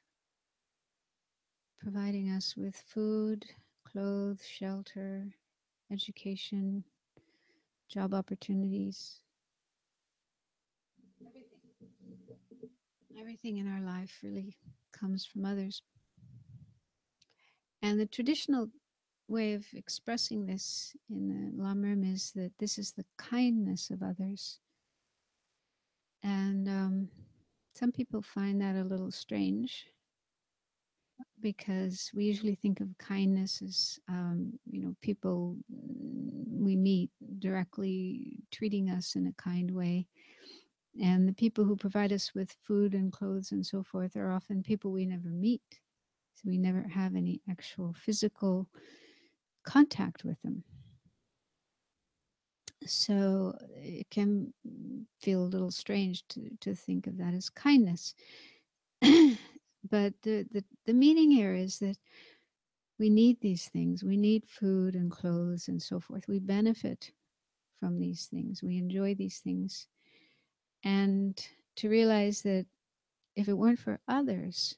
[SPEAKER 2] providing us with food, clothes, shelter, education, job opportunities, everything in our life really comes from others. And the traditional way of expressing this in the Lam Rim is that this is the kindness of others. And some people find that a little strange, because we usually think of kindness as, people we meet directly treating us in a kind way. And the people who provide us with food and clothes and so forth are often people we never meet. So we never have any actual physical contact with them. So it can feel a little strange to think of that as kindness. But the meaning here is that we need these things. We need food and clothes and so forth. We benefit from these things. We enjoy these things. And to realize that if it weren't for others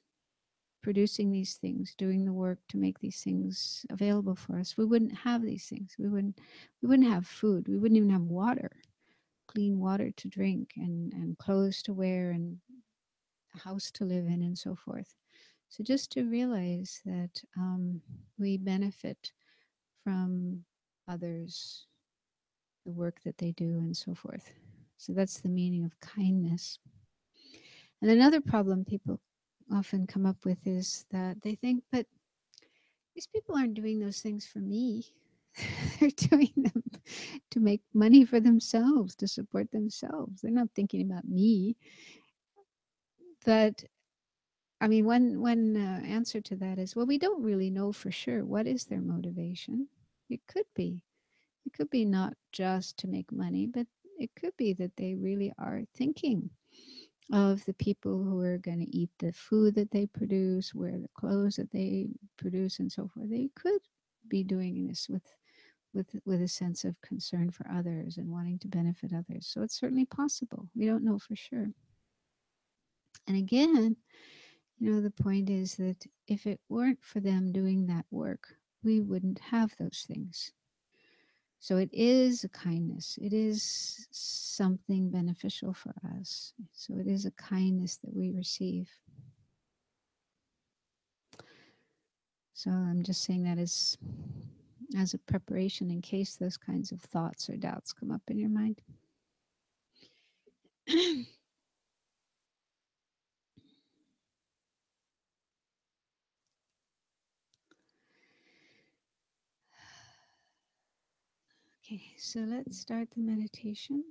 [SPEAKER 2] producing these things, doing the work to make these things available for us, we wouldn't have these things. We wouldn't have food. We wouldn't even have water, clean water to drink, and clothes to wear, and a house to live in, and so forth. So just to realize that we benefit from others, the work that they do, and so forth. So that's the meaning of kindness. And another problem people often come up with is that they think, but these people aren't doing those things for me. They're doing them to make money for themselves, to support themselves. They're not thinking about me. But I mean, one answer to that is, well, we don't really know for sure. What is their motivation? It could be not just to make money, but it could be that they really are thinking of the people who are going to eat the food that they produce, wear the clothes that they produce, and so forth. They could be doing this with a sense of concern for others and wanting to benefit others. So it's certainly possible. We don't know for sure. And again, the point is that if it weren't for them doing that work, we wouldn't have those things. So it is a kindness. It is something beneficial for us. So it is a kindness that we receive. So I'm just saying that as a preparation in case those kinds of thoughts or doubts come up in your mind. Okay, so let's start the meditation.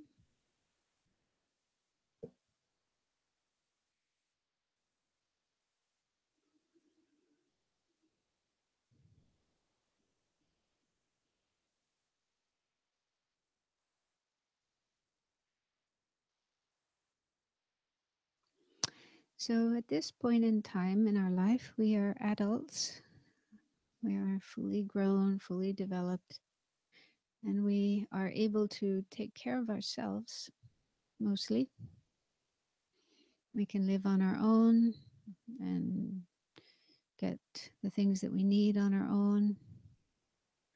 [SPEAKER 2] So at this point in time in our life, we are adults. We are fully grown, fully developed, and we are able to take care of ourselves, mostly. We can live on our own and get the things that we need on our own.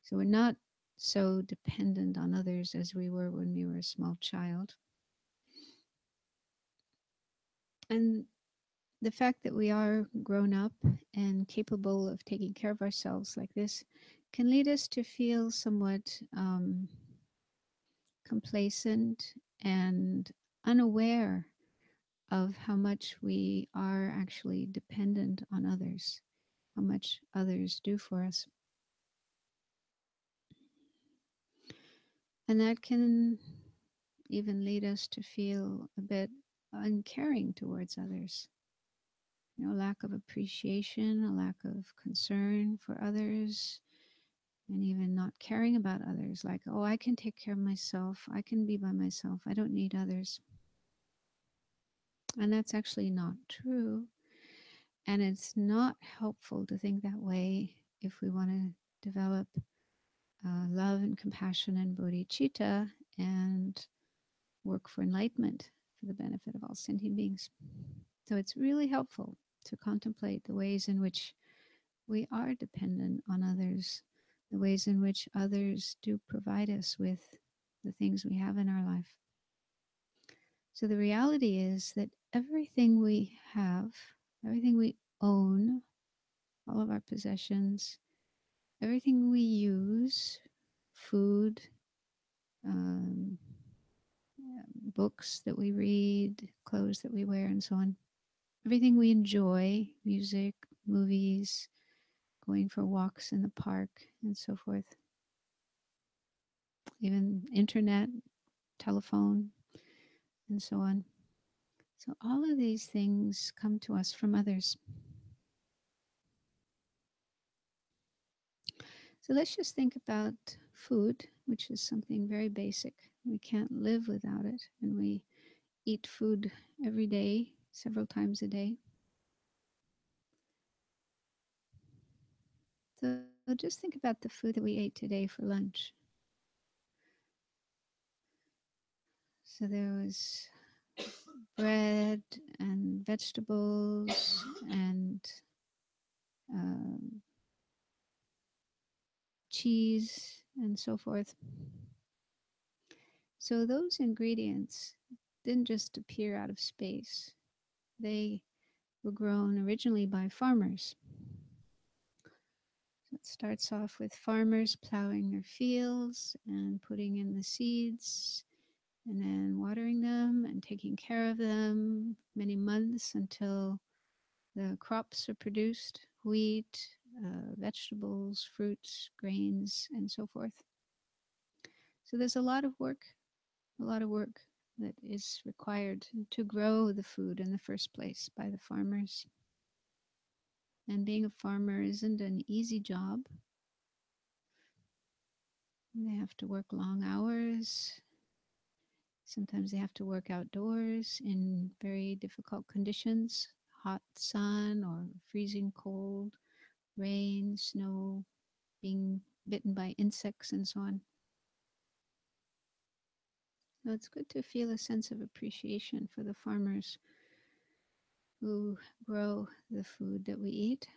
[SPEAKER 2] So we're not so dependent on others as we were when we were a small child. And the fact that we are grown up and capable of taking care of ourselves like this can lead us to feel somewhat complacent and unaware of how much we are actually dependent on others, how much others do for us. And that can even lead us to feel a bit uncaring towards others. Lack of appreciation, a lack of concern for others, and even not caring about others. Like, oh, I can take care of myself. I can be by myself. I don't need others. And that's actually not true. And it's not helpful to think that way if we want to develop love and compassion and bodhicitta and work for enlightenment for the benefit of all sentient beings. So it's really helpful to contemplate the ways in which we are dependent on others, the ways in which others do provide us with the things we have in our life. So the reality is that everything we have, everything we own, all of our possessions, everything we use, food, books that we read, clothes that we wear, and so on, everything we enjoy, music, movies, going for walks in the park, and so forth, even internet, telephone, and so on. So all of these things come to us from others. So let's just think about food, which is something very basic. We can't live without it, and we eat food every day, several times a day. So just think about the food that we ate today for lunch. So there was bread and vegetables and cheese and so forth. So those ingredients didn't just appear out of space. They were grown originally by farmers. So it starts off with farmers plowing their fields and putting in the seeds and then watering them and taking care of them many months until the crops are produced, wheat, vegetables, fruits, grains, and so forth. So there's a lot of work that is required to grow the food in the first place by the farmers. And being a farmer isn't an easy job. They have to work long hours. Sometimes they have to work outdoors in very difficult conditions, hot sun or freezing cold, rain, snow, being bitten by insects and so on. So it's good to feel a sense of appreciation for the farmers who grow the food that we eat.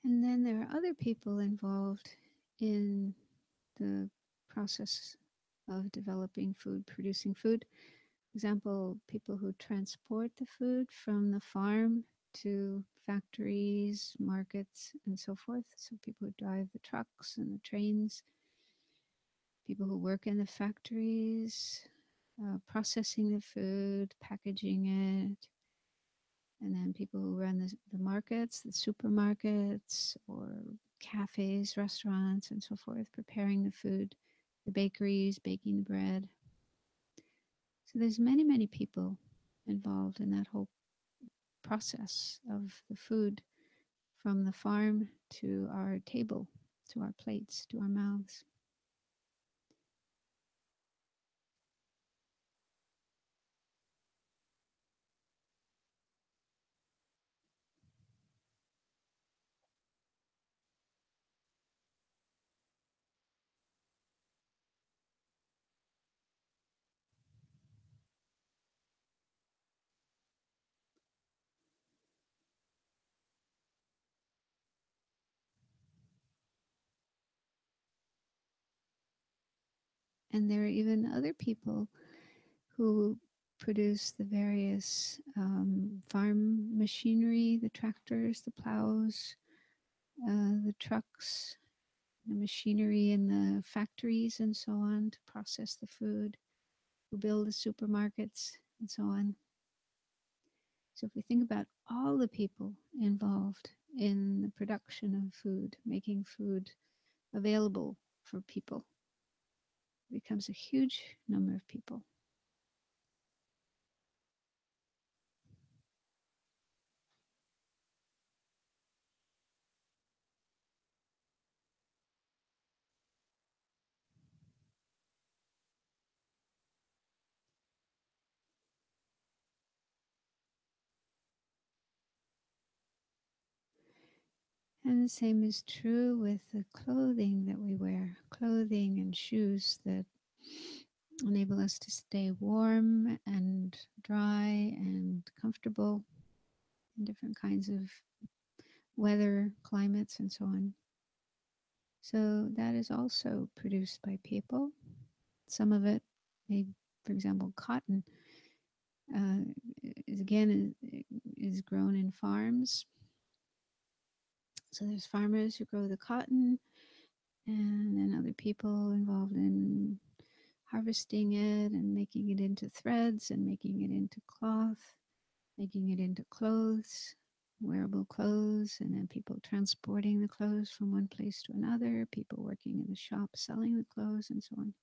[SPEAKER 2] And then there are other people involved in the process of developing food, producing food. For example, people who transport the food from the farm to factories, markets, and so forth. So people who drive the trucks and the trains, people who work in the factories, processing the food, packaging it, and then people who run the markets, the supermarkets, or cafes, restaurants, and so forth, preparing the food, the bakeries, baking the bread. So there's many, many people involved in that whole process of the food from the farm to our table, to our plates, to our mouths. And there are even other people who produce the various farm machinery, the tractors, the plows, the trucks, the machinery in the factories and so on to process the food, who build the supermarkets and so on. So if we think about all the people involved in the production of food, making food available for people, it becomes a huge number of people. And the same is true with the clothing that we wear, clothing and shoes that enable us to stay warm and dry and comfortable in different kinds of weather, climates, and so on. So that is also produced by people. Some of it, for example, cotton, is grown in farms. So there's farmers who grow the cotton, and then other people involved in harvesting it and making it into threads and making it into cloth, making it into clothes, wearable clothes, and then people transporting the clothes from one place to another, people working in the shop selling the clothes, and so on.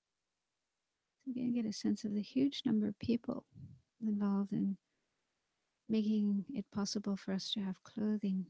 [SPEAKER 2] So you can get a sense of the huge number of people involved in making it possible for us to have clothing.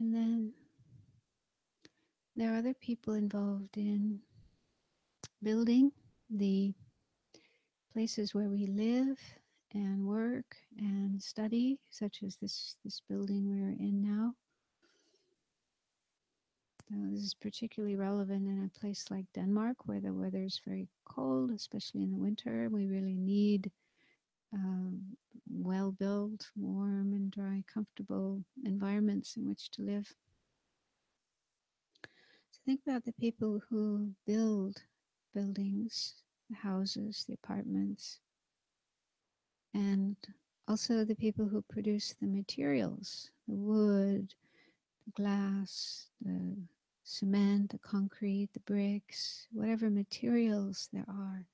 [SPEAKER 2] And then there are other people involved in building the places where we live and work and study, such as this building we're in now. So this is particularly relevant in a place like Denmark, where the weather is very cold, especially in the winter. We really need well-built, warm and dry, comfortable environments in which to live. So think about the people who build buildings, the houses, the apartments, and also the people who produce the materials, the wood, the glass, the cement, the concrete, the bricks, whatever materials there are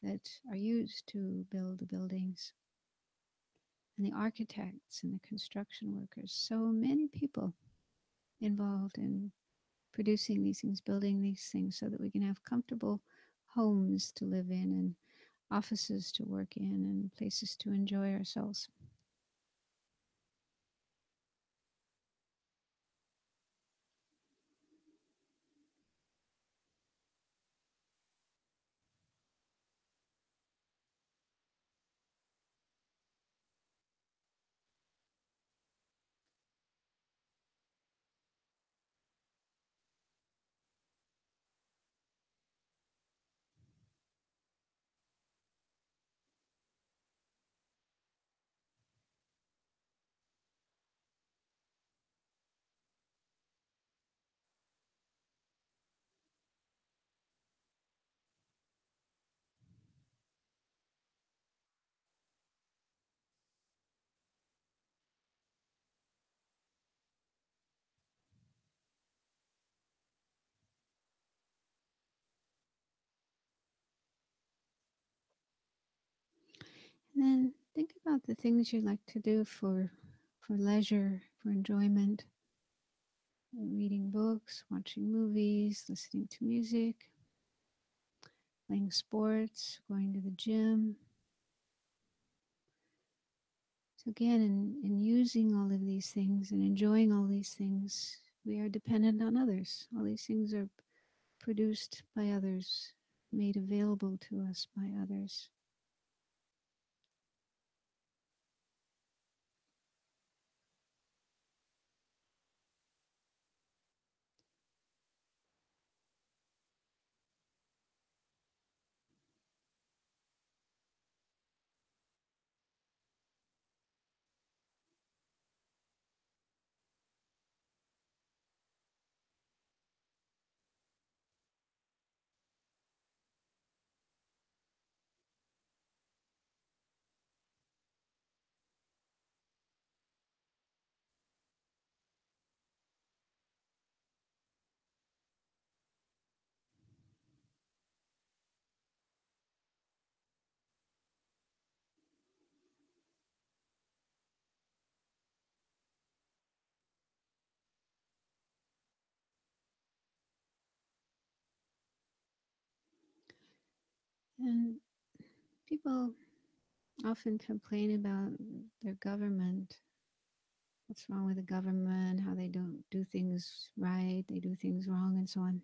[SPEAKER 2] that are used to build the buildings. And the architects and the construction workers, so many people involved in producing these things, building these things so that we can have comfortable homes to live in and offices to work in and places to enjoy ourselves. about the things you like to do for leisure, for enjoyment. Reading books, watching movies, listening to music, playing sports, going to the gym. So again, in using all of these things and enjoying all these things, we are dependent on others. All these things are produced by others, made available to us by others. And people often complain about their government. What's wrong with the government, how they don't do things right, they do things wrong, and so on.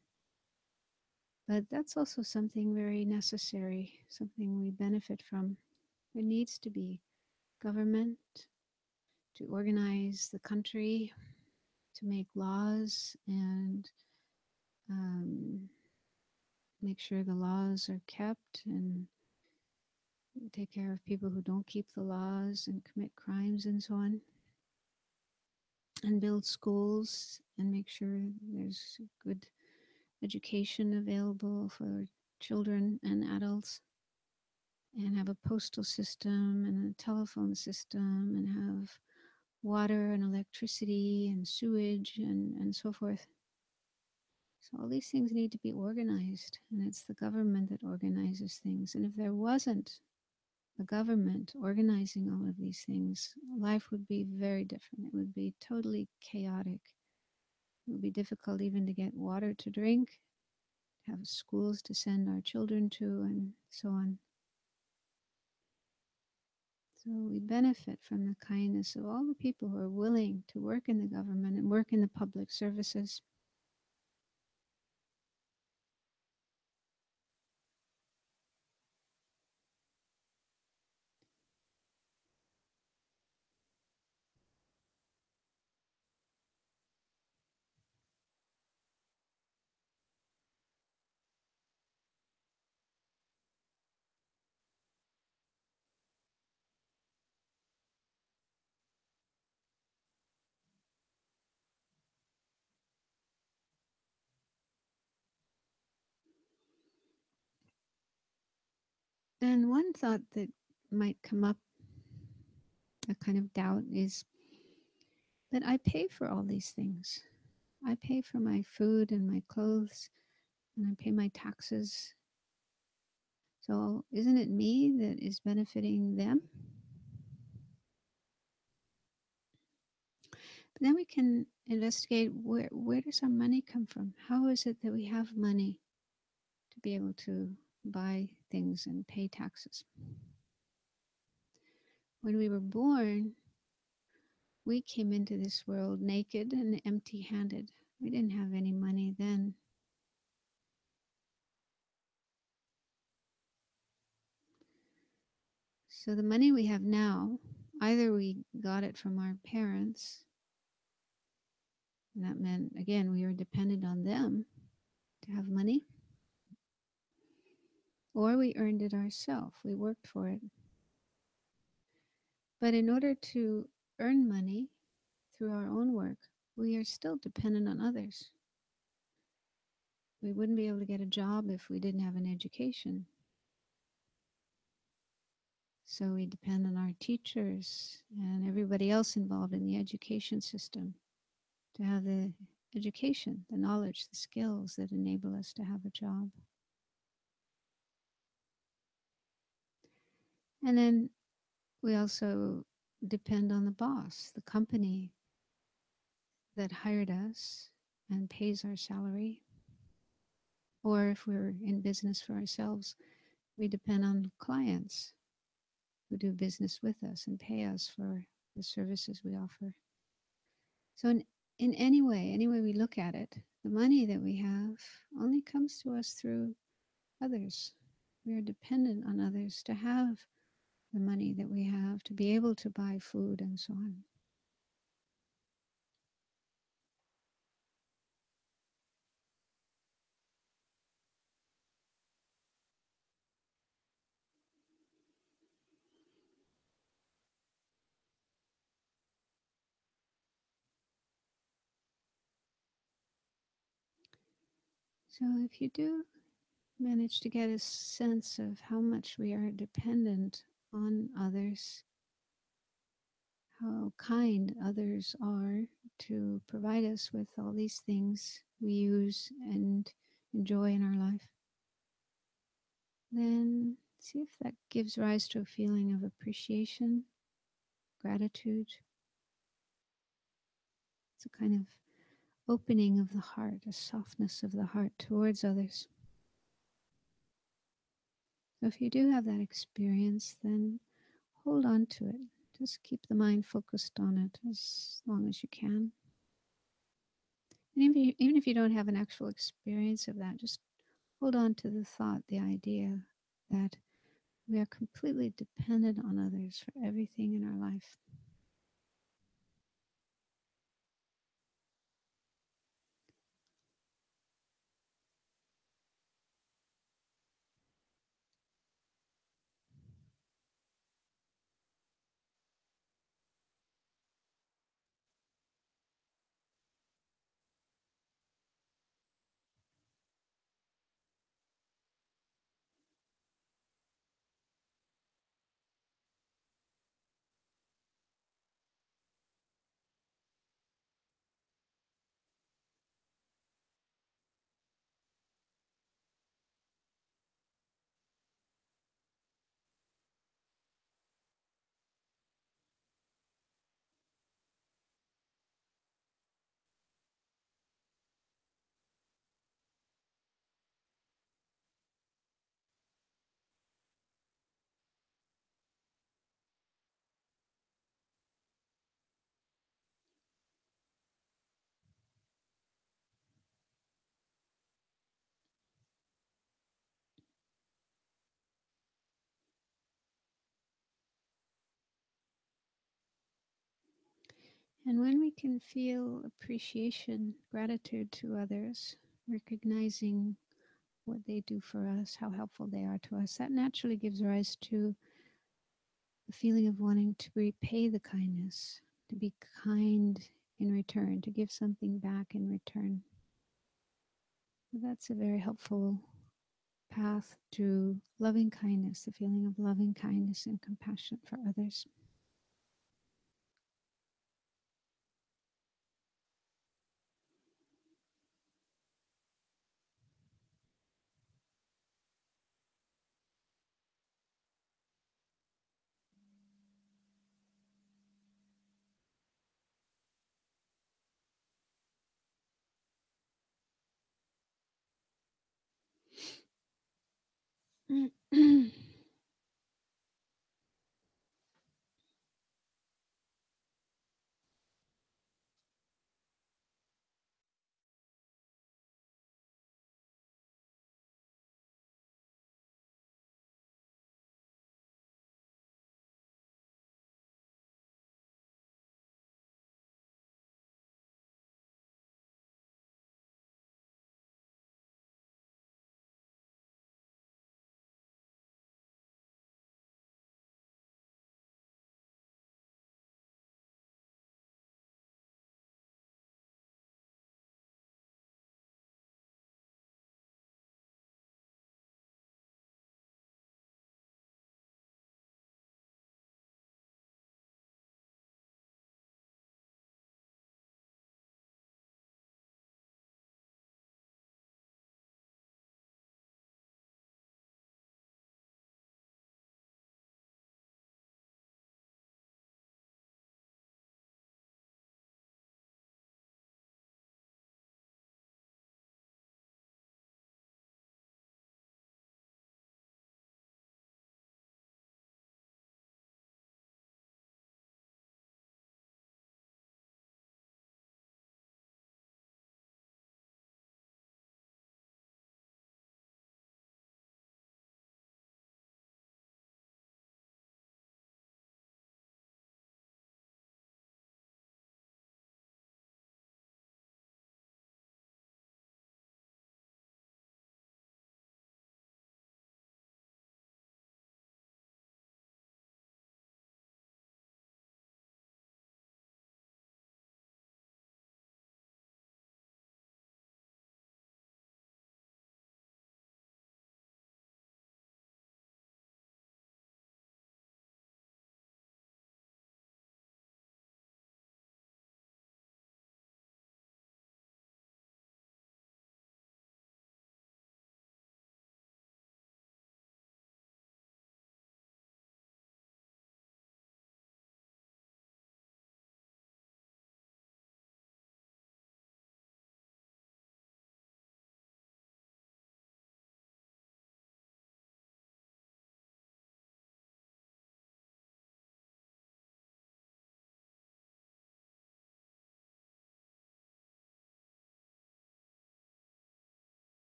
[SPEAKER 2] But that's also something very necessary, something we benefit from. There needs to be government to organize the country, to make laws and make sure the laws are kept and take care of people who don't keep the laws and commit crimes and so on. And build schools and make sure there's good education available for children and adults. And have a postal system and a telephone system and have water and electricity and sewage and so forth. So all these things need to be organized, and it's the government that organizes things. And if there wasn't a government organizing all of these things, life would be very different. It would be totally chaotic. It would be difficult even to get water to drink, have schools to send our children to, and so on. So we benefit from the kindness of all the people who are willing to work in the government and work in the public services. And one thought that might come up, a kind of doubt, is that I pay for all these things. I pay for my food and my clothes, and I pay my taxes. So isn't it me that is benefiting them? But then we can investigate where does our money come from? How is it that we have money to be able to buy things and pay taxes? When we were born, we came into this world naked and empty-handed. We didn't have any money then. So the money we have now, either we got it from our parents, and that meant, again, we were dependent on them to have money, or we earned it ourselves. We worked for it. But in order to earn money through our own work, we are still dependent on others. We wouldn't be able to get a job if we didn't have an education. So we depend on our teachers and everybody else involved in the education system to have the education, the knowledge, the skills that enable us to have a job. And then We also depend on the boss, the company that hired us and pays our salary. Or if we're in business for ourselves, we depend on clients who do business with us and pay us for the services we offer. So in any way we look at it, the money that we have only comes to us through others. We are dependent on others to have the money that we have, to be able to buy food and so on. So if you do manage to get a sense of how much we are dependent on others, how kind others are to provide us with all these things we use and enjoy in our life, then see if that gives rise to a feeling of appreciation, gratitude. It's a kind of opening of the heart, a softness of the heart towards others. So if you do have that experience, then hold on to it. Just keep the mind focused on it as long as you can. And even if you don't have an actual experience of that, just hold on to the thought, the idea that we are completely dependent on others for everything in our life. And when we can feel appreciation, gratitude to others, recognizing what they do for us, how helpful they are to us, that naturally gives rise to the feeling of wanting to repay the kindness, to be kind in return, to give something back in return. That's a very helpful path to loving kindness, the feeling of loving kindness and compassion for others.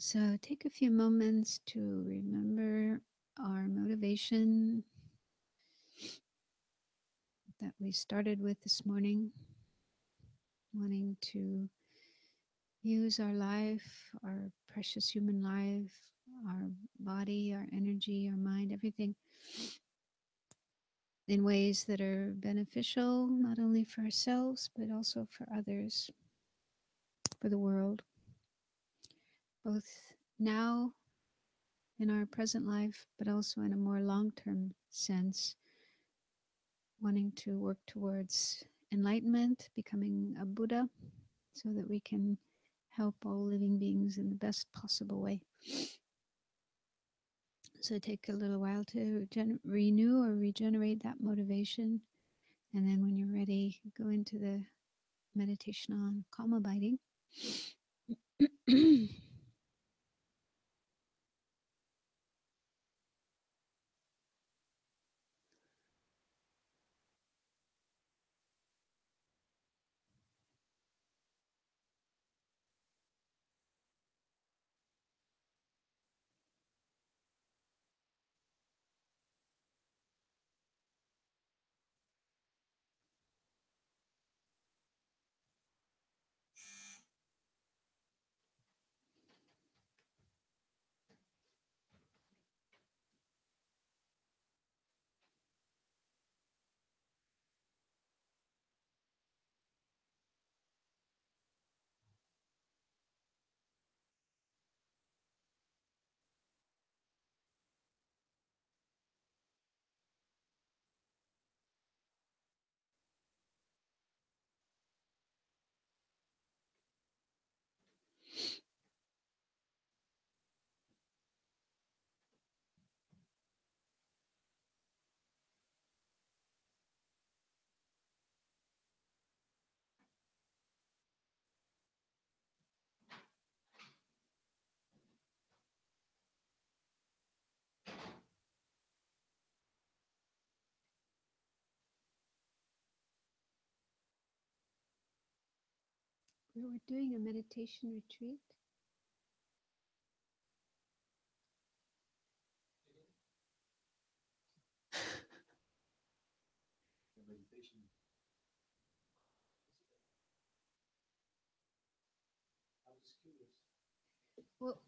[SPEAKER 2] So take a few moments to remember our motivation that we started with this morning, wanting to use our life, our precious human life, our body, our energy, our mind, everything in ways that are beneficial, not only for ourselves, but also for others, for the world, both now in our present life, but also in a more long-term sense, wanting to work towards enlightenment, becoming a Buddha, so that we can help all living beings in the best possible way. So take a little while to renew or regenerate that motivation. And then when you're ready, go into the meditation on calm abiding. We're doing a meditation retreat.
[SPEAKER 5] Meditation. I'm just curious.
[SPEAKER 2] Well,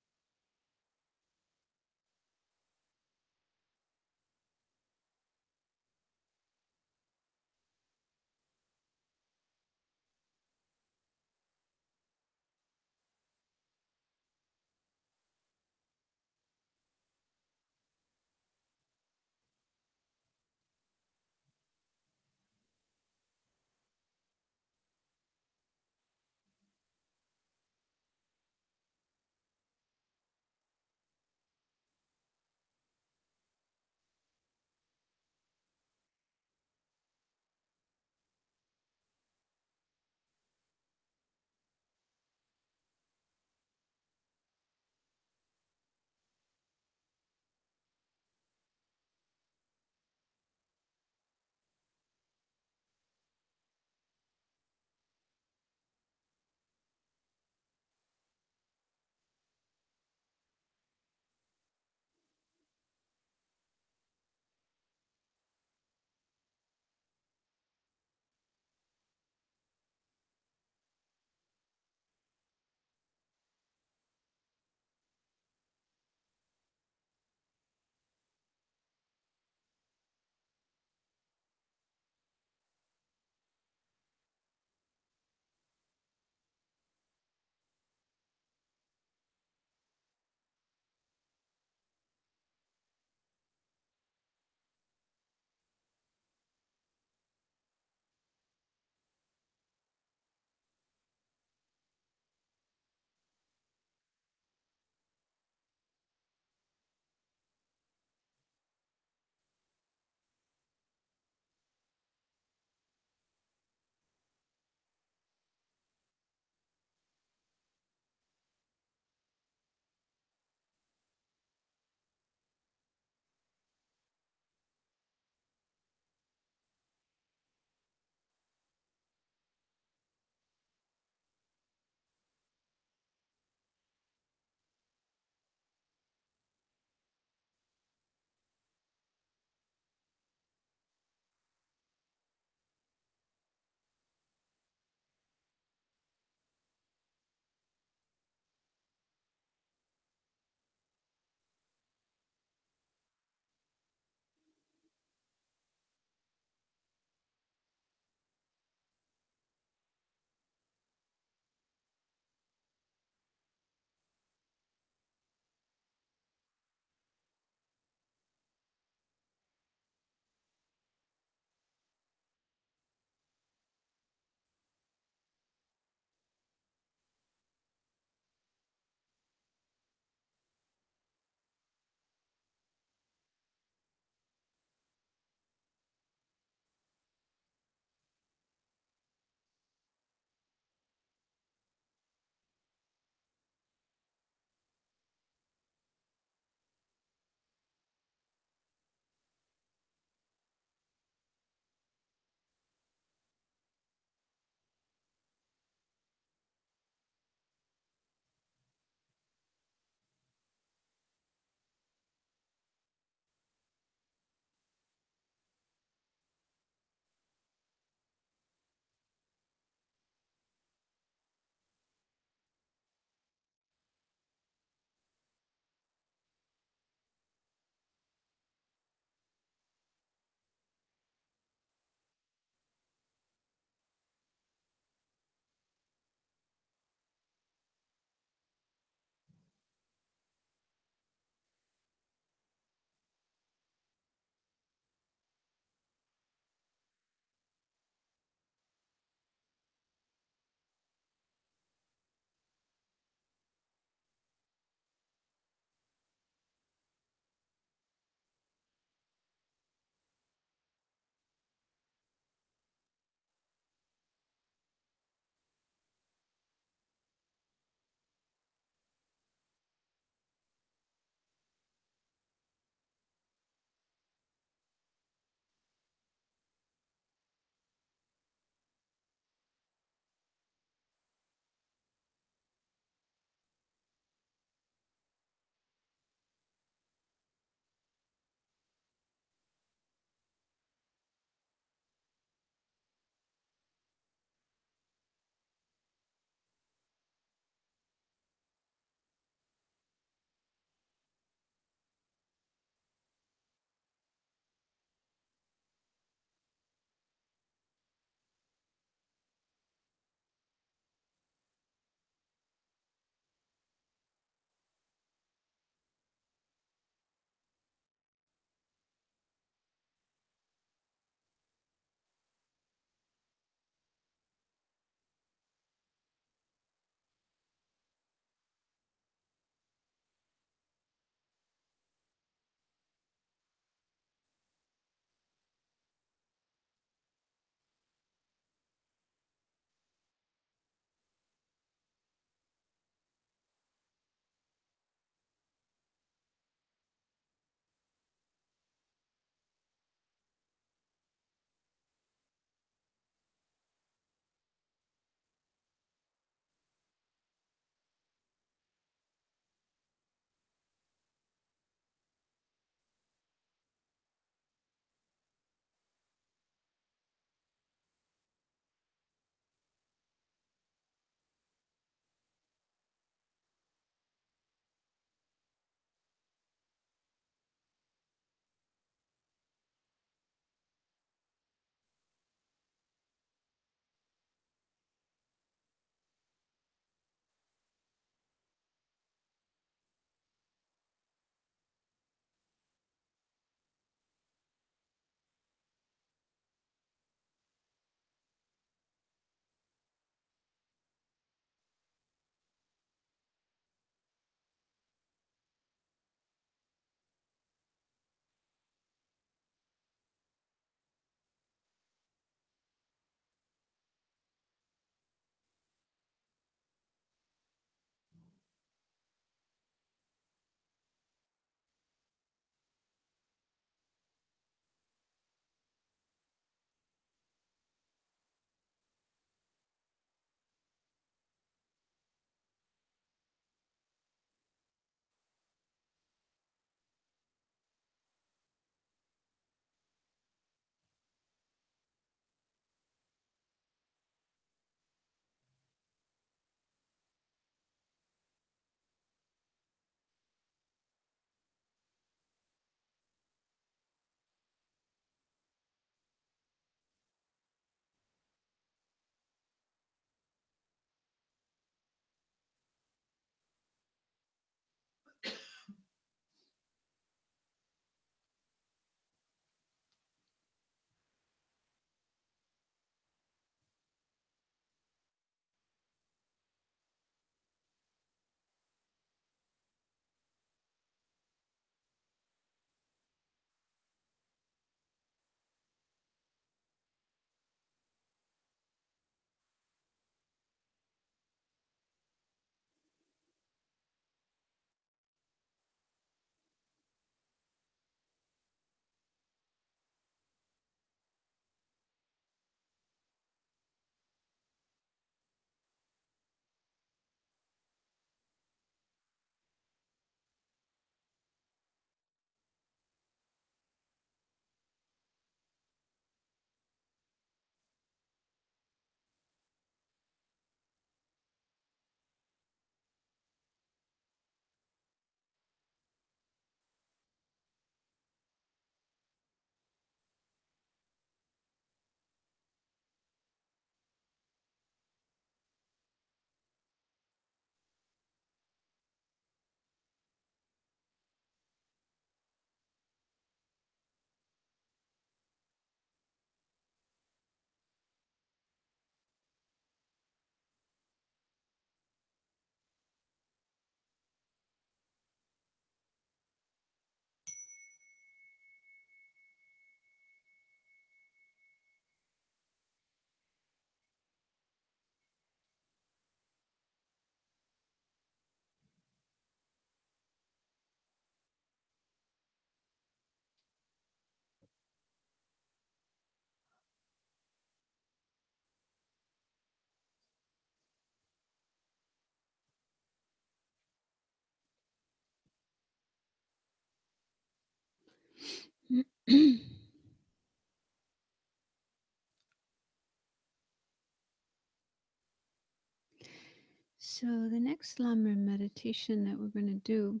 [SPEAKER 2] So the next Lam Rim meditation that we're going to do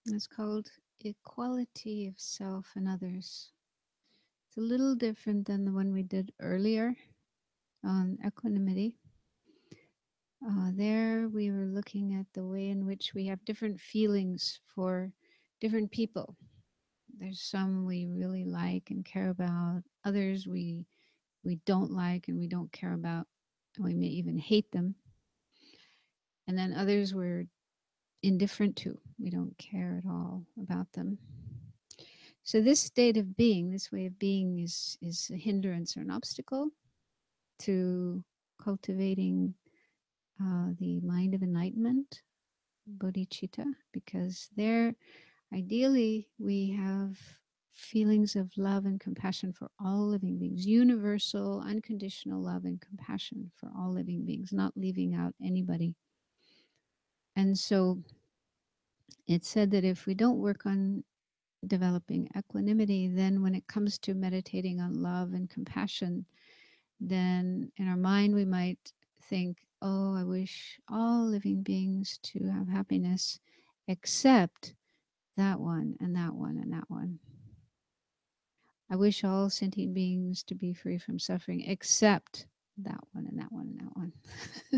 [SPEAKER 2] is called Equality of Self and Others. It's a little different than the one we did earlier on equanimity. There we were looking at the way in which we have different feelings for different people. There's some we really like and care about, others we don't like and we don't care about, and we may even hate them. And then others we're indifferent to. We don't care at all about them. So this state of being, this way of being is a hindrance or an obstacle to cultivating the mind of enlightenment, bodhicitta, because there, ideally, we have feelings of love and compassion for all living beings, universal, unconditional love and compassion for all living beings, not leaving out anybody. And so it's said that if we don't work on developing equanimity, then when it comes to meditating on love and compassion, then in our mind we might think, oh, I wish all living beings to have happiness except that one and that one and that one. I wish all sentient beings to be free from suffering except that one and that one and that one.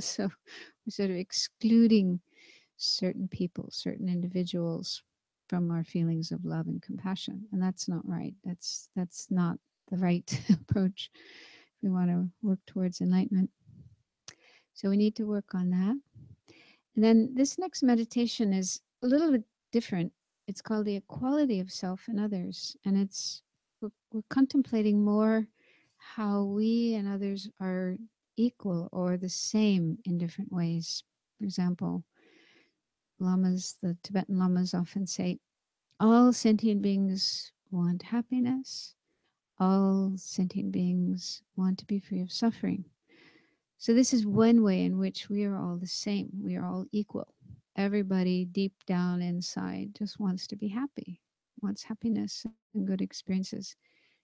[SPEAKER 2] So we're sort of excluding certain people, certain individuals from our feelings of love and compassion. And that's not right. That's not the right approach if we want to work towards enlightenment. So we need to work on that. And then this next meditation is a little bit different. It's called the equality of self and others. And we're contemplating more how we and others are equal or the same in different ways. For example, lamas, the Tibetan lamas often say, all sentient beings want happiness. All sentient beings want to be free of suffering. So this is one way in which we are all the same. We are all equal. Everybody deep down inside just wants to be happy, wants happiness and good experiences.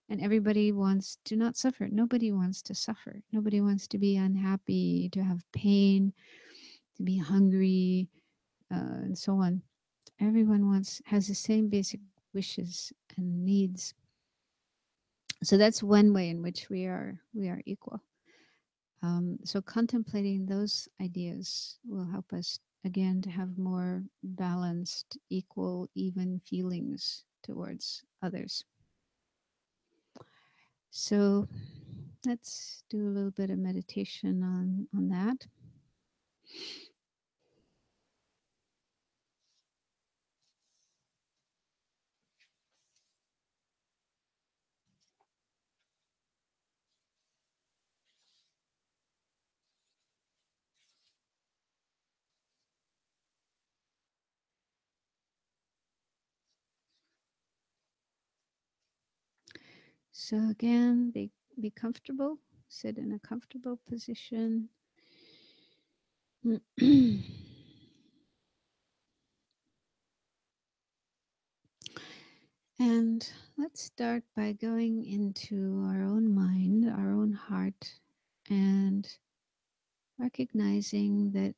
[SPEAKER 2] And everybody wants to not suffer. Nobody wants to suffer. Nobody wants to be unhappy, to have pain, to be hungry, and so on. Everyone has the same basic wishes and needs. So that's one way in which we are equal. So contemplating those ideas will help us again to have more balanced, equal, even feelings towards others. So let's do a little bit of meditation on that. So again, be comfortable. Sit in a comfortable position. And let's start by going into our own mind, our own heart, and recognizing that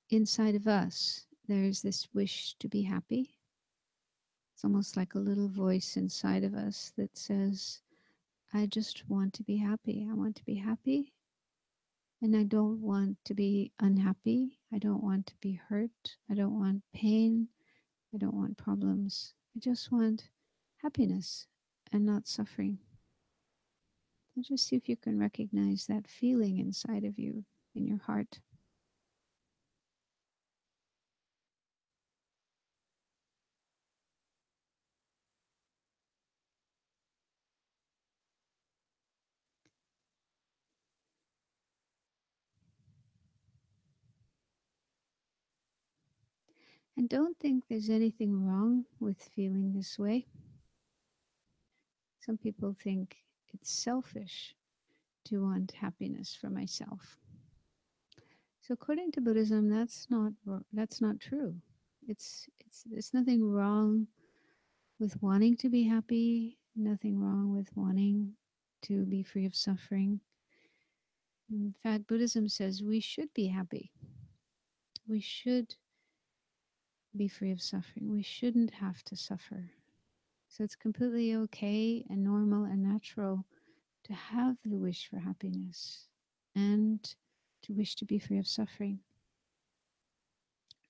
[SPEAKER 2] inside of us, there's this wish to be happy. It's almost like a little voice inside of us that says, I just want to be happy. I want to be happy. And I don't want to be unhappy. I don't want to be hurt. I don't want pain. I don't want problems. I just want happiness and not suffering. And just see if you can recognize that feeling inside of you, in your heart. And don't think there's anything wrong with feeling this way. Some people think it's selfish to want happiness for myself. So according to Buddhism, that's not true. It's there's nothing wrong with wanting to be happy. nothing wrong with wanting to be free of suffering. In fact, Buddhism says we should be happy. We should be free of suffering. We shouldn't have to suffer. So it's completely okay and normal and natural to have the wish for happiness and to wish to be free of suffering.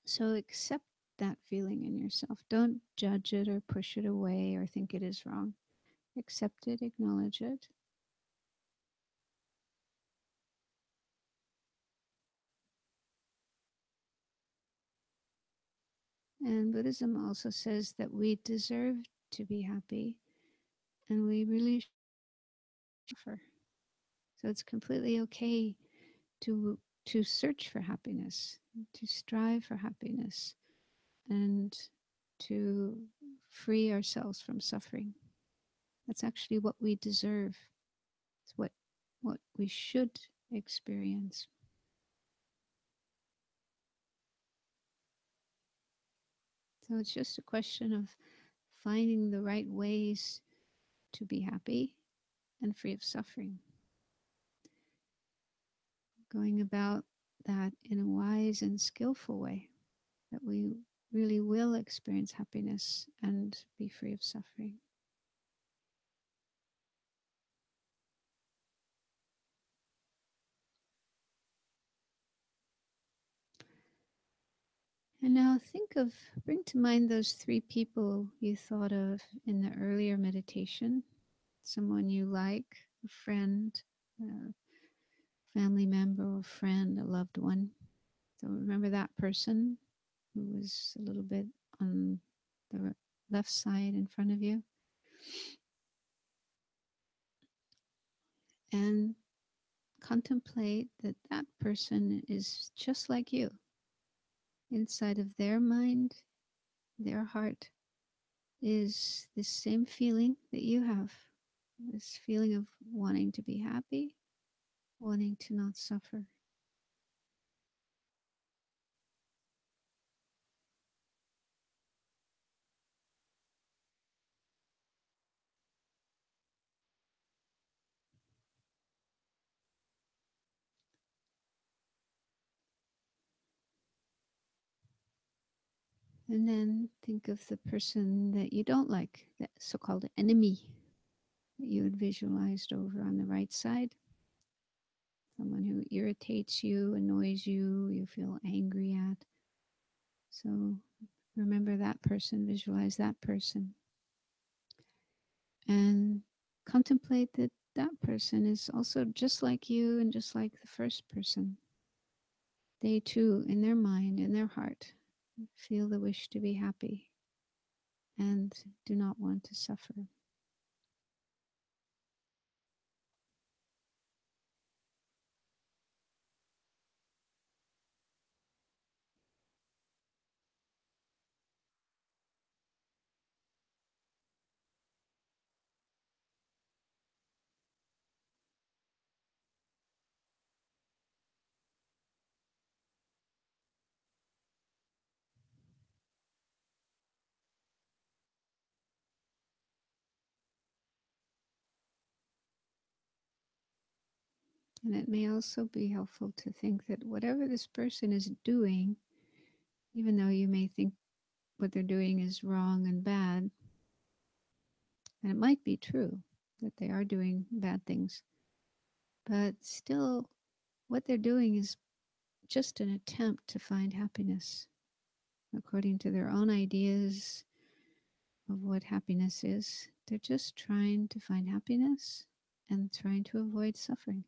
[SPEAKER 2] So accept that feeling in yourself. Don't judge it or push it away or think it is wrong. Accept it, acknowledge it. And Buddhism also says that we deserve to be happy and we really should suffer. So it's completely okay to search for happiness, to strive for happiness, and to free ourselves from suffering. That's actually what we deserve. It's what we should experience. So it's just a question of finding the right ways to be happy and free of suffering. Going about that in a wise and skillful way, that we really will experience happiness and be free of suffering. And now bring to mind those three people you thought of in the earlier meditation. Someone you like, a friend, a family member or friend, a loved one. So remember that person who was a little bit on the left side in front of you. And contemplate that that person is just like you. Inside of their mind, their heart is this same feeling that you have. This feeling of wanting to be happy, wanting to not suffer. And then think of the person that you don't like, that so-called enemy that you had visualized over on the right side. Someone who irritates you, annoys you, you feel angry at. So remember that person, visualize that person. And contemplate that that person is also just like you and just like the first person. They too, in their mind, in their heart, feel the wish to be happy and do not want to suffer. And it may also be helpful to think that whatever this person is doing, even though you may think what they're doing is wrong and bad, and it might be true that they are doing bad things, but still what they're doing is just an attempt to find happiness according to their own ideas of what happiness is. They're just trying to find happiness and trying to avoid suffering.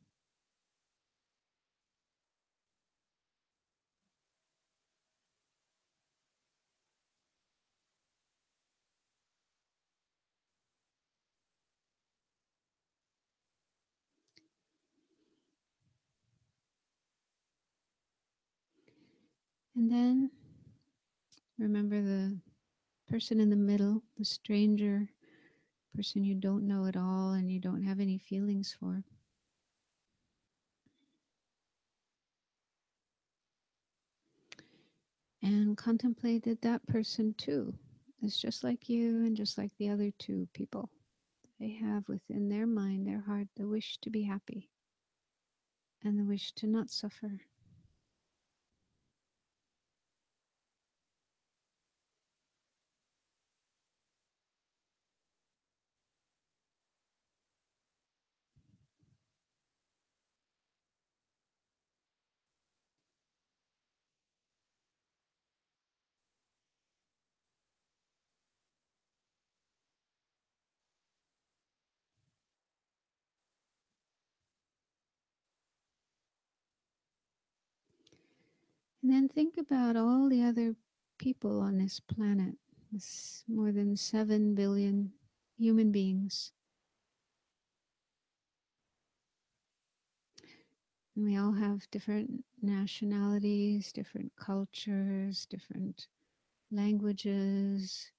[SPEAKER 2] And then remember the person in the middle, the stranger, person you don't know at all and you don't have any feelings for. And contemplate that that person too is just like you and just like the other two people. they have within their mind, their heart, the wish to be happy and the wish to not suffer. And then think about all the other people on this planet. This more than 7 billion human beings. And we all have different nationalities, different cultures, different languages,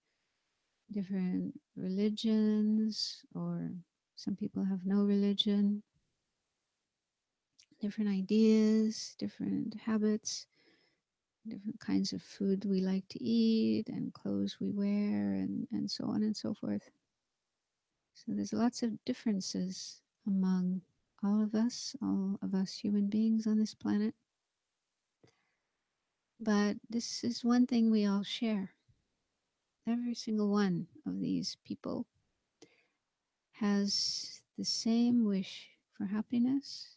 [SPEAKER 2] different religions, or some people have no religion, different ideas, different habits, different kinds of food we like to eat and clothes we wear, and so on and so forth. So there's lots of differences among all of us human beings on this planet. But this is one thing we all share. Every single one of these people has the same wish for happiness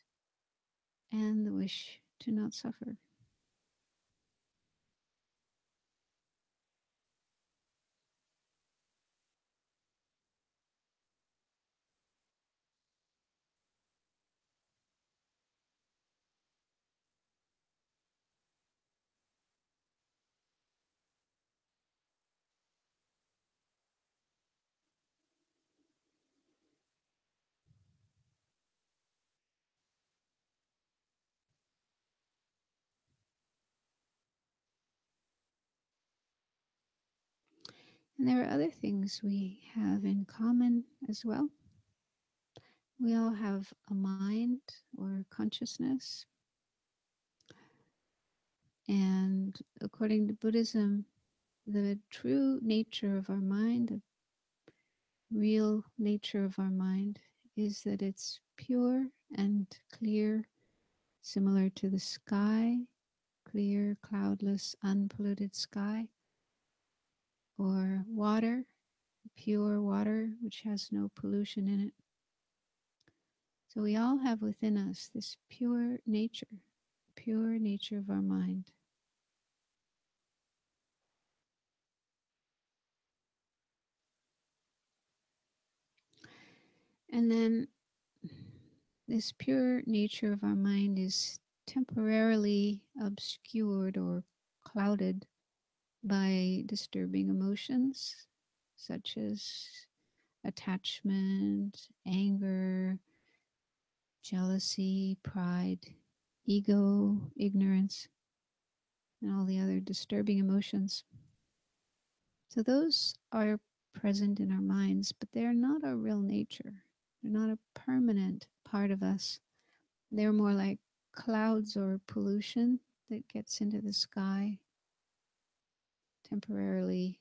[SPEAKER 2] and the wish to not suffer. And there are other things we have in common as well. We all have a mind or consciousness. And according to Buddhism, the true nature of our mind, the real nature of our mind, is that it's pure and clear, similar to the sky, clear, cloudless, unpolluted sky, or water, pure water, which has no pollution in it. So we all have within us this pure nature of our mind. And then this pure nature of our mind is temporarily obscured or clouded by disturbing emotions such as attachment, anger, jealousy, pride, ego, ignorance, and all the other disturbing emotions. So those are present in our minds, but they're not our real nature. They're not a permanent part of us. They're more like clouds or pollution that gets into the sky, temporarily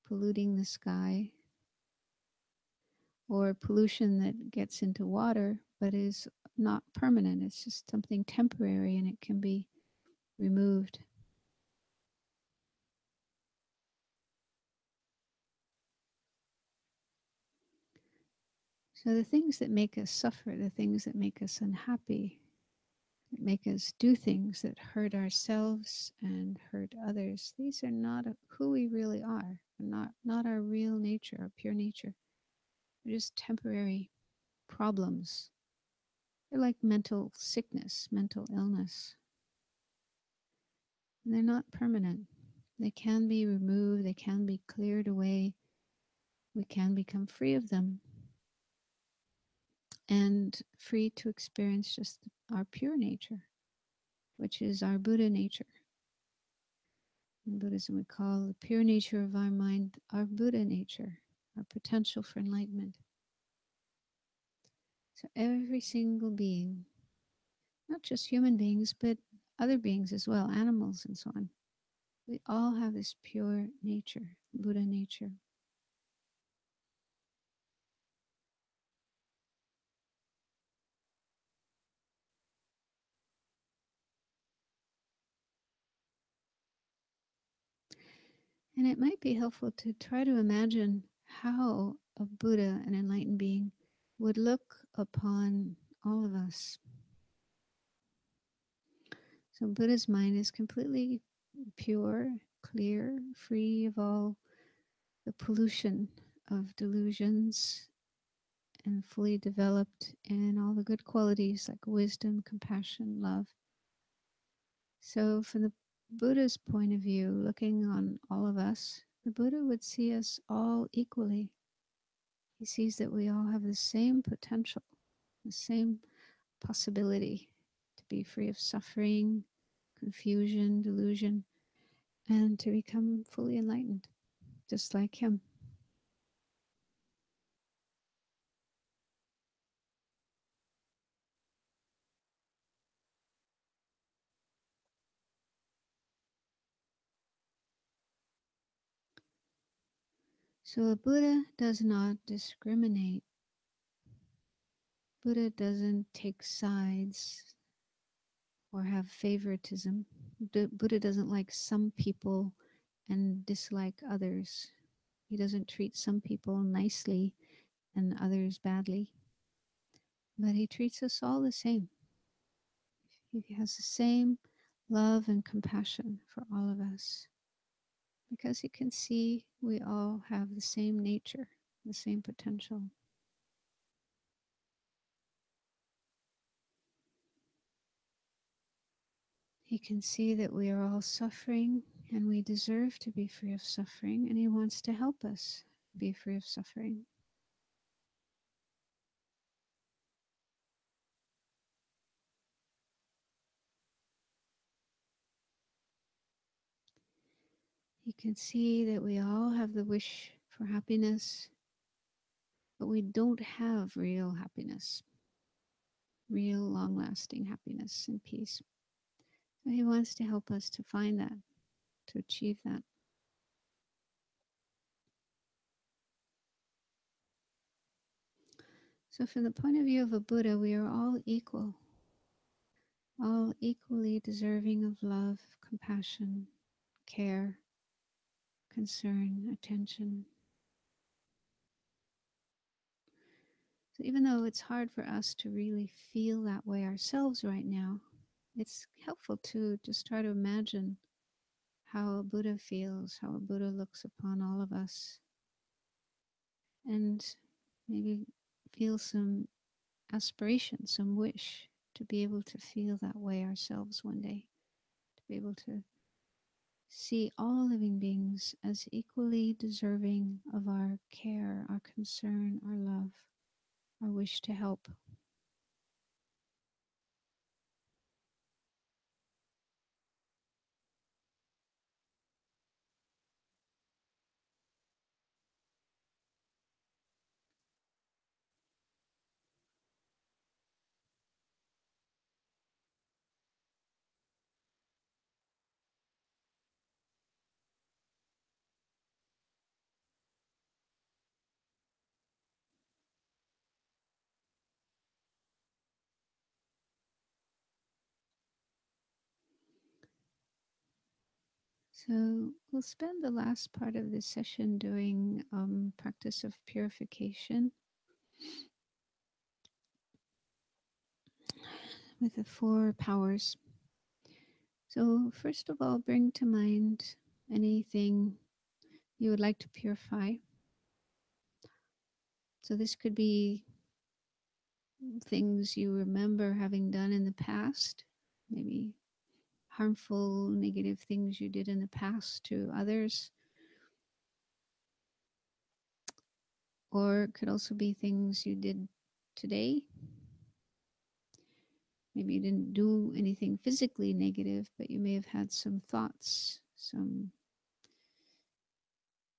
[SPEAKER 2] polluting the sky, or pollution that gets into water but is not permanent. It's just something temporary and it can be removed. So the things that make us suffer, the things that make us unhappy, that make us do things that hurt ourselves and hurt others, these are not who we really are, not our real nature, our pure nature. They're just temporary problems. They're like mental sickness, mental illness. And they're not permanent. They can be removed, they can be cleared away. We can become free of them and free to experience just our pure nature, which is our Buddha nature. In Buddhism, we call the pure nature of our mind our Buddha nature, our potential for enlightenment. So every single being, not just human beings, but other beings as well, animals and so on, we all have this pure nature, Buddha nature. And it might be helpful to try to imagine how a Buddha, an enlightened being, would look upon all of us. So Buddha's mind is completely pure, clear, free of all the pollution of delusions, and fully developed in all the good qualities like wisdom, compassion, love. So from the Buddha's point of view, looking on all of us, the Buddha would see us all equally. He sees that we all have the same potential, the same possibility to be free of suffering, confusion, delusion, and to become fully enlightened, just like him. So a Buddha does not discriminate. Buddha doesn't take sides or have favoritism. Buddha doesn't like some people and dislike others. He doesn't treat some people nicely and others badly. But he treats us all the same. He has the same love and compassion for all of us because he can see we all have the same nature, the same potential. He can see that we are all suffering and we deserve to be free of suffering, and he wants to help us be free of suffering. He can see that we all have the wish for happiness, but we don't have real happiness, real long-lasting happiness and peace. So he wants to help us to find that, to achieve that. So from the point of view of a Buddha, we are all equal, all equally deserving of love, compassion, care, concern, attention. So even though it's hard for us to really feel that way ourselves right now, it's helpful to just try to imagine how a Buddha feels, how a Buddha looks upon all of us, and maybe feel some aspiration, some wish to be able to feel that way ourselves one day, to be able to see all living beings as equally deserving of our care, our concern, our love, our wish to help. So we'll spend the last part of this session doing practice of purification with the 4 powers. So first of all, bring to mind anything you would like to purify. So this could be things you remember having done in the past, maybe harmful, negative things you did in the past to others. Or it could also be things you did today. Maybe you didn't do anything physically negative, but you may have had some thoughts, some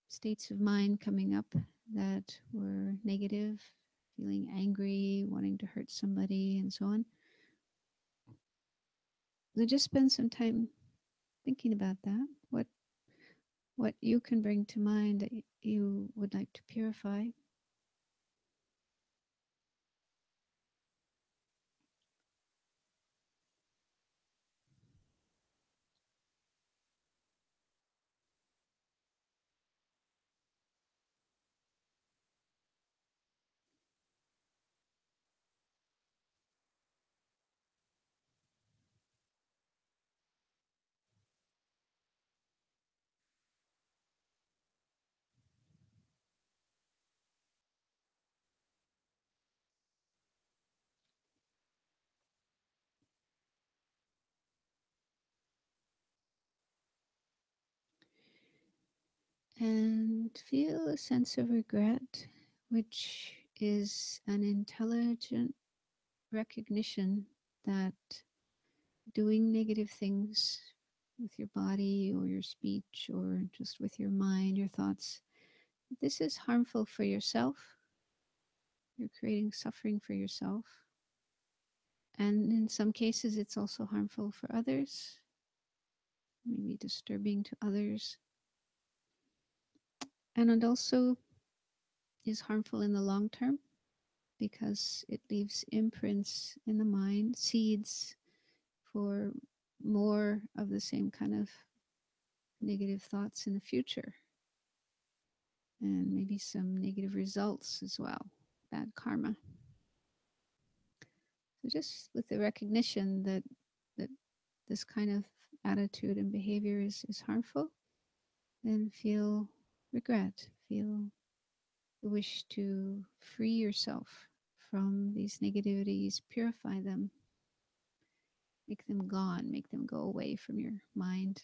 [SPEAKER 2] states of mind coming up that were negative, feeling angry, wanting to hurt somebody, and so on. So just spend some time thinking about that. What you can bring to mind that you would like to purify. And feel a sense of regret, which is an intelligent recognition that doing negative things with your body or your speech or just with your mind, your thoughts, this is harmful for yourself. You're creating suffering for yourself. And in some cases, it's also harmful for others, maybe disturbing to others. And it also is harmful in the long term because it leaves imprints in the mind, seeds for more of the same kind of negative thoughts in the future. And maybe some negative results as well, bad karma. So just with the recognition that this kind of attitude and behavior is harmful, then feel regret, feel the wish to free yourself from these negativities, purify them, make them gone, make them go away from your mind.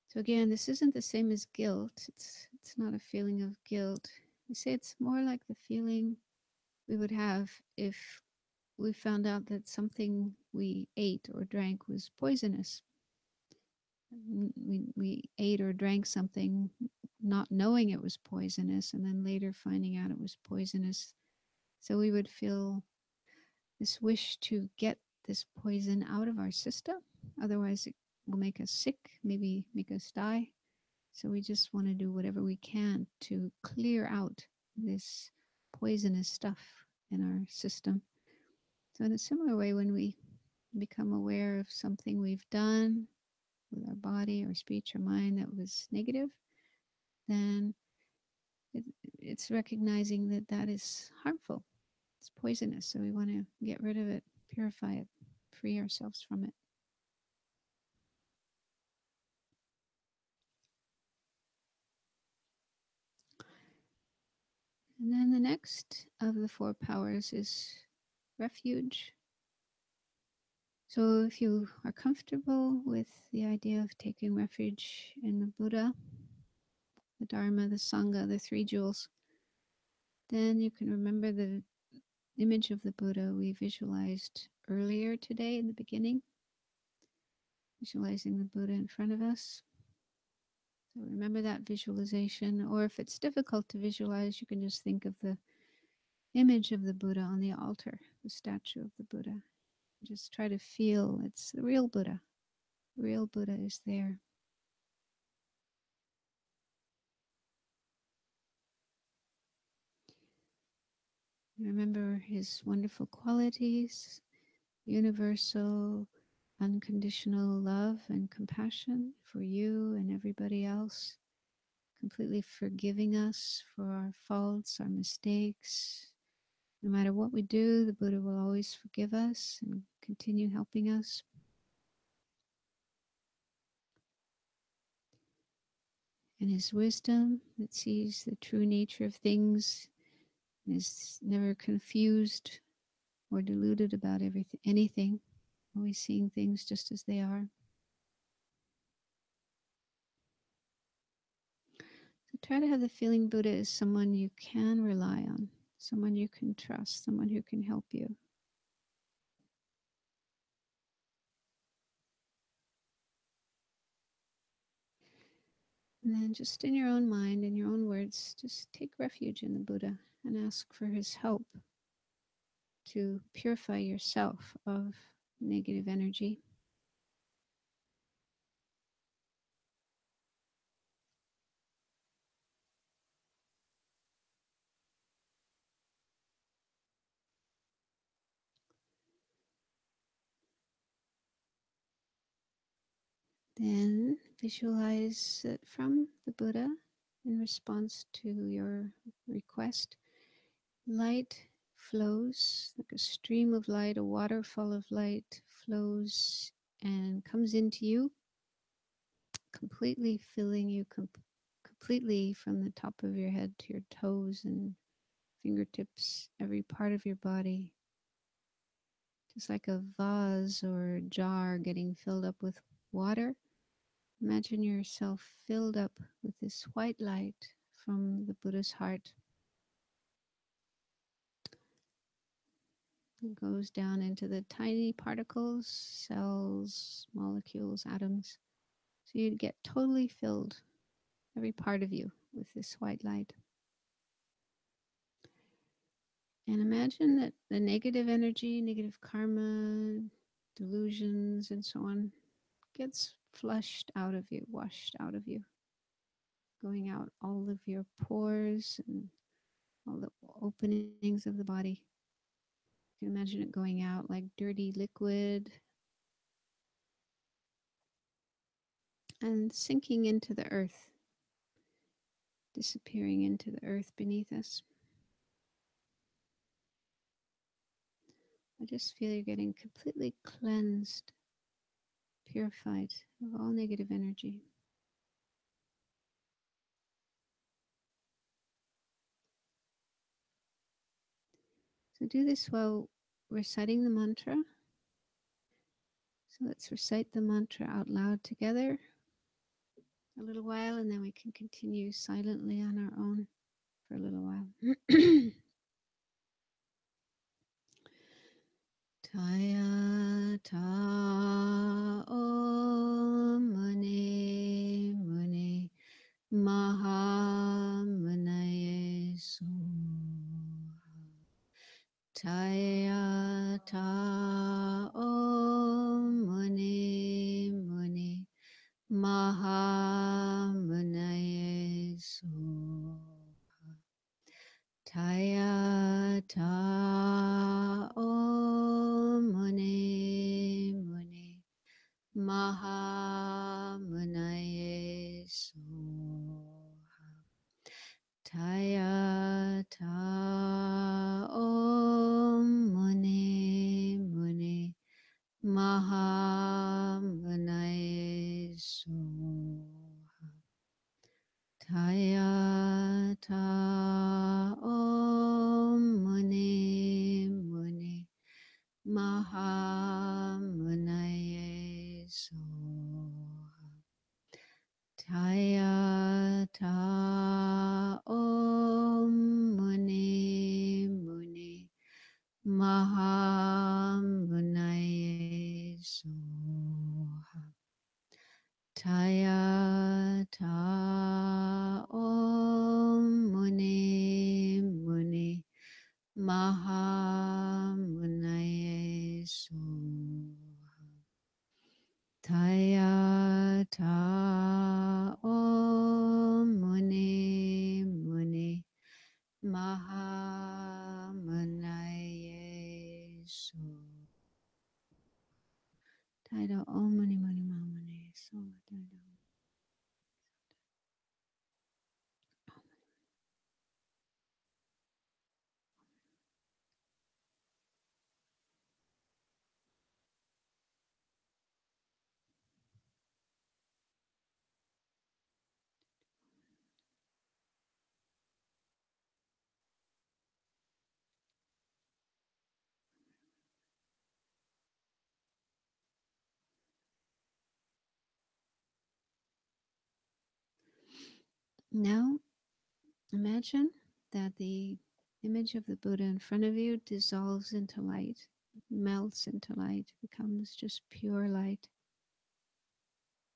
[SPEAKER 2] So again, this isn't the same as guilt. It's not a feeling of guilt. We say it's more like the feeling we would have if we found out that something we ate or drank was poisonous. We ate or drank something not knowing it was poisonous and then later finding out it was poisonous. So we would feel this wish to get this poison out of our system. Otherwise, it will make us sick, maybe make us die. So we just want to do whatever we can to clear out this poisonous stuff in our system. So in a similar way, when we become aware of something we've done with our body or speech or mind that was negative, then it's recognizing that that is harmful. It's poisonous. So we want to get rid of it, purify it, free ourselves from it. And then the next of the four powers is refuge. So if you are comfortable with the idea of taking refuge in the Buddha, the Dharma, the Sangha, the three jewels, then you can remember the image of the Buddha we visualized earlier today in the beginning, visualizing the Buddha in front of us. So remember that visualization, or if it's difficult to visualize, you can just think of the image of the Buddha on the altar, the statue of the Buddha. Just try to feel it's the real Buddha. The real Buddha is there. Remember his wonderful qualities, universal, unconditional love and compassion for you and everybody else, completely forgiving us for our faults, our mistakes. No matter what we do, the Buddha will always forgive us and continue helping us. And his wisdom that sees the true nature of things and is never confused or deluded about anything, always seeing things just as they are. So try to have the feeling Buddha is someone you can rely on, someone you can trust, someone who can help you. And then just in your own mind, in your own words, just take refuge in the Buddha and ask for his help to purify yourself of negative energy. Then visualize that from the Buddha, in response to your request, light flows like a stream of light, a waterfall of light flows and comes into you. completely filling you completely from the top of your head to your toes and fingertips, every part of your body. Just like a vase or a jar getting filled up with water. Imagine yourself filled up with this white light from the Buddha's heart. It goes down into the tiny particles, cells, molecules, atoms. So you'd get totally filled, every part of you, with this white light. And imagine that the negative energy, negative karma, delusions, and so on, gets flushed out of you, washed out of you, going out all of your pores and all the openings of the body. You can imagine it going out like dirty liquid and sinking into the earth, disappearing into the earth beneath us. I just feel you're getting completely cleansed, purified of all negative energy. So do this while reciting the mantra. So let's recite the mantra out loud together a little while, and then we can continue silently on our own for a little while. Taya ta om mani mani maha manaye soha. Taya ta om mani mani maha manaye soha. Taya ta om mani mani maha manaye soha. Taya ta om mani mani maha manaye soha. Taya ta om mani mani maha manaye soha. Taya ta om mani mani maha manaye soha. Taya ta om mani mani maha manaye soha. Taya ta om mani mani maha manaye soha. Taya om mani mani maha manaye soha. Now, imagine that the image of the Buddha in front of you dissolves into light, melts into light, becomes just pure light.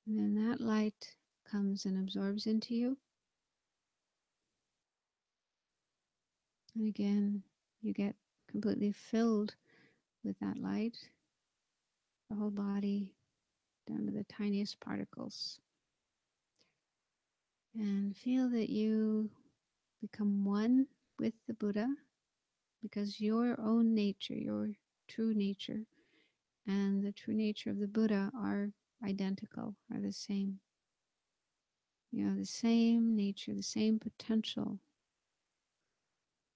[SPEAKER 2] And then that light comes and absorbs into you. And again, you get completely filled with that light, the whole body, down to the tiniest particles. And feel that you become one with the Buddha, because your own nature, your true nature, and the true nature of the Buddha are identical, are the same. You have the same nature, the same potential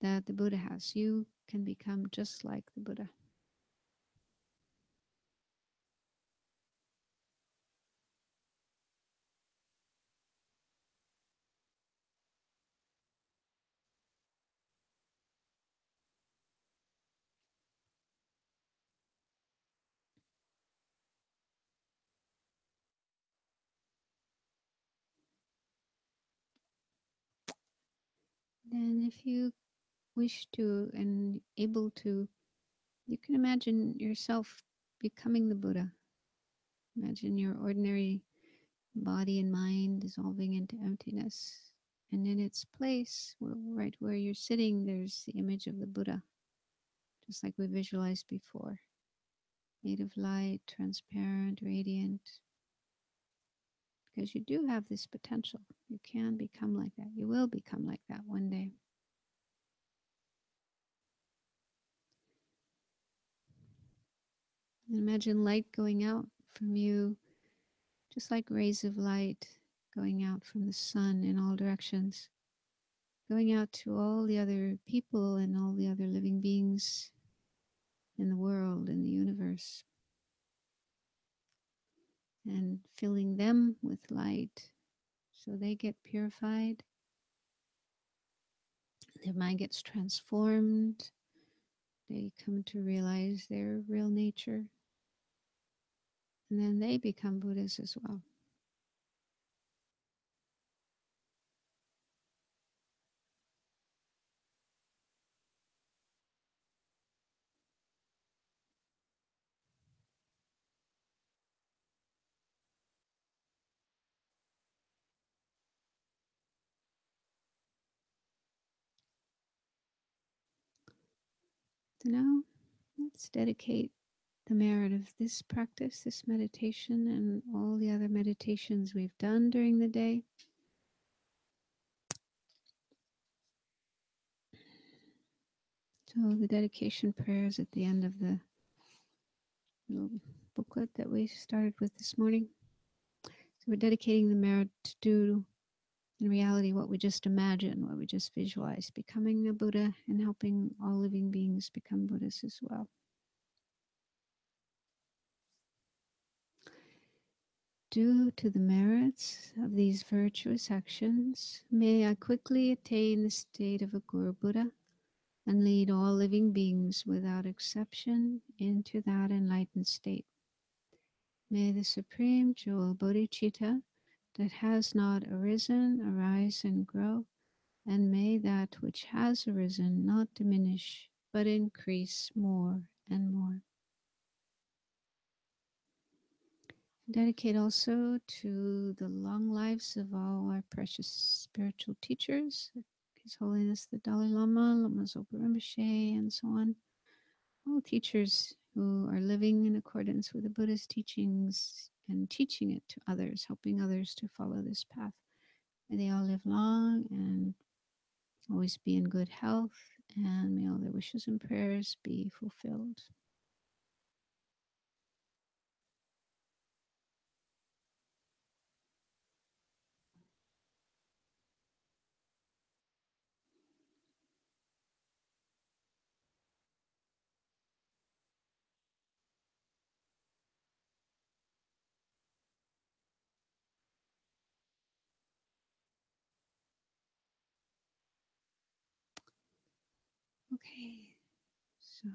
[SPEAKER 2] that the Buddha has. You can become just like the Buddha. And if you wish to and able to, you can imagine yourself becoming the Buddha. Imagine your ordinary body and mind dissolving into emptiness. And in its place, right where you're sitting, there's the image of the Buddha, just like we visualized before. Made of light, transparent, radiant. Because you do have this potential. You can become like that. You will become like that one day. And imagine light going out from you, just like rays of light going out from the sun in all directions, going out to all the other people and all the other living beings in the world, in the universe, and filling them with light so they get purified, their mind gets transformed, they come to realize their real nature, and then they become Buddhas as well. So now let's dedicate the merit of this practice, this meditation, and all the other meditations we've done during the day. So the dedication prayers at the end of the little booklet that we started with this morning. So we're dedicating the merit to do in reality what we just imagined, what we just visualized, becoming a Buddha and helping all living beings become Buddhas as well. Due to the merits of these virtuous actions, may I quickly attain the state of a Guru Buddha and lead all living beings without exception into that enlightened state. May the supreme jewel bodhicitta that has not arisen arise and grow, and may that which has arisen not diminish but increase more and more. Dedicate also to the long lives of all our precious spiritual teachers, His Holiness the Dalai Lama, Lama Zopa Rinpoche, and so on. All teachers who are living in accordance with the Buddha's teachings and teaching it to others, helping others to follow this path. May they all live long and always be in good health, and may all their wishes and prayers be fulfilled. Okay, so